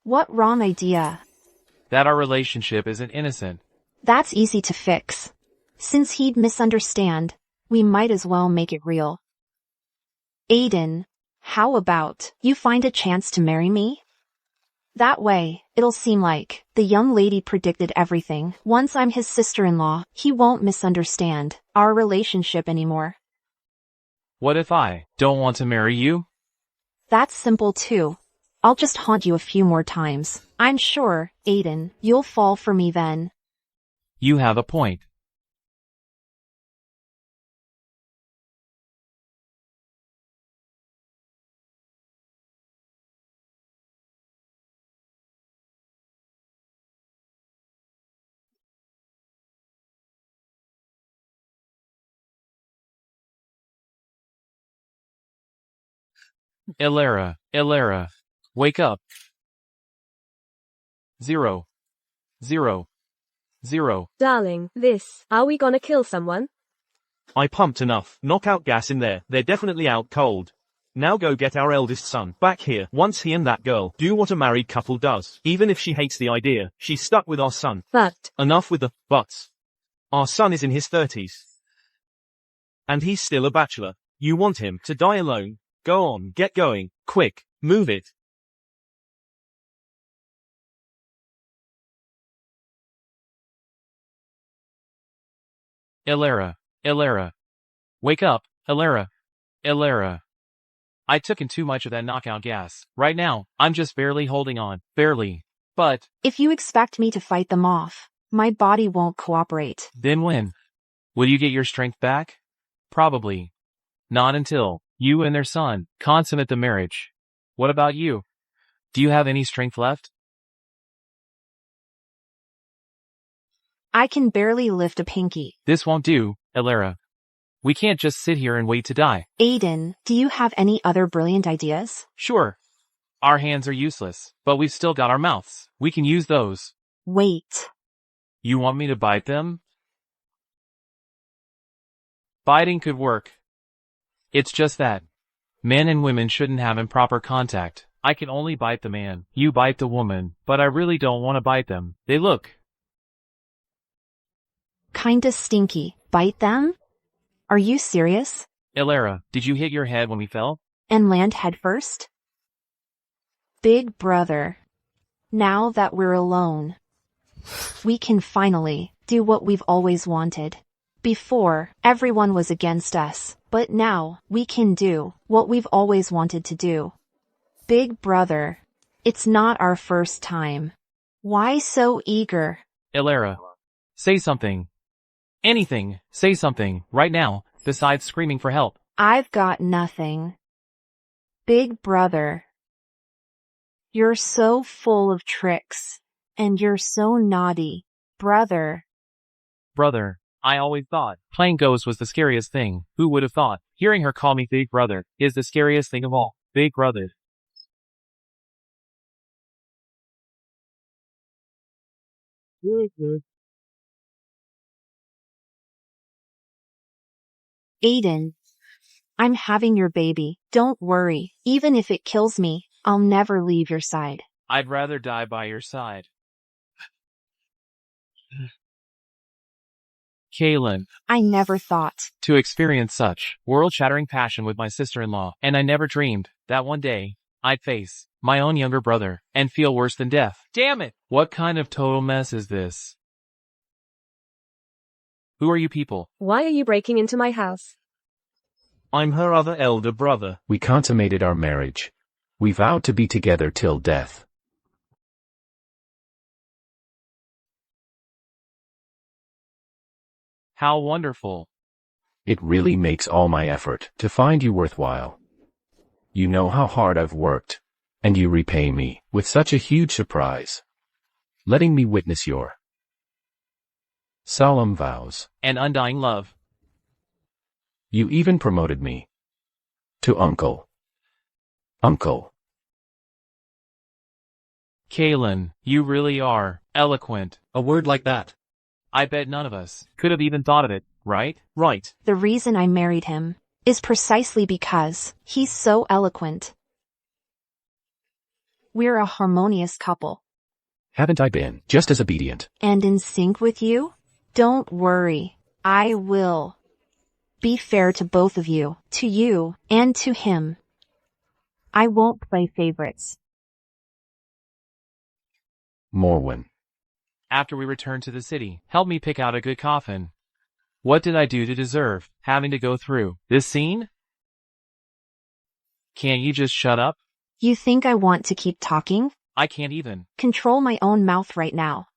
S1: What wrong idea?
S9: That our relationship isn't innocent.
S1: That's easy to fix. Since he'd misunderstand, we might as well make it real. Aiden, how about you find a chance to marry me? That way, it'll seem like the young lady predicted everything. Once I'm his sister-in-law, he won't misunderstand our relationship anymore.
S9: What if I don't want to marry you?
S1: That's simple too. I'll just haunt you a few more times. I'm sure, Aiden, you'll fall for me then.
S9: You have a point. Elara. Wake up. 0. 0. 0.
S4: Darling, are we gonna kill someone?
S7: I pumped enough knockout gas in there. They're definitely out cold. Now go get our eldest son back here. Once he and that girl do what a married couple does. Even if she hates the idea, she's stuck with our son.
S4: But
S7: Enough with the buts. Our son is in his 30s. And he's still a bachelor. You want him to die alone? Go on, get going. Quick, move it.
S9: Elara. Elara. Wake up, Elara. Elara. I took in too much of that knockout gas. Right now, I'm just barely holding on. Barely. But
S1: If you expect me to fight them off, my body won't cooperate.
S9: then when? Will you get your strength back? Probably. Not until you and their son consummate the marriage. What about you? Do you have any strength left?
S1: I can barely lift a pinky.
S9: This won't do, Elara. We can't just sit here and wait to die.
S1: Aiden, do you have any other brilliant ideas?
S9: Sure. Our hands are useless, but we've still got our mouths. We can use those.
S1: Wait.
S9: You want me to bite them? Biting could work. It's just that men and women shouldn't have improper contact. I can only bite the man. You bite the woman, but I really don't want to bite them. They look
S1: Kinda stinky. Bite them? Are you serious?
S9: Elara, did you hit your head when we fell?
S1: And land headfirst? Big brother. Now that we're alone, we can finally do what we've always wanted. Before, everyone was against us, but now we can do what we've always wanted to do. Big brother, it's not our first time. Why so eager?
S9: Elara, say something. Anything. Say something, right now, besides screaming for help.
S1: I've got nothing. Big brother. You're so full of tricks, and you're so naughty, brother.
S9: Brother, I always thought playing ghost was the scariest thing. Who would have thought? Hearing her call me Big Brother is the scariest thing of all. Big Brother.
S1: Aiden, I'm having your baby. Don't worry. Even if it kills me, I'll never leave your side.
S9: I'd rather die by your side. Kaylin,
S1: I never thought.
S9: to experience such world-shattering passion with my sister-in-law, and I never dreamed that one day I'd face my own younger brother and feel worse than death. Damn it! What kind of total mess is this? Who are you people?
S4: Why are you breaking into my house?
S7: I'm her other elder brother.
S2: We consummated our marriage. We vowed to be together till death.
S9: How wonderful.
S2: It really makes all my effort to find you worthwhile. You know how hard I've worked, and you repay me with such a huge surprise, letting me witness your solemn vows.
S9: And undying love.
S2: You even promoted me to uncle. Uncle.
S9: Kaylin, you really are eloquent.
S3: A word like that.
S9: I bet none of us could have even thought of it, right?
S7: Right.
S1: The reason I married him is precisely because he's so eloquent. We're a harmonious couple.
S2: Haven't I been just as obedient?
S1: And in sync with you? Don't worry. I will be fair to both of you, to you, and to him. I won't play favorites.
S2: Morwen.
S9: After we returned to the city, help me pick out a good coffin. What did I do to deserve having to go through this scene? Can't you just shut up?
S1: You think I want to keep talking?
S9: I can't even.
S1: Control my own mouth right now.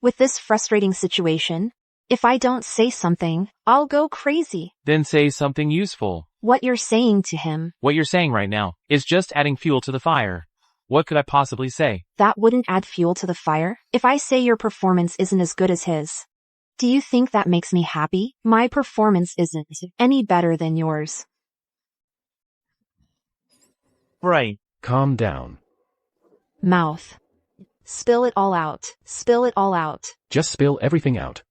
S1: With this frustrating situation, if I don't say something, I'll go crazy.
S9: Then say something useful.
S1: What you're saying to him,
S9: What you're saying right now is just adding fuel to the fire. What could I possibly say?
S1: that wouldn't add fuel to the fire. If I say your performance isn't as good as his, do you think that makes me happy? My performance isn't any better than yours.
S7: Bray.
S2: Calm down.
S1: Mouth. Spill it all out. Spill it all out.
S2: Just spill everything out.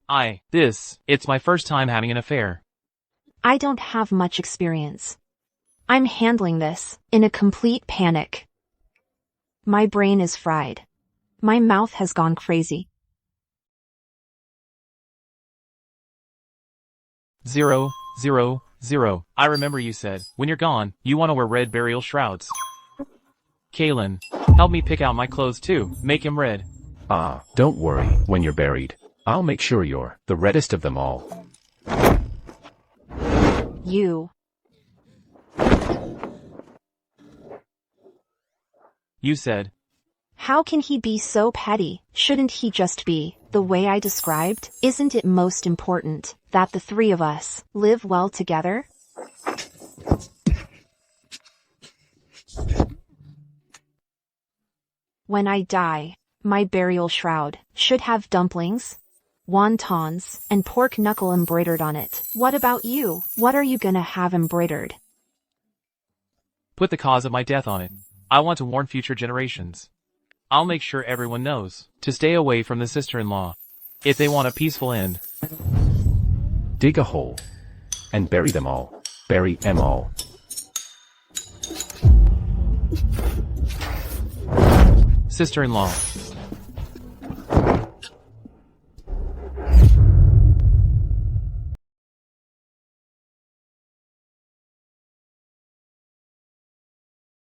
S9: It's my first time having an affair.
S1: I don't have much experience. I'm handling this in a complete panic. My brain is fried. My mouth has gone crazy.
S9: 0, 0, 0. I remember you said, when you're gone, you want to wear red burial shrouds. Kaylin, help me pick out my clothes too. Make him red.
S2: Ah, don't worry when you're buried. I'll make sure you're the reddest of them all.
S1: You.
S9: You said.
S1: How can he be so petty? Shouldn't he just be the way I described? Isn't it most important that the three of us live well together? When I die, my burial shroud should have dumplings, wontons, and pork knuckle embroidered on it. What about you? What are you gonna have embroidered?
S9: Put the cause of my death on it. I want to warn future generations. I'll make sure everyone knows to stay away from the sister-in-law if they want a peaceful end.
S2: Dig a hole and bury them all. Bury them all.
S9: Sister-in-law.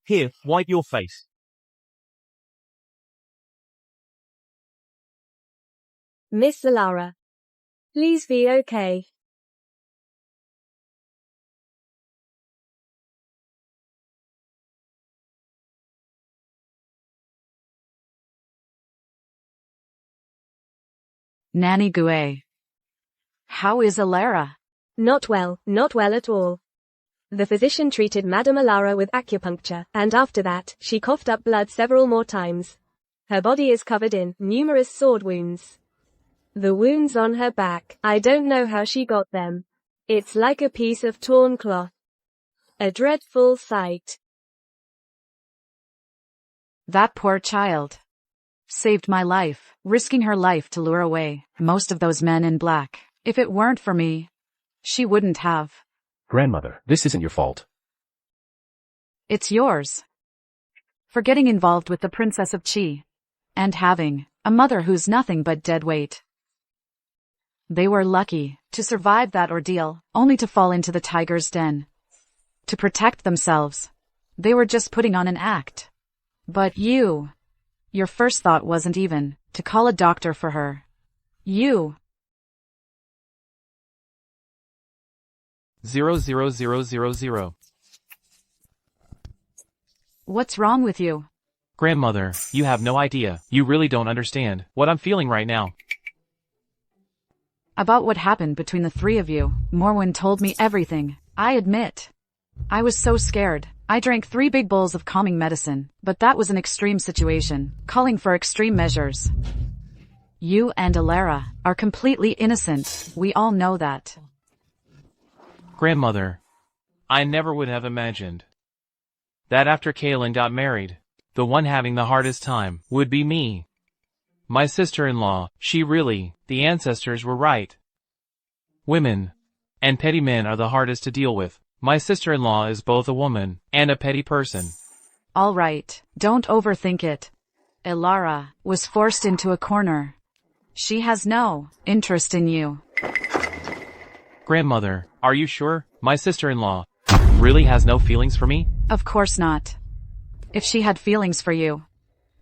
S7: Here, wipe your face.
S4: Miss Elara. Please be okay.
S8: Nanny Gouet. How is Elara?
S4: Not well at all. The physician treated Madame Elara with acupuncture, and after that, she coughed up blood several more times. Her body is covered in numerous sword wounds. The wounds on her back, I don't know how she got them. It's like a piece of torn cloth. A dreadful sight.
S8: That poor child. Saved my life, risking her life to lure away most of those men in black. If it weren't for me, she wouldn't have.
S2: Grandmother, this isn't your fault.
S8: It's yours. For getting involved with the Princess of Chi. And having a mother who's nothing but dead weight. They were lucky to survive that ordeal, only to fall into the tiger's den. To protect themselves. They were just putting on an act. But you, your first thought wasn't even to call a doctor for her. You.
S9: 00000.
S8: What's wrong with you?
S9: Grandmother, you have no idea. You really don't understand what I'm feeling right now.
S8: About what happened between the three of you, Morwen told me everything. I admit. I was so scared. I drank 3 big bowls of calming medicine, but that was an extreme situation, calling for extreme measures. You and Elara are completely innocent. We all know that.
S9: Grandmother, I never would have imagined that after Kaylin got married, the one having the hardest time would be me. My sister-in-law, the ancestors were right. Women and petty men are the hardest to deal with. My sister-in-law is both a woman and a petty person.
S8: All right, don't overthink it. Elara was forced into a corner. She has no interest in you.
S9: Grandmother, are you sure my sister-in-law really has no feelings for me?
S8: Of course not. If she had feelings for you,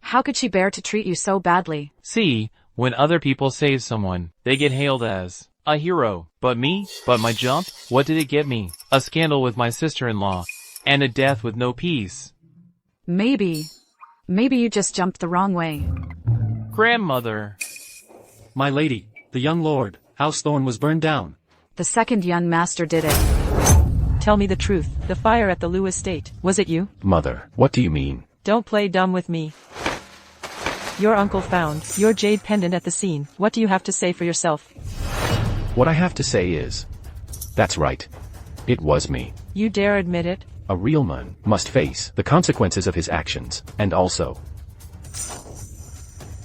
S8: how could she bear to treat you so badly?
S9: See, when other people save someone, they get hailed as a hero. But me? But my jump? What did it get me? A scandal with my sister-in-law. And a death with no peace.
S8: Maybe you just jumped the wrong way.
S9: Grandmother.
S3: My lady, the young lord, House Thorne was burned down.
S8: The second young master did it.
S5: Tell me the truth. The fire at the Liu estate, was it you?
S2: Mother, what do you mean?
S5: Don't play dumb with me. Your uncle found your jade pendant at the scene. What do you have to say for yourself?
S2: What I have to say is, that's right. It was me.
S5: You dare admit it?
S2: A real man must face the consequences of his actions, and also,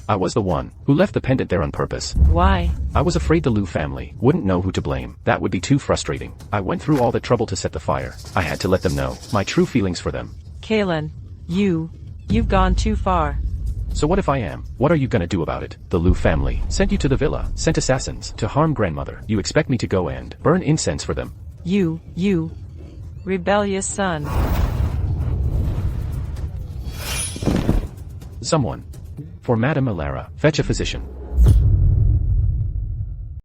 S2: I was the one who left the pendant there on purpose.
S5: Why?
S2: I was afraid the Liu family wouldn't know who to blame. That would be too frustrating. I went through all the trouble to set the fire. I had to let them know my true feelings for them.
S5: Kaylin, you've gone too far.
S2: So what if I am? What are you gonna do about it? The Liu family sent you to the villa, sent assassins to harm grandmother. You expect me to go and burn incense for them?
S5: You, rebellious son.
S2: Someone. For Madame Elara, fetch a physician.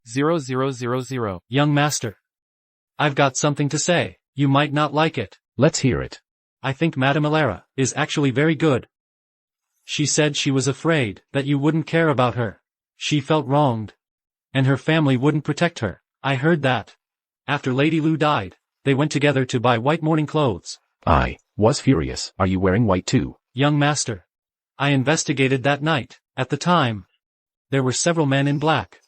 S9: 0000.
S3: Young master. I've got something to say. You might not like it.
S2: Let's hear it.
S3: I think Madame Elara is actually very good. She said she was afraid that you wouldn't care about her. She felt wronged. And her family wouldn't protect her. I heard that. After Lady Lu died, they went together to buy white mourning clothes.
S2: I was furious. Are you wearing white too?
S3: Young master. I investigated that night. At the time, there were several men in black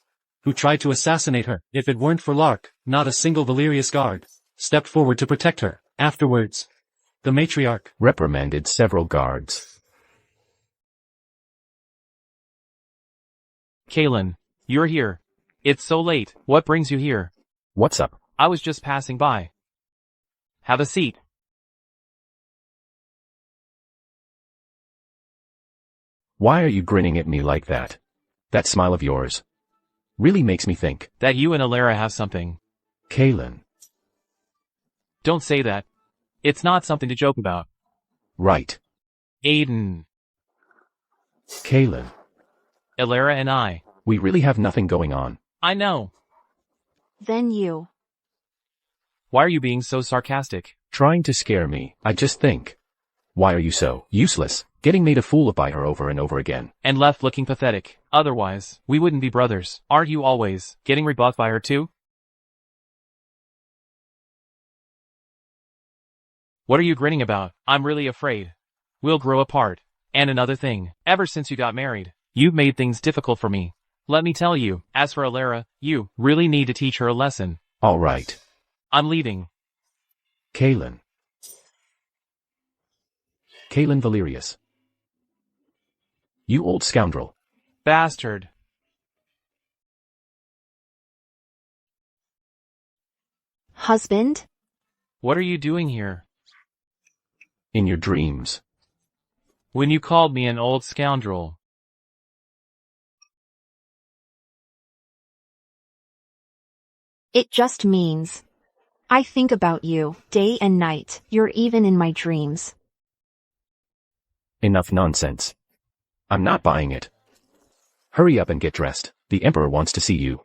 S3: who tried to assassinate her. If it weren't for Lark, not a single Valerius guard stepped forward to protect her. Afterwards, the matriarch
S2: reprimanded several guards.
S9: Kaylin, you're here. It's so late. What brings you here?
S2: What's up?
S9: I was just passing by. Have a seat.
S2: Why are you grinning at me like that? That smile of yours really makes me think
S9: that you and Elara have something.
S2: Kaylin.
S9: Don't say that. It's not something to joke about.
S2: Right.
S9: Aiden.
S2: Kaylin.
S9: Elara and I.
S2: We really have nothing going on.
S9: I know.
S1: Then you.
S9: Why are you being so sarcastic?
S2: Trying to scare me. I just think. Why are you so useless? Getting made a fool of by her over and over again.
S9: And left looking pathetic. Otherwise, we wouldn't be brothers. Aren't you always getting rebuffed by her too? What are you grinning about? I'm really afraid we'll grow apart. And another thing, ever since you got married, you've made things difficult for me. Let me tell you, as for Elara, you really need to teach her a lesson.
S2: All right.
S9: I'm leaving.
S2: Kaylin. Kaylin Valerius. You old scoundrel.
S9: Bastard.
S1: Husband?
S9: What are you doing here?
S2: In your dreams.
S9: When you called me an old scoundrel.
S1: It just means I think about you day and night. You're even in my dreams.
S2: Enough nonsense. I'm not buying it. Hurry up and get dressed. The Emperor wants to see you.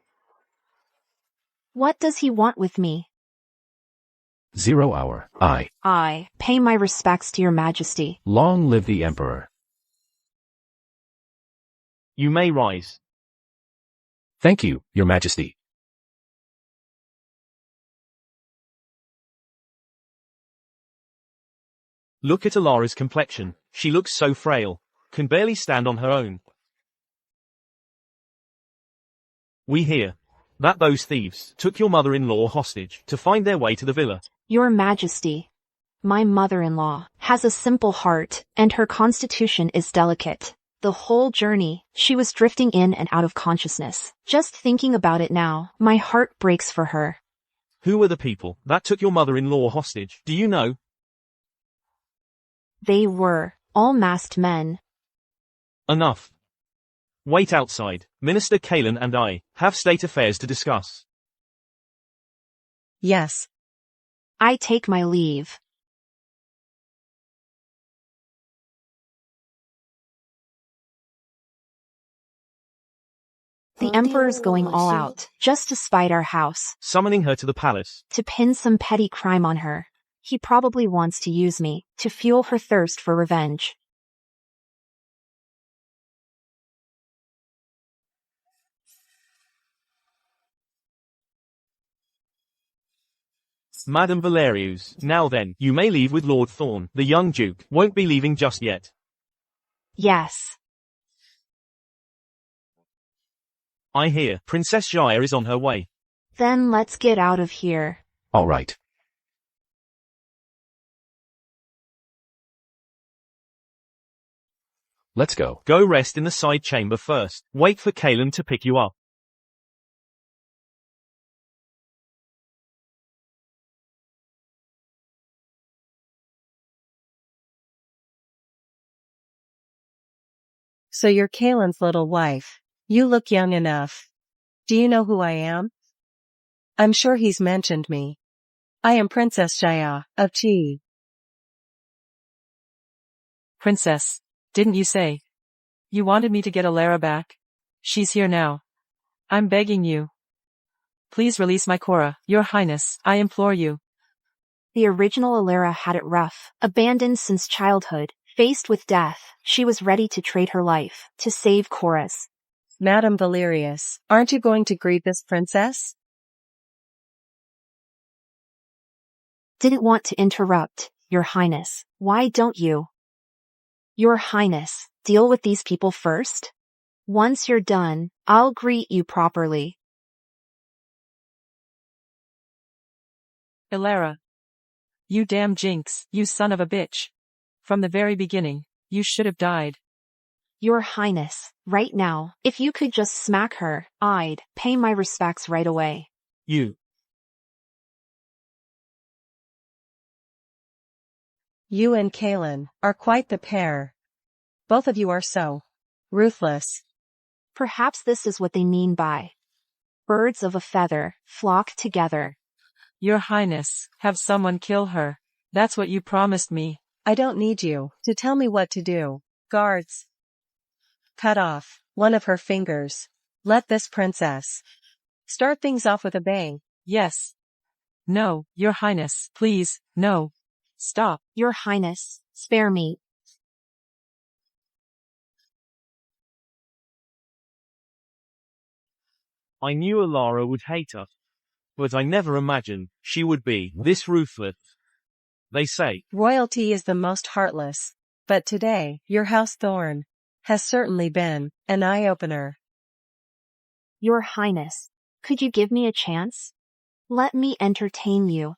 S1: What does he want with me?
S2: 0 hour.
S1: I pay my respects to your majesty.
S2: Long live the Emperor.
S7: You may rise.
S2: Thank you, your majesty.
S7: Look at Elara's complexion. She looks so frail. Can barely stand on her own. We hear that those thieves took your mother-in-law hostage to find their way to the villa.
S1: Your majesty. My mother-in-law has a simple heart, and her constitution is delicate. The whole journey, she was drifting in and out of consciousness. Just thinking about it now, my heart breaks for her.
S7: Who were the people that took your mother-in-law hostage? Do you know?
S1: They were all masked men.
S7: Enough. Wait outside. Minister Kaylin and I have state affairs to discuss.
S10: Yes.
S1: I take my leave. The Emperor's going all out, just to spite our house,
S7: Summoning her to the palace.
S1: to pin some petty crime on her. He probably wants to use me, to fuel her thirst for revenge.
S7: Madame Valerius, now then, you may leave with Lord Thorne. The young Duke won't be leaving just yet.
S1: Yes.
S7: I hear Princess Jaya is on her way.
S1: Then let's get out of here.
S2: All right. Let's go.
S7: Go rest in the side chamber first. Wait for Kaelin to pick you up.
S10: So you're Kaelin's little wife. You look young enough. Do you know who I am? I'm sure he's mentioned me. I am Princess Shaya of Chi.
S5: Princess, didn't you say you wanted me to get Elara back? She's here now. I'm begging you. Please release my Cora, Your Highness, I implore you.
S1: The original Elara had it rough. Abandoned since childhood, faced with death, she was ready to trade her life to save Cora's.
S10: Madame Valerius, aren't you going to greet this princess?
S1: Didn't want to interrupt, Your Highness. Why don't you? Your Highness, deal with these people first? Once you're done, I'll greet you properly.
S5: Elara. You damn jinx, you son of a bitch. From the very beginning, you should have died.
S1: Your Highness, right now, if you could just smack her, I'd pay my respects right away.
S7: You
S10: and Kaelin are quite the pair. Both of you are so ruthless.
S1: Perhaps this is what they mean by birds of a feather flock together.
S5: Your Highness, have someone kill her. That's what you promised me.
S10: I don't need you to tell me what to do. Guards, cut off one of her fingers. Let this princess start things off with a bang.
S5: Yes. No, Your Highness, please, no. Stop.
S1: Your Highness, spare me.
S7: I knew Elara would hate us, but I never imagined she would be this ruthless. They say
S10: Royalty is the most heartless, but today, your house Thorne has certainly been an eye-opener.
S1: Your Highness, could you give me a chance? Let me entertain you.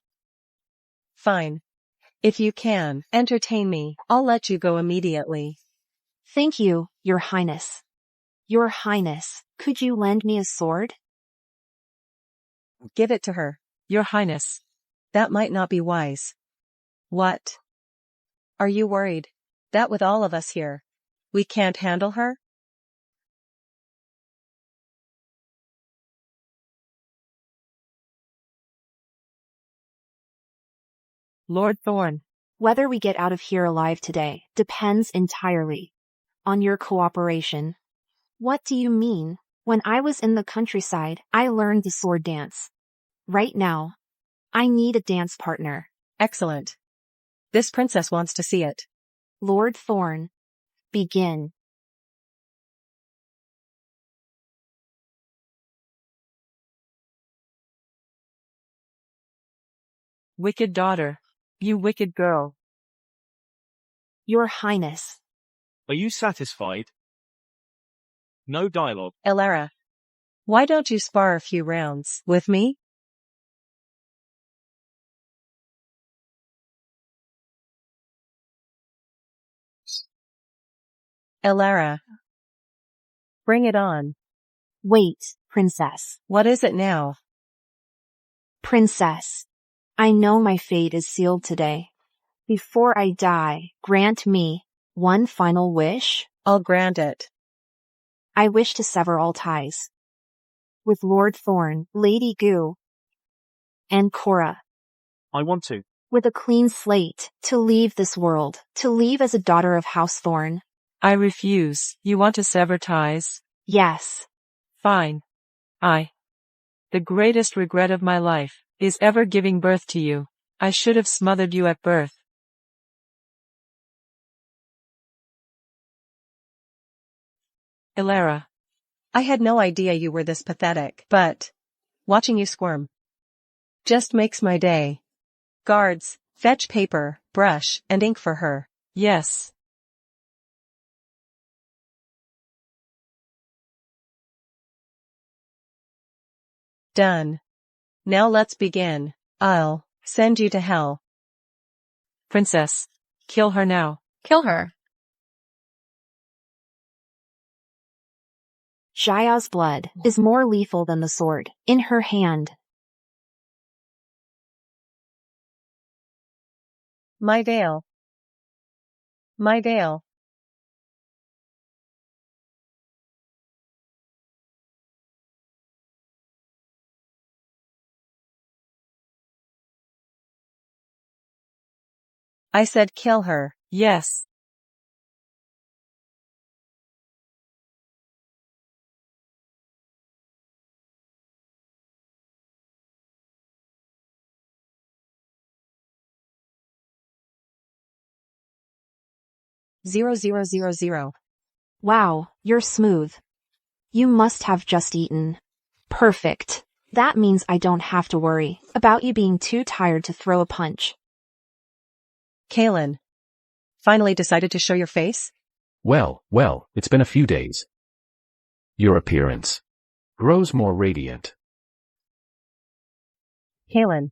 S10: Fine. If you can entertain me, I'll let you go immediately.
S1: Thank you, Your Highness. Your Highness, could you lend me a sword?
S10: Give it to her.
S5: Your Highness.
S10: That might not be wise. What? Are you worried that with all of us here, we can't handle her?
S5: Lord Thorne.
S1: Whether we get out of here alive today depends entirely on your cooperation. What do you mean? When I was in the countryside, I learned the sword dance. Right now, I need a dance partner.
S10: Excellent. This princess wants to see it.
S1: Lord Thorne, begin.
S5: Wicked daughter. You wicked girl.
S1: Your Highness.
S7: Are you satisfied? No dialogue.
S10: Elara, why don't you spar a few rounds with me? Elara, bring it on.
S1: Wait, Princess.
S10: What is it now?
S1: Princess, I know my fate is sealed today. Before I die, grant me one final wish.
S10: I'll grant it.
S1: I wish to sever all ties with Lord Thorne, Lady Goo, and Cora.
S7: I want to.
S1: With a clean slate, to leave this world, to leave as a daughter of House Thorne.
S5: I refuse. You want to sever ties?
S1: Yes.
S5: Fine. The greatest regret of my life is ever giving birth to you. I should have smothered you at birth. Elara.
S10: I had no idea you were this pathetic, but watching you squirm just makes my day. Guards, fetch paper, brush, and ink for her.
S5: Yes.
S10: Done. Now let's begin. I'll send you to hell.
S5: Princess. Kill her now.
S6: Kill her.
S1: Jaya's blood is more lethal than the sword in her hand.
S10: My veil. My veil. I said kill her.
S5: Yes.
S10: Zero zero zero zero.
S1: Wow, you're smooth. You must have just eaten. Perfect. That means I don't have to worry about you being too tired to throw a punch.
S10: Kaylin. Finally decided to show your face?
S2: Well, it's been a few days. Your appearance grows more radiant.
S10: Kaylin.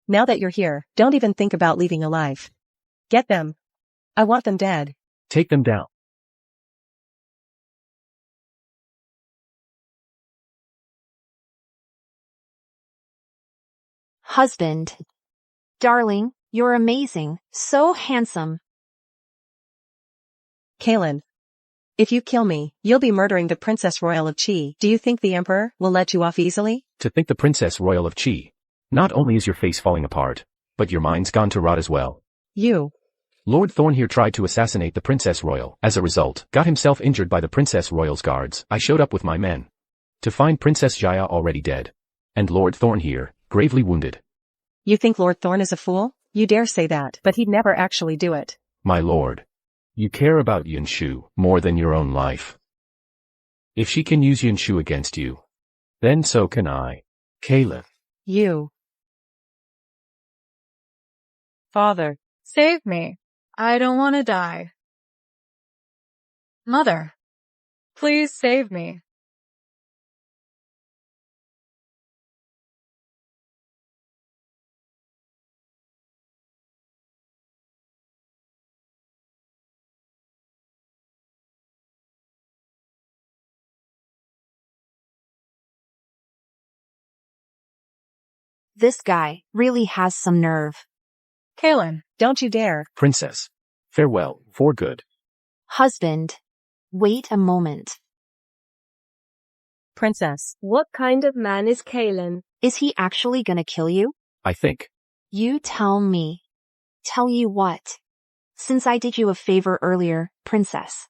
S10: Now that you're here, don't even think about leaving alive. Get them. I want them dead.
S2: Take them down.
S1: Husband. Darling, you're amazing, so handsome.
S10: Kaylin. If you kill me, you'll be murdering the Princess Royal of Qi. Do you think the Emperor will let you off easily?
S2: To think the Princess Royal of Qi. Not only is your face falling apart, but your mind's gone to rot as well.
S10: You.
S2: Lord Thorne here tried to assassinate the Princess Royal. As a result, got himself injured by the Princess Royal's guards. I showed up with my men to find Princess Jaya already dead, and Lord Thorne here, gravely wounded.
S10: You think Lord Thorne is a fool? You dare say that, but he'd never actually do it.
S2: My lord, you care about Yunshu more than your own life. If she can use Yunshu against you, then so can I. Kaylin.
S10: You.
S5: Father.
S6: Save me. I don't want to die. Mother. Please save me.
S1: This guy really has some nerve.
S6: Kaylin.
S10: Don't you dare.
S2: Princess. Farewell, for good.
S1: Husband. Wait a moment.
S10: Princess.
S4: What kind of man is Kaylin?
S1: Is he actually gonna kill you?
S2: I think.
S1: You tell me. Tell you what? Since I did you a favor earlier, princess.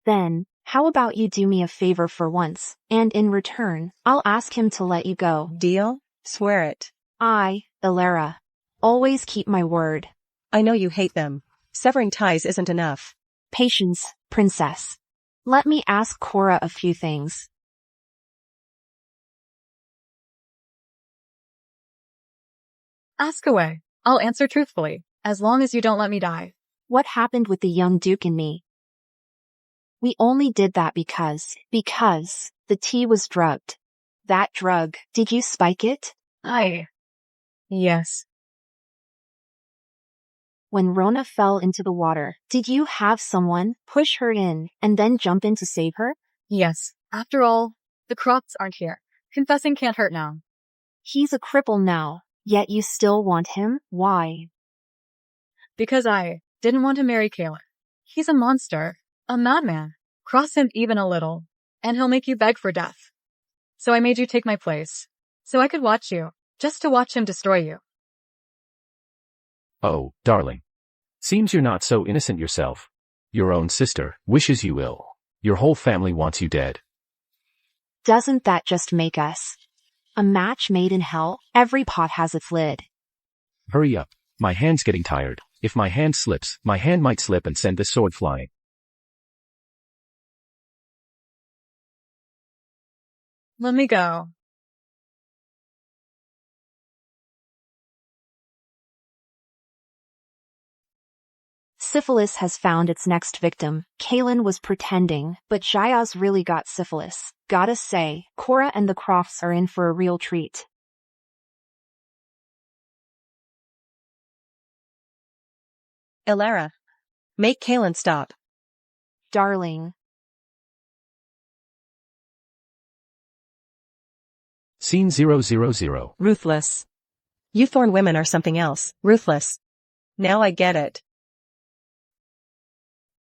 S1: Then, how about you do me a favor for once, and in return, I'll ask him to let you go.
S10: Deal? Swear it.
S1: I, Elara, always keep my word.
S10: I know you hate them. Severing ties isn't enough.
S1: Patience, princess. Let me ask Cora a few things.
S6: Ask away. I'll answer truthfully, as long as you don't let me die.
S1: What happened with the young duke and me? We only did that because the tea was drugged. That drug, did you spike it?
S6: Yes.
S1: When Rona fell into the water, did you have someone push her in and then jump in to save her?
S6: Yes. After all, the crops aren't here. Confessing can't hurt now.
S1: He's a cripple now, yet you still want him? Why?
S6: Because I didn't want to marry Kaylin. He's a monster. A madman. Cross him even a little, and he'll make you beg for death. So I made you take my place. So I could watch you. Just to watch him destroy you.
S2: Oh, darling. Seems you're not so innocent yourself. Your own sister wishes you ill. Your whole family wants you dead.
S1: Doesn't that just make us a match made in hell? Every pot has its lid.
S2: Hurry up. My hand's getting tired. If my hand slips, my hand might slip and send this sword flying.
S6: Let me go.
S1: Syphilis has found its next victim. Kaylin was pretending, but Jaya's really got syphilis. Gotta say, Cora and the Crofts are in for a real treat.
S10: Elara. Make Kaylin stop.
S1: Darling.
S2: Scene 000.
S5: Ruthless.
S10: You Thorne women are something else. Ruthless. Now I get it.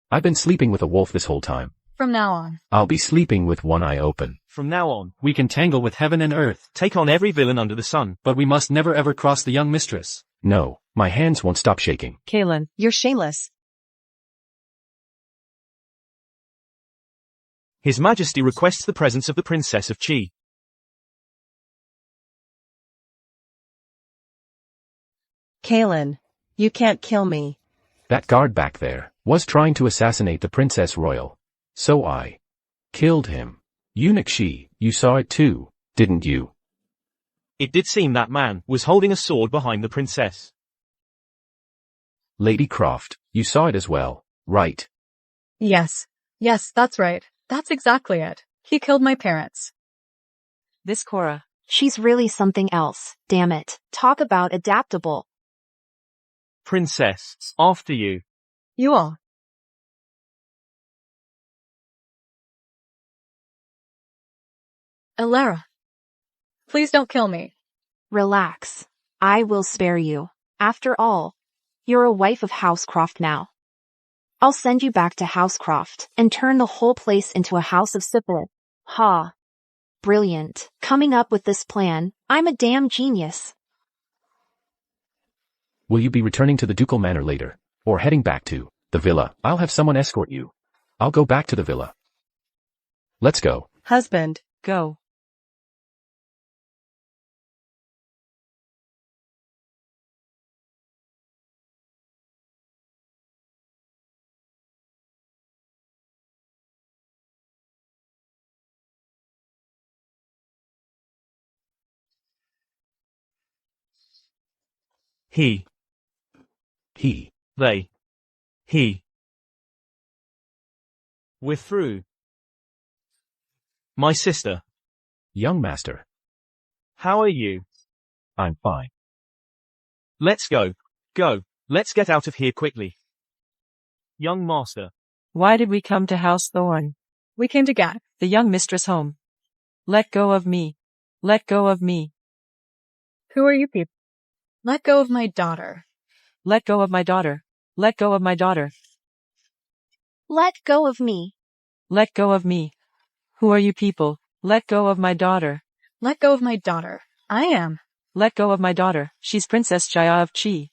S2: I've been sleeping with a wolf this whole time.
S6: From now on.
S2: I'll be sleeping with one eye open.
S7: From now on,
S3: We can tangle with heaven and earth,
S7: take on every villain under the sun.
S3: but we must never ever cross the young mistress.
S2: No, my hands won't stop shaking.
S5: Kaelin.
S10: You're shameless.
S7: His Majesty requests the presence of the Princess of Chi.
S10: Kaelin. You can't kill me.
S2: That guard back there was trying to assassinate the Princess Royal. So I killed him. Eunuch Shi, you saw it too, didn't you?
S7: It did seem that man was holding a sword behind the princess.
S2: Lady Croft, you saw it as well, right?
S6: Yes. Yes, that's right. That's exactly it. He killed my parents.
S5: This Cora.
S1: She's really something else, damn it. Talk about adaptable.
S7: Princess, after you.
S6: You all. Elara. Please don't kill me.
S1: Relax. I will spare you. After all, you're a wife of House Croft now. I'll send you back to House Croft and turn the whole place into a house of syphilis. Ha. Brilliant. Coming up with this plan, I'm a damn genius.
S2: Will you be returning to the ducal manor later? Or heading back to the villa? I'll have someone escort you. I'll go back to the villa. Let's go.
S10: Husband.
S5: Go.
S7: He. They. He. We're through. My sister.
S2: Young master.
S7: How are you?
S2: I'm fine.
S7: Let's go. Go. Let's get out of here quickly. Young master.
S5: Why did we come to House Thorne?
S6: We came to get.
S5: The young mistress home. Let go of me. Let go of me.
S6: Who are you people? Let go of my daughter.
S5: Let go of my daughter. Let go of my daughter.
S1: Let go of me.
S5: Let go of me. Who are you people? Let go of my daughter.
S6: Let go of my daughter. I am.
S5: Let go of my daughter. She's Princess Jaya of Chi.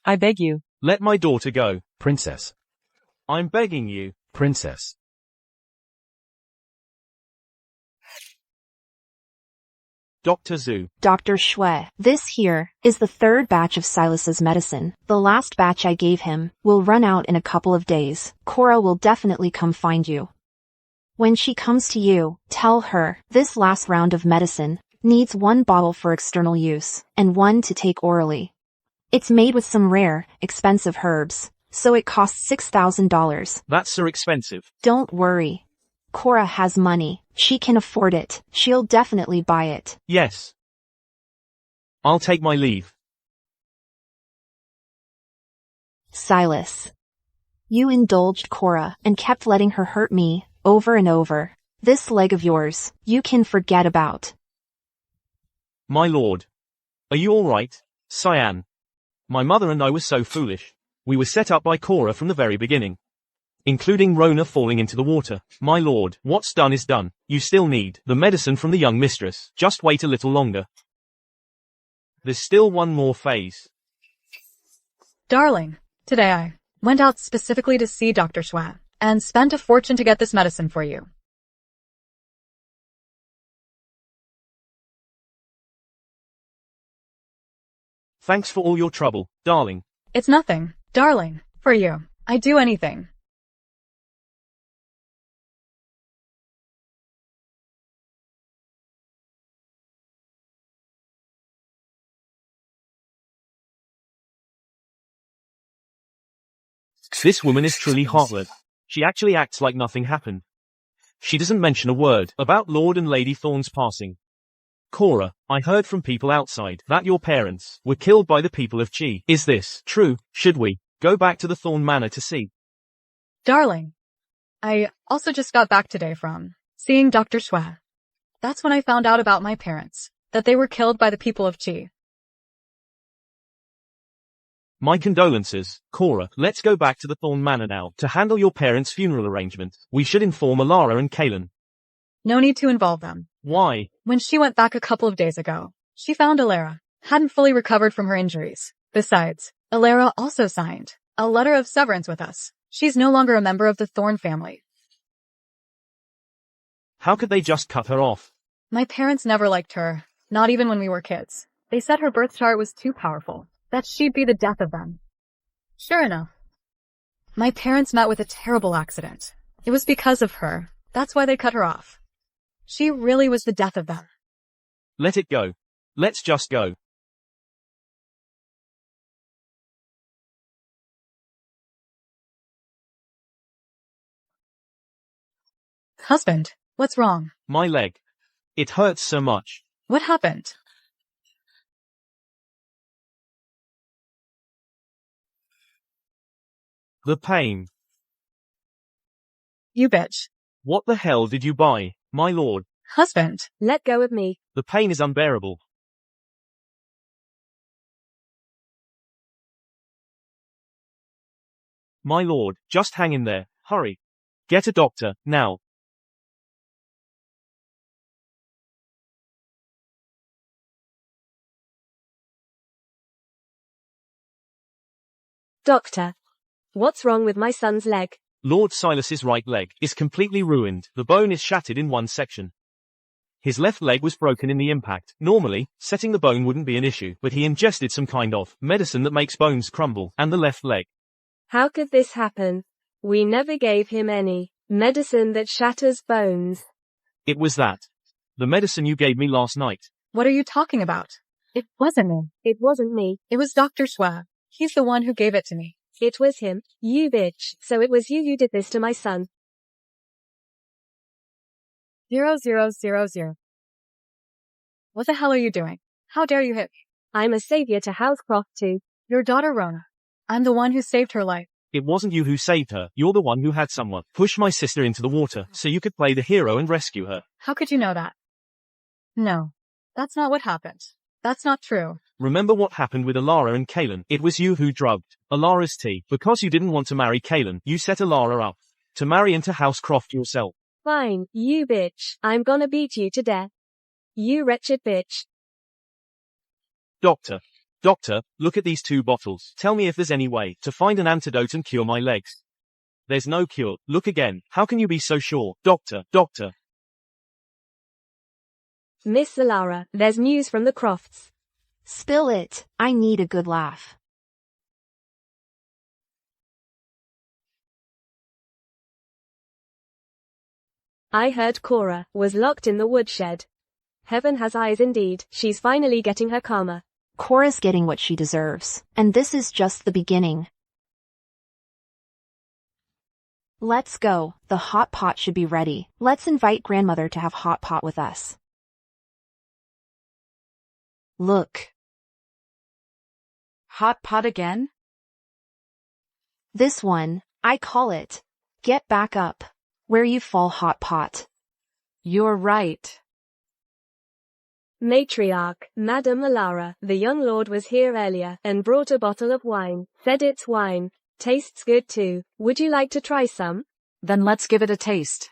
S5: I beg you.
S7: Let my daughter go.
S2: Princess.
S7: I'm begging you.
S2: Princess.
S7: Dr. Zhu.
S1: Dr. Shui, this here is the third batch of Silas's medicine. The last batch I gave him will run out in a couple of days. Cora will definitely come find you. When she comes to you, tell her this last round of medicine needs 1 bottle for external use and 1 to take orally. It's made with some rare, expensive herbs, so it costs $6,000.
S7: That's so expensive.
S1: Don't worry. Cora has money. She can afford it. She'll definitely buy it.
S7: Yes. I'll take my leave.
S1: Silas. You indulged Cora and kept letting her hurt me, over and over. This leg of yours, you can forget about.
S7: My lord. Are you alright, Cyan? My mother and I were so foolish. We were set up by Cora from the very beginning. Including Rona falling into the water. My lord, what's done is done. You still need the medicine from the young mistress. Just wait a little longer. There's still one more phase.
S6: Darling, today I went out specifically to see Dr. Shui and spent a fortune to get this medicine for you.
S7: Thanks for all your trouble, darling.
S6: It's nothing, darling. For you, I'd do anything.
S7: This woman is truly heartless. She actually acts like nothing happened. She doesn't mention a word about Lord and Lady Thorne's passing. Cora, I heard from people outside that your parents were killed by the people of Chi. Is this true? Should we go back to the Thorne Manor to see?
S6: Darling, I also just got back today from seeing Dr. Shui. That's when I found out about my parents. that they were killed by the people of Chi.
S7: My condolences, Cora. Let's go back to the Thorne Manor now. To handle your parents' funeral arrangements, we should inform Elara and Kaelin.
S6: No need to involve them.
S7: Why?
S6: When she went back a couple of days ago, she found Elara hadn't fully recovered from her injuries. Besides, Elara also signed a letter of severance with us. She's no longer a member of the Thorne family.
S7: How could they just cut her off?
S6: My parents never liked her, not even when we were kids. They said her birth chart was too powerful, that she'd be the death of them. Sure enough. My parents met with a terrible accident. It was because of her. That's why they cut her off. She really was the death of them.
S7: Let it go. Let's just go.
S6: Husband, what's wrong?
S7: My leg. It hurts so much.
S6: What happened?
S7: The pain.
S6: You bitch.
S7: What the hell did you buy, my lord?
S6: Husband,
S4: Let go of me.
S7: The pain is unbearable. My lord, just hang in there. Hurry. Get a doctor, now.
S4: Doctor. What's wrong with my son's leg?
S7: Lord Silas's right leg is completely ruined. The bone is shattered in one section. His left leg was broken in the impact. Normally, setting the bone wouldn't be an issue, but he ingested some kind of medicine that makes bones crumble, and the left leg.
S4: How could this happen? We never gave him any medicine that shatters bones.
S7: It was that. The medicine you gave me last night.
S6: what are you talking about? It wasn't me.
S4: It wasn't me.
S6: It was Dr. Schwab. He's the one who gave it to me.
S4: It was him. You bitch. So it was you did this to my son.
S6: 0000. What the hell are you doing? How dare you hit me?
S4: I'm a savior to Housecroft too.
S6: Your daughter Rona. I'm the one who saved her life.
S7: It wasn't you who saved her. You're the one who had someone push my sister into the water so you could play the hero and rescue her.
S6: How could you know that? No. That's not what happened. That's not true.
S7: Remember what happened with Elara and Kaelin? It was you who drugged Elara's tea. Because you didn't want to marry Kaelin, you set Elara up to marry into Housecroft yourself.
S4: Fine, you bitch. I'm gonna beat you to death. You wretched bitch.
S7: Doctor, look at these 2 bottles. Tell me if there's any way to find an antidote and cure my legs. There's no cure. Look again. How can you be so sure? Doctor.
S4: Miss Elara, there's news from the Crofts.
S1: Spill it. I need a good laugh.
S4: I heard Cora was locked in the woodshed. Heaven has eyes indeed. She's finally getting her karma.
S1: Cora's getting what she deserves. And this is just the beginning. Let's go. The hot pot should be ready. Let's invite grandmother to have hot pot with us. Look.
S8: Hot pot again?
S1: This one, I call it. Get back up. Where you fall, hot pot.
S8: You're right.
S4: Matriarch, Madame Elara, the young lord was here earlier and brought a bottle of wine. Said it's wine. Tastes good too. Would you like to try some?
S8: Then let's give it a taste.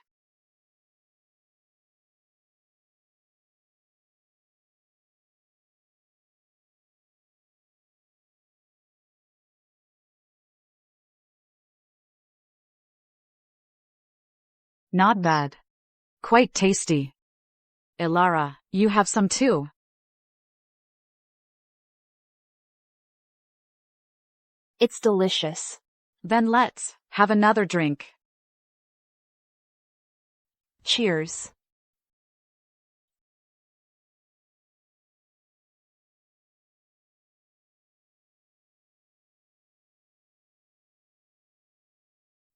S8: Not bad. Quite tasty. Elara, you have some too.
S1: It's delicious.
S8: Then let's have another drink.
S1: Cheers.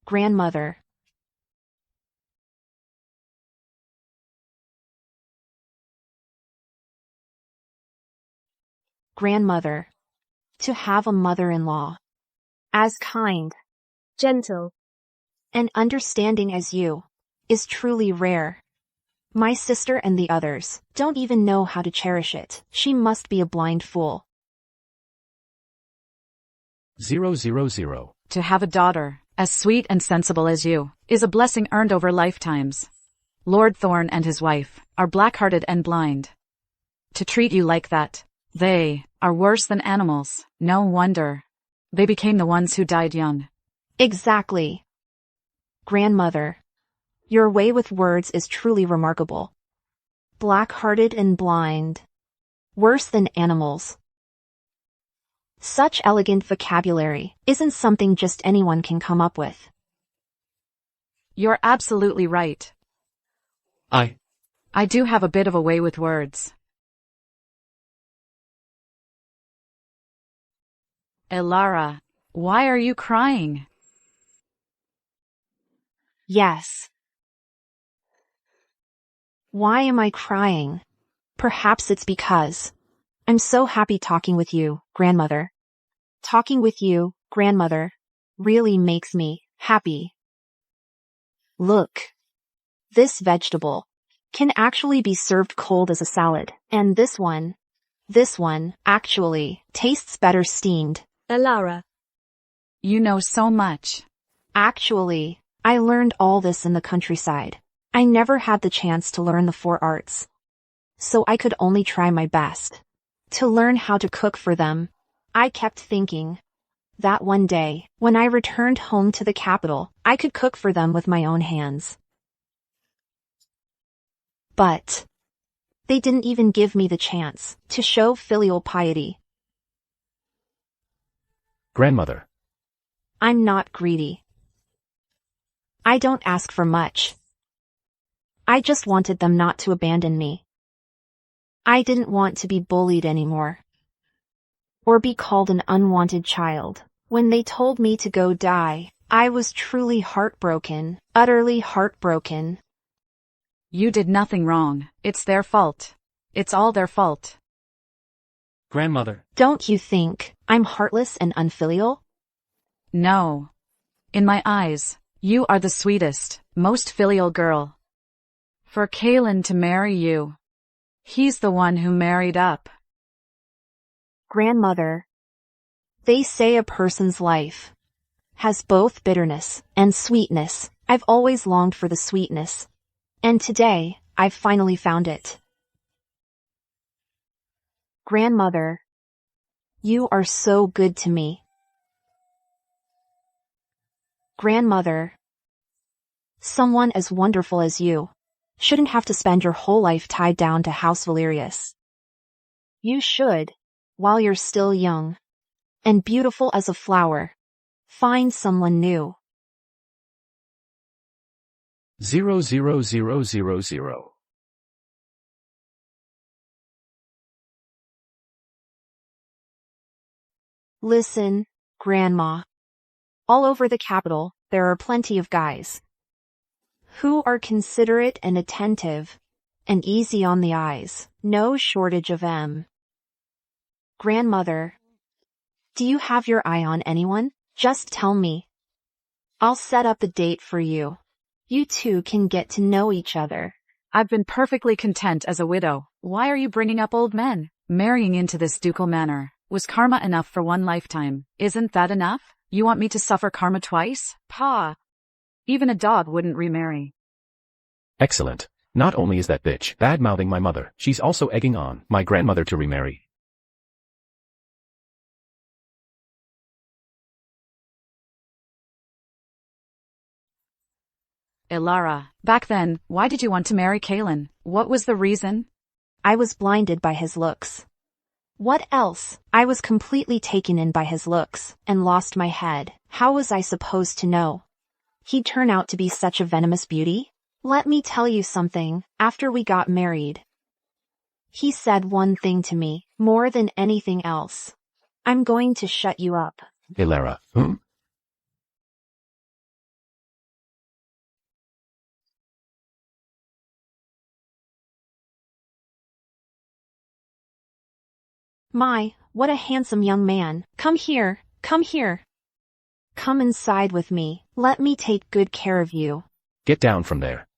S1: Grandmother. Grandmother. To have a mother-in-law. As kind,
S4: Gentle,
S1: and understanding as you is truly rare. My sister and the others don't even know how to cherish it. She must be a blind fool.
S2: 000.
S8: To have a daughter, as sweet and sensible as you, is a blessing earned over lifetimes. Lord Thorne and his wife are black-hearted and blind. To treat you like that, they are worse than animals. No wonder. They became the ones who died young.
S1: Exactly. Grandmother, your way with words is truly remarkable. Black-hearted and blind. Worse than animals. Such elegant vocabulary isn't something just anyone can come up with.
S8: You're absolutely right. I do have a bit of a way with words. Elara, why are you crying?
S1: Yes. Why am I crying? Perhaps it's because I'm so happy talking with you, grandmother. Talking with you, grandmother, really makes me happy. Look. This vegetable can actually be served cold as a salad, and this one, actually tastes better steamed.
S4: Elara.
S8: You know so much.
S1: Actually, I learned all this in the countryside. I never had the chance to learn the 4 arts. So I could only try my best to learn how to cook for them. I kept thinking that one day, when I returned home to the capital, I could cook for them with my own hands. But they didn't even give me the chance to show filial piety.
S2: Grandmother.
S1: I'm not greedy. I don't ask for much. I just wanted them not to abandon me. I didn't want to be bullied anymore. Or be called an unwanted child. When they told me to go die, I was truly heartbroken, utterly heartbroken.
S8: You did nothing wrong. It's their fault. It's all their fault.
S3: Grandmother.
S1: Don't you think I'm heartless and unfilial?
S8: No. In my eyes, you are the sweetest, most filial girl. For Kaelin to marry you, he's the one who married up.
S1: Grandmother. They say a person's life has both bitterness and sweetness. I've always longed for the sweetness. And today, I've finally found it. Grandmother. You are so good to me. Grandmother. Someone as wonderful as you shouldn't have to spend your whole life tied down to House Valerius. You should, while you're still young and beautiful as a flower, find someone new.
S2: 00000.
S1: Listen, Grandma. All over the capital, there are plenty of guys who are considerate and attentive and easy on the eyes. No shortage of them. Grandmother, do you have your eye on anyone? Just tell me. I'll set up the date for you. You two can get to know each other.
S8: I've been perfectly content as a widow. Why are you bringing up old men? Marrying into this ducal manor was karma enough for one lifetime. Isn't that enough? You want me to suffer karma twice? Pa! Even a dog wouldn't remarry.
S2: Excellent. Not only is that bitch bad-mouthing my mother, she's also egging on my grandmother to remarry.
S8: Elara, back then, why did you want to marry Kaelin? What was the reason?
S1: I was blinded by his looks. What else? I was completely taken in by his looks and lost my head. How was I supposed to know he'd turn out to be such a venomous beauty? Let me tell you something. After we got married, he said one thing to me, more than anything else. I'm going to shut you up.
S2: Elara,
S1: My, what a handsome young man. Come here, come here. Come inside with me. Let me take good care of you.
S2: Get down from there.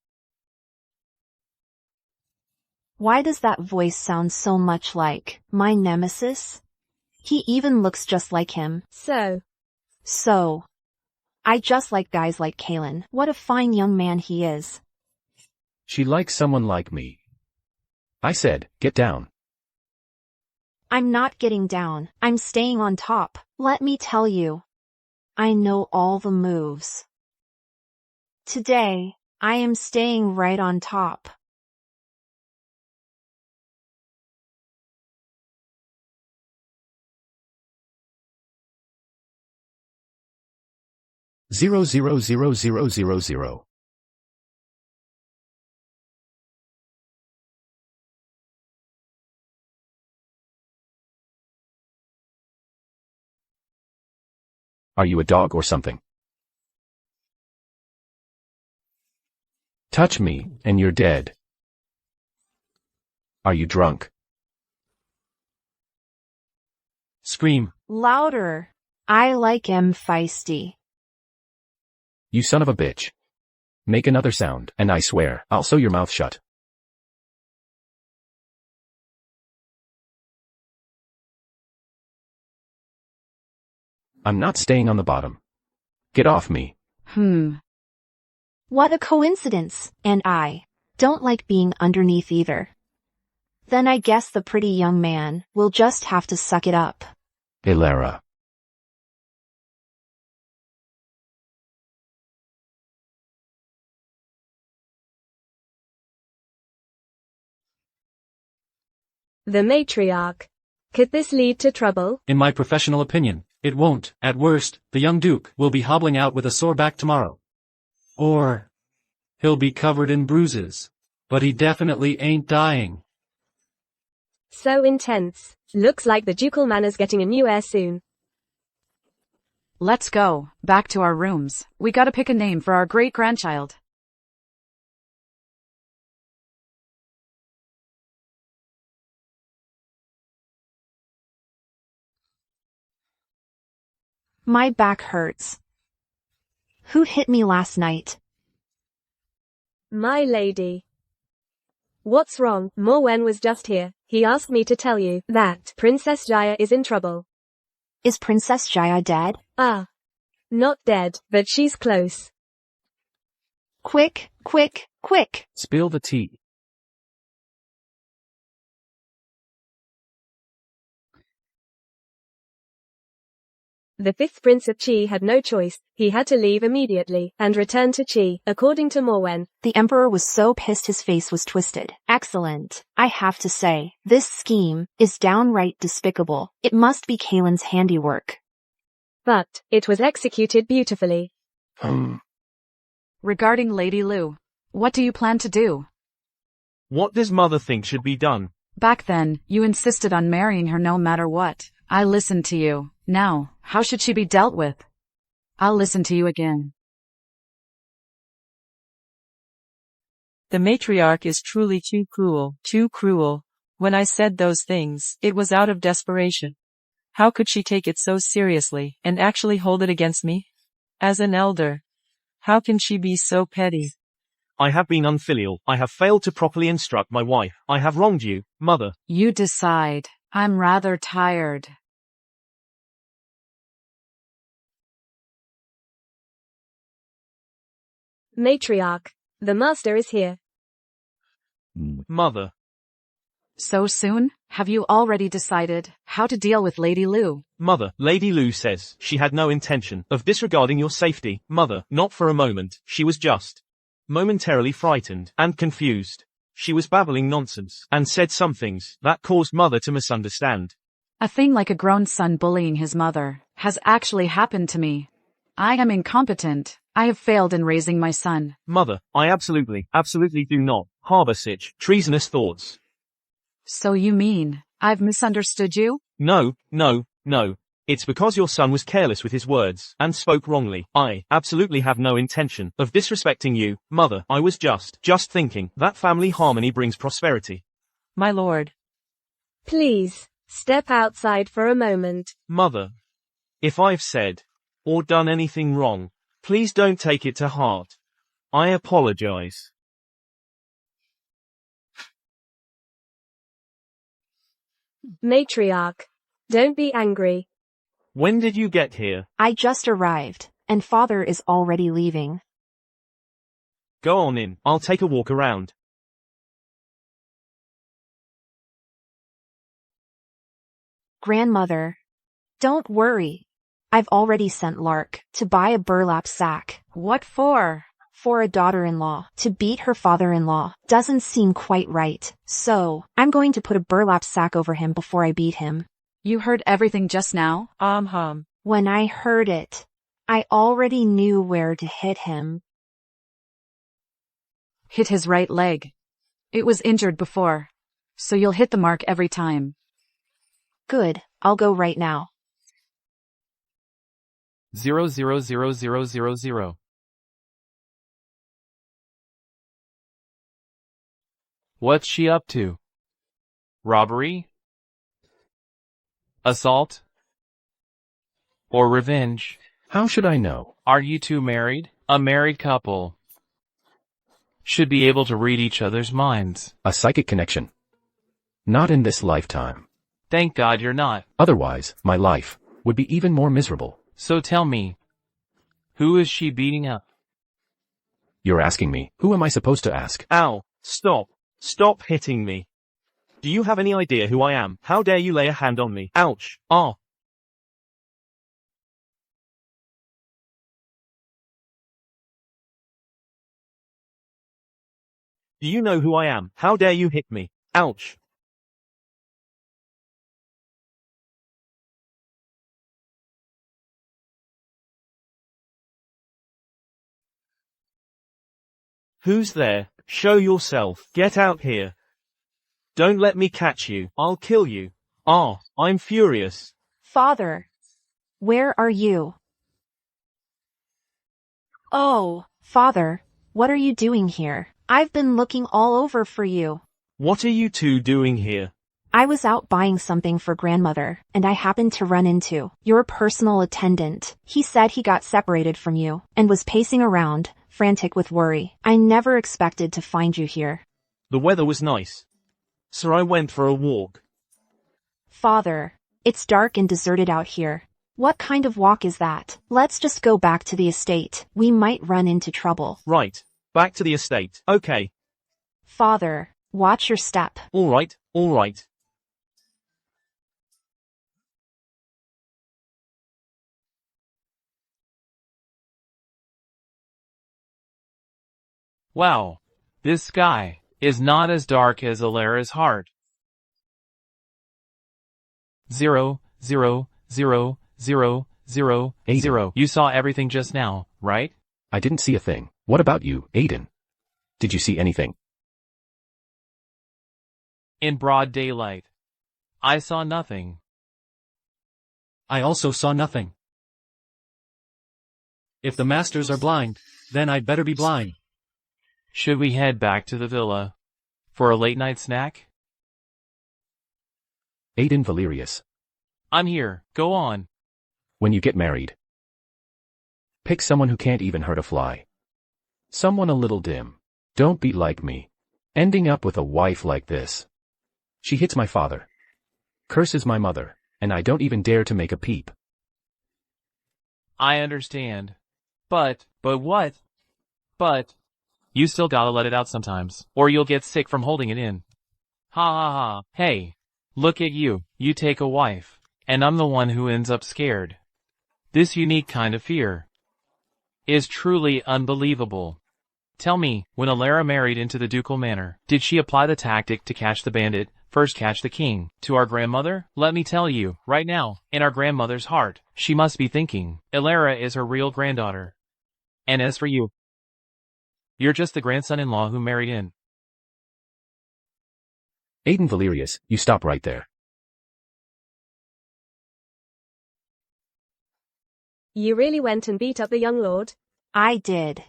S1: Why does that voice sound so much like my nemesis? He even looks just like him. So, I just like guys like Kalen. What a fine young man he is.
S2: She likes someone like me. I said, get down.
S1: I'm not getting down. I'm staying on top. Let me tell you. I know all the moves. Today, I am staying right on top.
S2: Zero zero zero zero zero zero. Are you a dog or something? Touch me, and you're dead. Are you drunk?
S3: Scream.
S1: Louder. I like 'em feisty.
S2: You son of a bitch. Make another sound, and I swear, I'll sew your mouth shut. I'm not staying on the bottom. Get off me.
S1: What a coincidence. And I don't like being underneath either. Then I guess the pretty young man will just have to suck it up.
S2: Elara.
S4: The matriarch. Could this lead to trouble?
S3: In my professional opinion, it won't. At worst, the young duke will be hobbling out with a sore back tomorrow. Or he'll be covered in bruises. But he definitely ain't dying.
S4: So intense. Looks like the ducal manor's getting a new heir soon.
S8: Let's go, back to our rooms. We gotta pick a name for our great-grandchild.
S1: My back hurts. Who hit me last night?
S4: My lady. What's wrong? Morwen was just here. He asked me to tell you that Princess Jaya is in trouble.
S1: Is Princess Jaya dead?
S4: Not dead, but she's close.
S1: Quick, quick, quick.
S2: Spill the tea.
S4: The fifth prince of Qi had no choice. He had to leave immediately and return to Qi, according to Morwen.
S1: The emperor was so pissed his face was twisted. Excellent. I have to say, this scheme is downright despicable. It must be Kalen's handiwork.
S4: But it was executed beautifully.
S8: Regarding Lady Lu, what do you plan to do?
S7: What does mother think should be done?
S8: Back then, you insisted on marrying her no matter what. I listened to you. Now, how should she be dealt with? I'll listen to you again.
S5: The matriarch is truly too cruel, too cruel. When I said those things, it was out of desperation. How could she take it so seriously, and actually hold it against me? As an elder, how can she be so petty?
S7: I have been unfilial. I have failed to properly instruct my wife. I have wronged you, mother.
S8: You decide. I'm rather tired.
S4: Matriarch. The master is here.
S7: Mother.
S8: So soon? Have you already decided how to deal with Lady Lu?
S7: Mother, Lady Lu says she had no intention of disregarding your safety. Mother, not for a moment. She was just momentarily frightened and confused. She was babbling nonsense and said some things that caused mother to misunderstand.
S8: A thing like a grown son bullying his mother has actually happened to me. I am incompetent. I have failed in raising my son.
S7: Mother, I absolutely do not harbor such treasonous thoughts.
S8: So you mean, I've misunderstood you?
S7: No. It's because your son was careless with his words and spoke wrongly. I absolutely have no intention of disrespecting you, mother. I was just thinking that family harmony brings prosperity.
S5: My lord.
S4: Please, step outside for a moment.
S7: Mother, if I've said or done anything wrong, please don't take it to heart. I apologize.
S4: Matriarch. Don't be angry.
S7: When did you get here?
S1: I just arrived, and father is already leaving.
S7: Go on in, I'll take a walk around.
S1: Grandmother. Don't worry. I've already sent Lark to buy a burlap sack.
S8: What for?
S1: For a daughter-in-law. To beat her father-in-law doesn't seem quite right. So, I'm going to put a burlap sack over him before I beat him.
S8: You heard everything just now?
S1: When I heard it, I already knew where to hit him.
S8: Hit his right leg. It was injured before. So you'll hit the mark every time.
S1: Good, I'll go right now.
S9: 0000000. What's she up to? Robbery? Assault? Or revenge?
S2: How should I know?
S9: Are you two married? A married couple should be able to read each other's minds.
S2: A psychic connection. Not in this lifetime.
S9: Thank God you're not.
S2: Otherwise, my life would be even more miserable.
S9: So tell me, who is she beating up?
S2: You're asking me, who am I supposed to ask?
S7: Ow, stop. Stop hitting me. Do you have any idea who I am? How dare you lay a hand on me? Ouch. Ah. Do you know who I am? How dare you hit me? Ouch. Who's there? Show yourself. Get out here. Don't let me catch you. I'll kill you. Ah, I'm furious.
S1: Father. Where are you? Oh, father, what are you doing here? I've been looking all over for you.
S7: What are you two doing here?
S1: I was out buying something for grandmother, and I happened to run into your personal attendant. He said he got separated from you, and was pacing around, frantic with worry. I never expected to find you here.
S7: The weather was nice, so I went for a walk.
S1: Father, it's dark and deserted out here. What kind of walk is that? Let's just go back to the estate. We might run into trouble.
S7: Right. Back to the estate. Okay.
S1: Father, watch your step.
S7: All right, all right.
S9: Wow, this sky is not as dark as Elara's heart. 0, 0, 0, 0, 0, 0. You saw everything just now, right?
S2: I didn't see a thing. What about you, Aiden? Did you see anything?
S9: In broad daylight. I saw nothing.
S3: I also saw nothing. If the masters are blind, then I'd better be blind.
S9: Should we head back to the villa for a late night snack?
S2: Aiden Valerius.
S9: I'm here, go on.
S2: When you get married, pick someone who can't even hurt a fly. Someone a little dim. Don't be like me. Ending up with a wife like this. She hits my father. Curses my mother, and I don't even dare to make a peep.
S9: I understand. But what? But, you still gotta let it out sometimes, or you'll get sick from holding it in. Ha ha ha. Hey, look at you. You take a wife, and I'm the one who ends up scared. This unique kind of fear is truly unbelievable. Tell me, when Elara married into the ducal manor, did she apply the tactic to catch the bandit, first catch the king, to our grandmother? Let me tell you, right now, in our grandmother's heart, she must be thinking, Elara is her real granddaughter. And as for you, you're just the grandson-in-law who married in.
S2: Aiden Valerius, you stop right there.
S4: You really went and beat up the young lord?
S1: I did.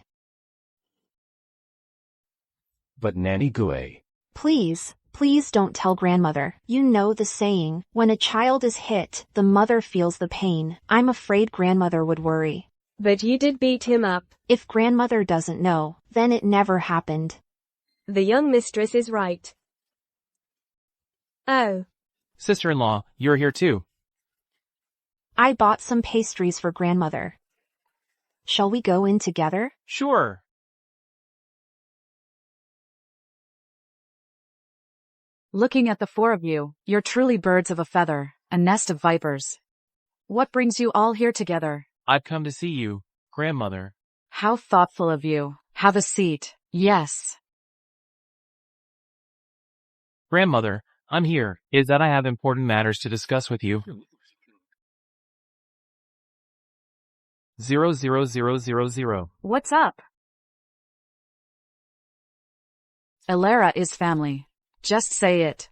S2: But Nanny Gue.
S1: Please, please don't tell grandmother. You know the saying, when a child is hit, the mother feels the pain. I'm afraid grandmother would worry.
S4: But you did beat him up.
S1: If grandmother doesn't know, then it never happened.
S4: The young mistress is right. Oh.
S9: Sister-in-law, you're here too.
S1: I bought some pastries for grandmother. Shall we go in together?
S9: Sure.
S8: Looking at the four of you, you're truly birds of a feather, a nest of vipers. What brings you all here together?
S9: I've come to see you, grandmother.
S8: How thoughtful of you. Have a seat. Yes.
S9: Grandmother, I'm here. Is that I have important matters to discuss with you. 00000.
S8: What's up? Elara is family. Just say it.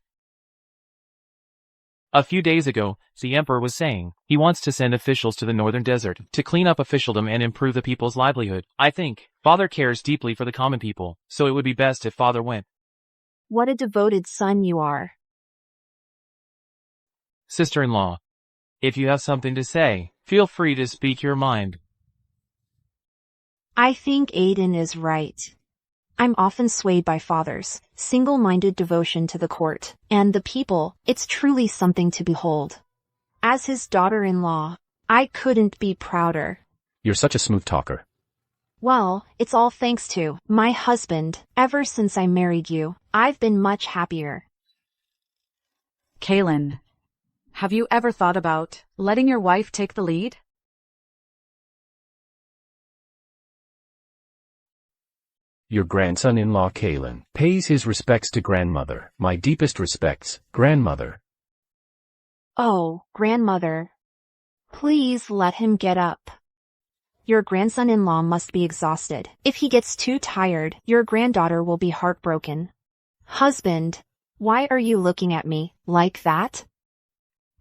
S9: A few days ago, the Emperor was saying he wants to send officials to the northern desert to clean up officialdom and improve the people's livelihood. I think Father cares deeply for the common people, so it would be best if Father went.
S1: What a devoted son you are.
S9: Sister-in-law, if you have something to say, feel free to speak your mind.
S1: I think Aiden is right. I'm often swayed by Father's single-minded devotion to the court and the people. It's truly something to behold. As his daughter-in-law, I couldn't be prouder.
S2: You're such a smooth talker.
S1: Well, it's all thanks to my husband. Ever since I married you, I've been much happier.
S8: Kaylin, have you ever thought about letting your wife take the lead?
S2: Your grandson-in-law Kaylin pays his respects to grandmother. My deepest respects, grandmother.
S1: Oh, grandmother. Please let him get up. Your grandson-in-law must be exhausted. If he gets too tired, your granddaughter will be heartbroken. Husband, why are you looking at me like that?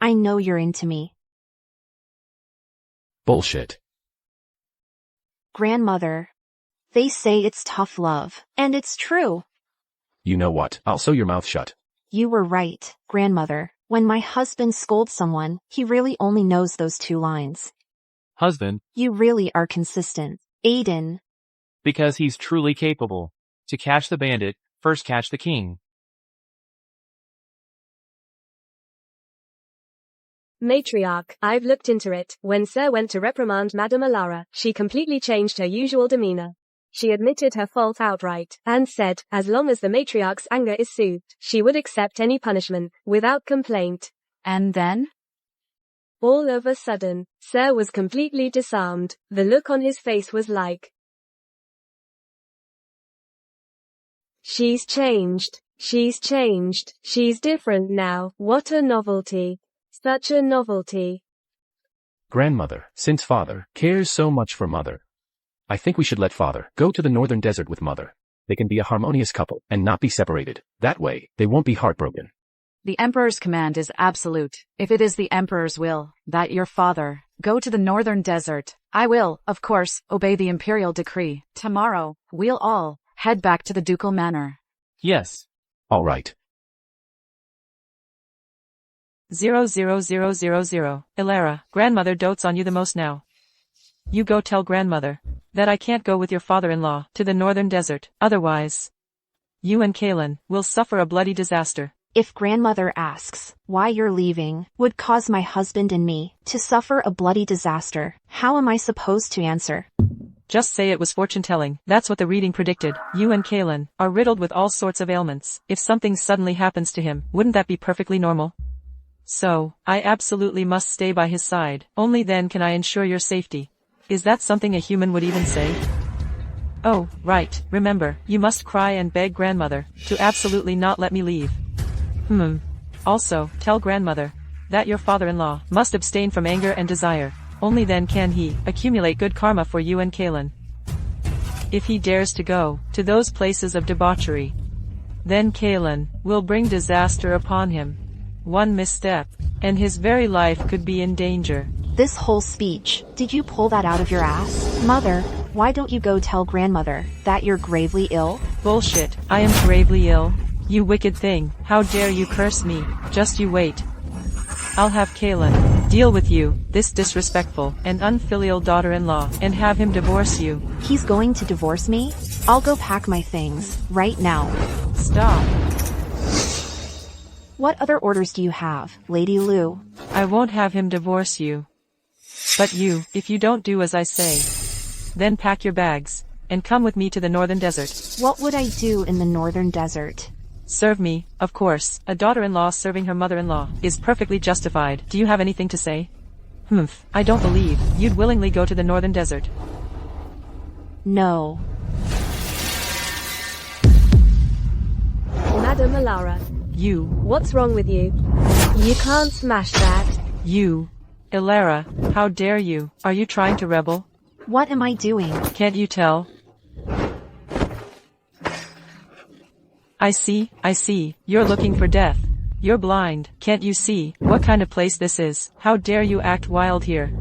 S1: I know you're into me.
S2: Bullshit.
S1: Grandmother. They say it's tough love, and it's true.
S2: You know what? I'll sew your mouth shut.
S1: You were right, grandmother. When my husband scolds someone, he really only knows those 2 lines.
S9: Husband.
S1: You really are consistent, Aiden.
S9: Because he's truly capable. To catch the bandit, first catch the king.
S4: Matriarch, I've looked into it. When Sir went to reprimand Madame Elara, she completely changed her usual demeanor. She admitted her fault outright, and said, as long as the matriarch's anger is soothed, she would accept any punishment, without complaint.
S8: And then?
S4: All of a sudden, Sir was completely disarmed. The look on his face was like, she's changed. She's changed. She's different now. What a novelty. Such a novelty.
S2: Grandmother, since Father cares so much for Mother, I think we should let Father go to the northern desert with Mother. They can be a harmonious couple and not be separated. That way, they won't be heartbroken.
S8: The Emperor's command is absolute. If it is the Emperor's will that your father go to the northern desert, I will, of course, obey the imperial decree. Tomorrow, we'll all head back to the ducal manor.
S9: Yes.
S2: All right.
S5: 00000. Elara, grandmother dotes on you the most now. You go tell grandmother that I can't go with your father-in-law to the northern desert. Otherwise, you and Kaylin will suffer a bloody disaster.
S1: If grandmother asks why you're leaving would cause my husband and me to suffer a bloody disaster, how am I supposed to answer?
S5: Just say it was fortune-telling. That's what the reading predicted. You and Kaylin are riddled with all sorts of ailments. If something suddenly happens to him, wouldn't that be perfectly normal? So, I absolutely must stay by his side. Only then can I ensure your safety. Is that something a human would even say? Oh, right. Remember, you must cry and beg grandmother to absolutely not let me leave. Also, tell grandmother that your father-in-law must abstain from anger and desire. Only then can he accumulate good karma for you and Kaylin. If he dares to go to those places of debauchery, then Kaylin will bring disaster upon him. One misstep, and his very life could be in danger.
S1: This whole speech, did you pull that out of your ass? Mother, why don't you go tell grandmother that you're gravely ill?
S5: Bullshit, I am gravely ill. You wicked thing, how dare you curse me? Just you wait. I'll have Kaylin deal with you, this disrespectful and unfilial daughter-in-law, and have him divorce you.
S1: He's going to divorce me? I'll go pack my things, right now.
S5: Stop.
S1: What other orders do you have, Lady Lu?
S5: I won't have him divorce you. But you, if you don't do as I say, then pack your bags, and come with me to the northern desert.
S1: What would I do in the northern desert?
S5: Serve me, of course. A daughter-in-law serving her mother-in-law is perfectly justified. Do you have anything to say? Humph, I don't believe you'd willingly go to the northern desert.
S1: No.
S4: Madam Elara.
S5: You.
S4: What's wrong with you? You can't smash that.
S5: You. Elara, how dare you? Are you trying to rebel?
S1: What am I doing?
S5: Can't you tell? I see, you're looking for death. You're blind, can't you see what kind of place this is? How dare you act wild here?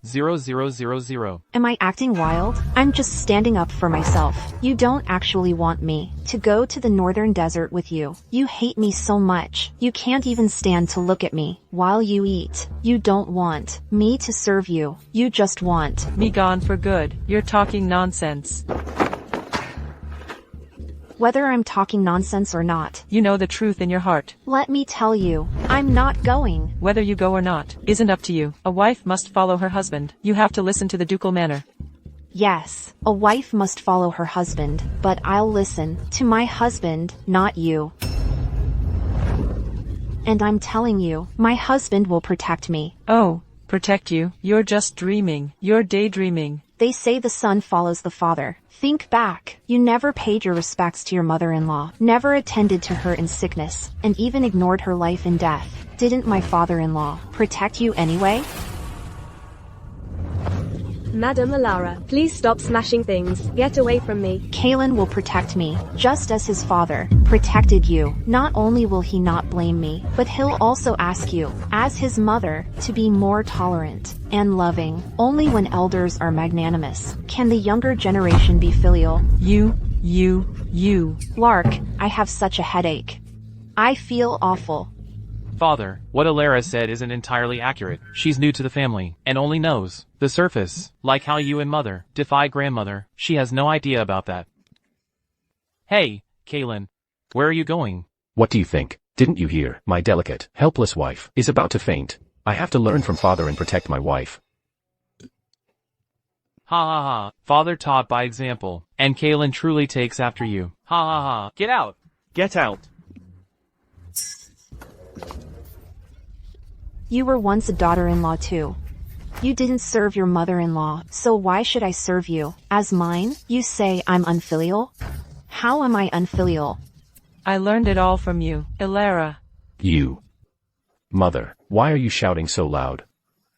S9: .000.
S1: Am I acting wild? I'm just standing up for myself. You don't actually want me to go to the northern desert with you. You hate me so much. You can't even stand to look at me while you eat. You don't want me to serve you. You just want
S5: me gone for good. You're talking nonsense.
S1: Whether I'm talking nonsense or not,
S5: you know the truth in your heart.
S1: Let me tell you, I'm not going.
S5: Whether you go or not isn't up to you. A wife must follow her husband. You have to listen to the ducal manor.
S1: Yes, a wife must follow her husband, but I'll listen to my husband, not you. And I'm telling you, my husband will protect me.
S5: Oh, protect you? You're just dreaming. You're daydreaming.
S1: They say the son follows the father. Think back. You never paid your respects to your mother-in-law, never attended to her in sickness, and even ignored her life in death. Didn't my father-in-law protect you anyway?
S4: Madam Elara, please stop smashing things. Get away from me.
S1: Kaylin will protect me, just as his father protected you. Not only will he not blame me, but he'll also ask you, as his mother, to be more tolerant and loving. Only when elders are magnanimous can the younger generation be filial.
S5: You.
S1: Lark, I have such a headache. I feel awful.
S9: Father, what Elara said isn't entirely accurate. She's new to the family, and only knows the surface, like how you and Mother defy grandmother. She has no idea about that. Hey, Kaylin, where are you going?
S2: What do you think? Didn't you hear? My delicate, helpless wife is about to faint. I have to learn from father and protect my wife.
S9: Ha ha ha. Father taught by example, and Kaylin truly takes after you. Ha ha ha. Get out.
S7: Get out.
S1: You were once a daughter-in-law too. You didn't serve your mother-in-law, so why should I serve you? As mine, you say I'm unfilial? How am I unfilial?
S5: I learned it all from you, Elara.
S2: You. Mother, why are you shouting so loud?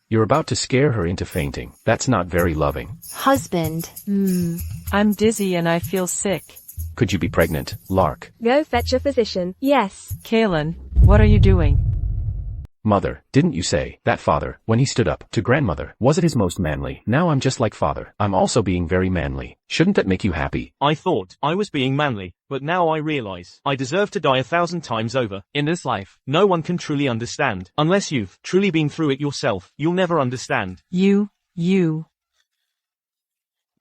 S2: You're about to scare her into fainting. That's not very loving.
S1: Husband.
S5: I'm dizzy and I feel sick.
S2: Could you be pregnant, Lark?
S4: Go fetch a physician. Yes.
S5: Kaylin, what are you doing?
S2: Mother, didn't you say that father, when he stood up to grandmother, wasn't his most manly? Now I'm just like father. I'm also being very manly. Shouldn't that make you happy?
S7: I thought I was being manly, but now I realize I deserve to die 1,000 times over.
S9: In this life,
S7: no one can truly understand. Unless you've truly been through it yourself, you'll never understand.
S5: You.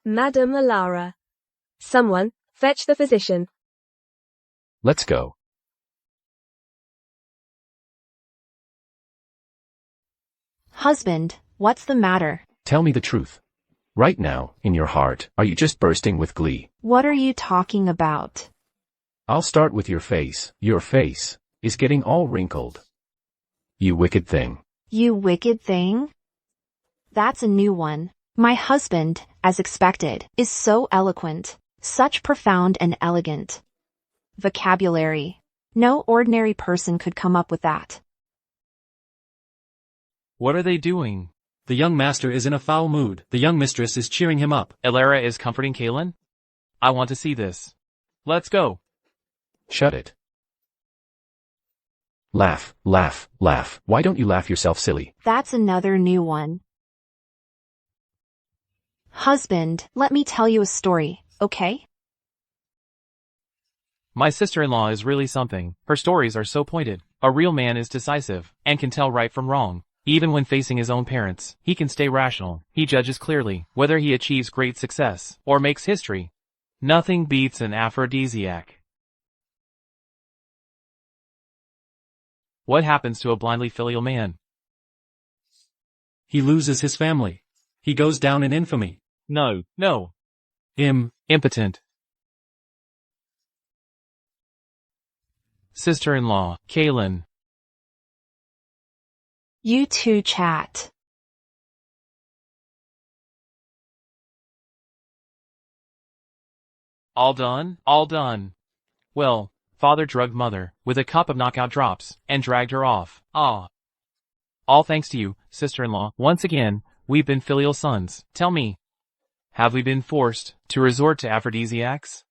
S4: Madam Elara. Someone, fetch the physician.
S2: Let's go.
S1: Husband, what's the matter?
S2: Tell me the truth. Right now, in your heart, are you just bursting with glee?
S1: What are you talking about?
S2: I'll start with your face. Your face is getting all wrinkled. You wicked thing.
S1: You wicked thing? That's a new one. My husband, as expected, is so eloquent, such profound and elegant vocabulary. No ordinary person could come up with that.
S3: What are they doing? The young master is in a foul mood. The young mistress is cheering him up.
S9: Elara is comforting Kaylin? I want to see this. Let's go.
S2: Shut it. Laugh. Why don't you laugh yourself, silly?
S1: That's another new one. Husband, let me tell you a story, okay?
S9: My sister-in-law is really something. Her stories are so pointed. A real man is decisive, and can tell right from wrong. Even when facing his own parents, he can stay rational. He judges clearly, whether he achieves great success, or makes history. Nothing beats an aphrodisiac. What happens to a blindly filial man?
S3: He loses his family. He goes down in infamy.
S9: No.
S3: Impotent.
S9: Sister-in-law, Kaylin.
S1: You two chat.
S9: All done? All done. Well, father drugged mother with a cup of knockout drops and dragged her off. Ah. All thanks to you, sister-in-law. Once again, we've been filial sons. Tell me, have we been forced to resort to aphrodisiacs?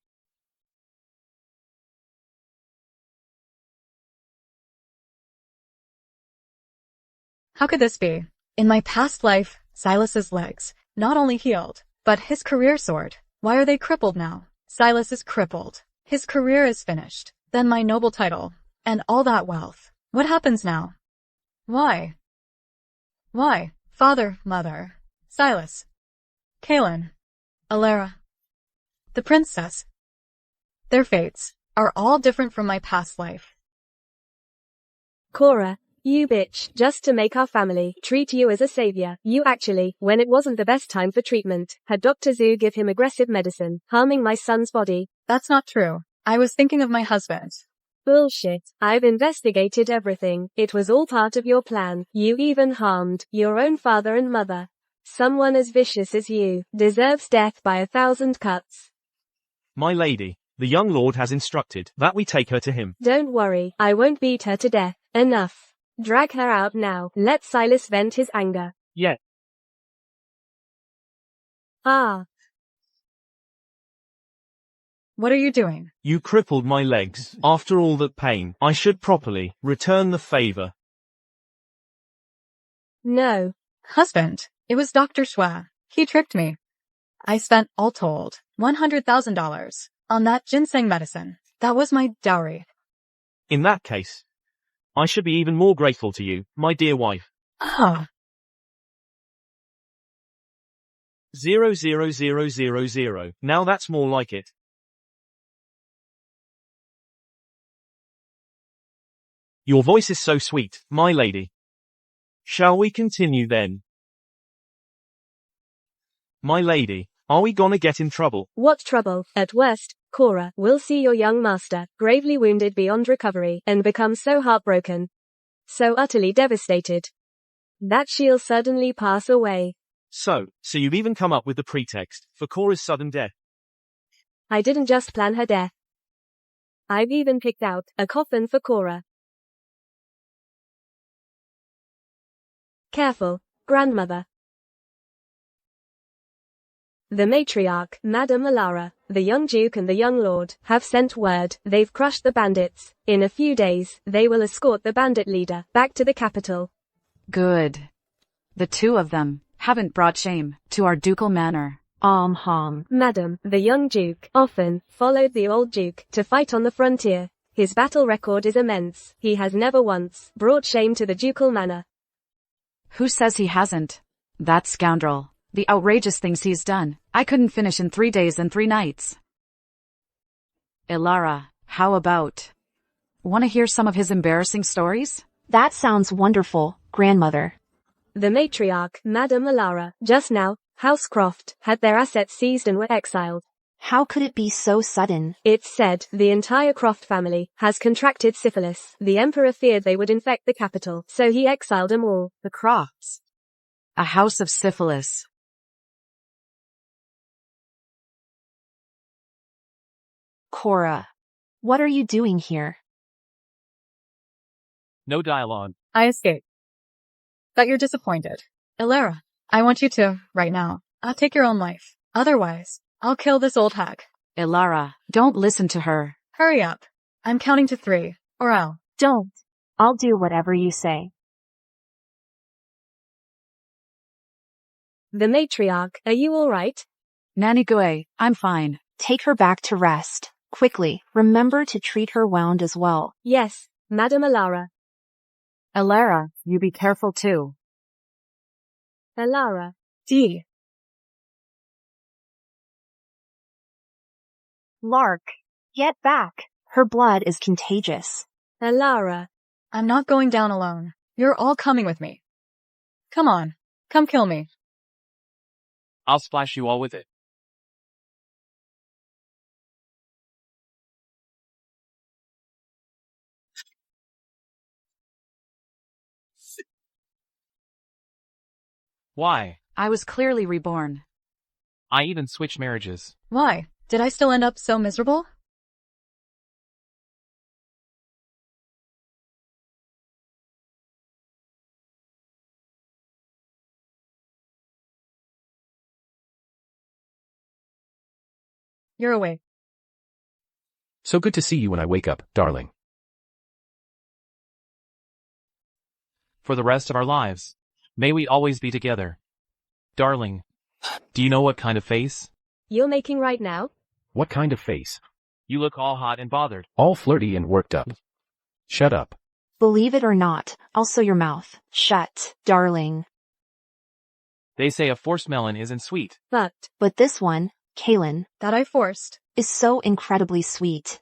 S6: How could this be? In my past life, Silas's legs not only healed, but his career soared. Why are they crippled now? Silas is crippled. His career is finished. Then my noble title, and all that wealth. What happens now? Why? Father, mother, Silas, Kaylin, Elara, the princess. Their fates are all different from my past life.
S4: Cora, you bitch, just to make our family treat you as a savior. You actually, when it wasn't the best time for treatment, had Dr. Zhu give him aggressive medicine, harming my son's body.
S6: That's not true. I was thinking of my husband.
S4: Bullshit. I've investigated everything. It was all part of your plan. You even harmed your own father and mother. Someone as vicious as you deserves death by 1,000 cuts.
S7: My lady, the young lord has instructed that we take her to him.
S4: Don't worry, I won't beat her to death. Enough. Drag her out now. Let Silas vent his anger.
S7: Yeah.
S4: Ah.
S6: What are you doing?
S7: You crippled my legs. After all that pain, I should properly return the favor.
S4: No.
S6: Husband, it was Dr. Schwa. He tricked me. I spent, all told, $100,000 on that ginseng medicine. That was my dowry.
S7: In that case, I should be even more grateful to you, my dear wife.
S6: Ah.
S7: 00000. Now that's more like it. Your voice is so sweet, my lady. Shall we continue then? My lady, are we gonna get in trouble?
S4: What trouble? At worst, Cora will see your young master gravely wounded beyond recovery and become so heartbroken, so utterly devastated, that she'll suddenly pass away.
S7: So you've even come up with the pretext for Cora's sudden death.
S4: I didn't just plan her death. I've even picked out a coffin for Cora. Careful, grandmother. The matriarch, Madame Elara, the young duke and the young lord, have sent word they've crushed the bandits. In a few days, they will escort the bandit leader back to the capital.
S8: Good. The two of them haven't brought shame to our ducal manor.
S4: Madam, the young duke often followed the old duke to fight on the frontier. His battle record is immense. He has never once brought shame to the ducal manor.
S8: Who says he hasn't? That scoundrel. The outrageous things he's done, I couldn't finish in 3 days and 3 nights. Elara, how about? Want to hear some of his embarrassing stories?
S1: That sounds wonderful, grandmother.
S4: The matriarch, Madame Elara, just now, House Croft, had their assets seized and were exiled.
S1: How could it be so sudden?
S4: It's said the entire Croft family has contracted syphilis. The emperor feared they would infect the capital, so he exiled them all.
S8: The Crofts. A house of syphilis.
S1: Cora, what are you doing here?
S9: No dialogue.
S6: I escaped. But you're disappointed. Elara, I want you to, right now, take your own life. Otherwise, I'll kill this old hag.
S8: Elara, don't listen to her.
S6: Hurry up. I'm counting to 3, or I'll.
S1: Don't. I'll do whatever you say.
S4: The matriarch, are you all right?
S8: Nanny Gui, I'm fine.
S1: Take her back to rest. Quickly, remember to treat her wound as well.
S4: Yes, Madame Elara.
S8: Elara, you be careful too.
S4: Elara.
S6: D.
S1: Lark, get back. Her blood is contagious.
S4: Elara.
S6: I'm not going down alone. You're all coming with me. Come on. Come kill me.
S9: I'll splash you all with it. Why?
S8: I was clearly reborn.
S9: I even switched marriages.
S6: Why? Did I still end up so miserable? You're awake.
S2: So good to see you when I wake up, darling.
S9: For the rest of our lives. May we always be together. Darling. Do you know what kind of face?
S4: You're making right now?
S2: What kind of face?
S9: You look all hot and bothered.
S2: All flirty and worked up. Shut up.
S1: Believe it or not, I'll sew your mouth shut, darling.
S9: They say a forced melon isn't sweet.
S4: But
S1: this one, Kaylin,
S6: That I forced.
S1: is so incredibly sweet.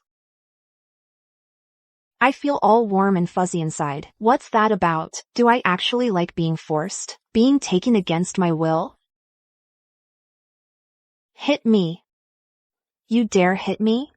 S1: I feel all warm and fuzzy inside. What's that about? Do I actually like being forced? Being taken against my will? Hit me. You dare hit me?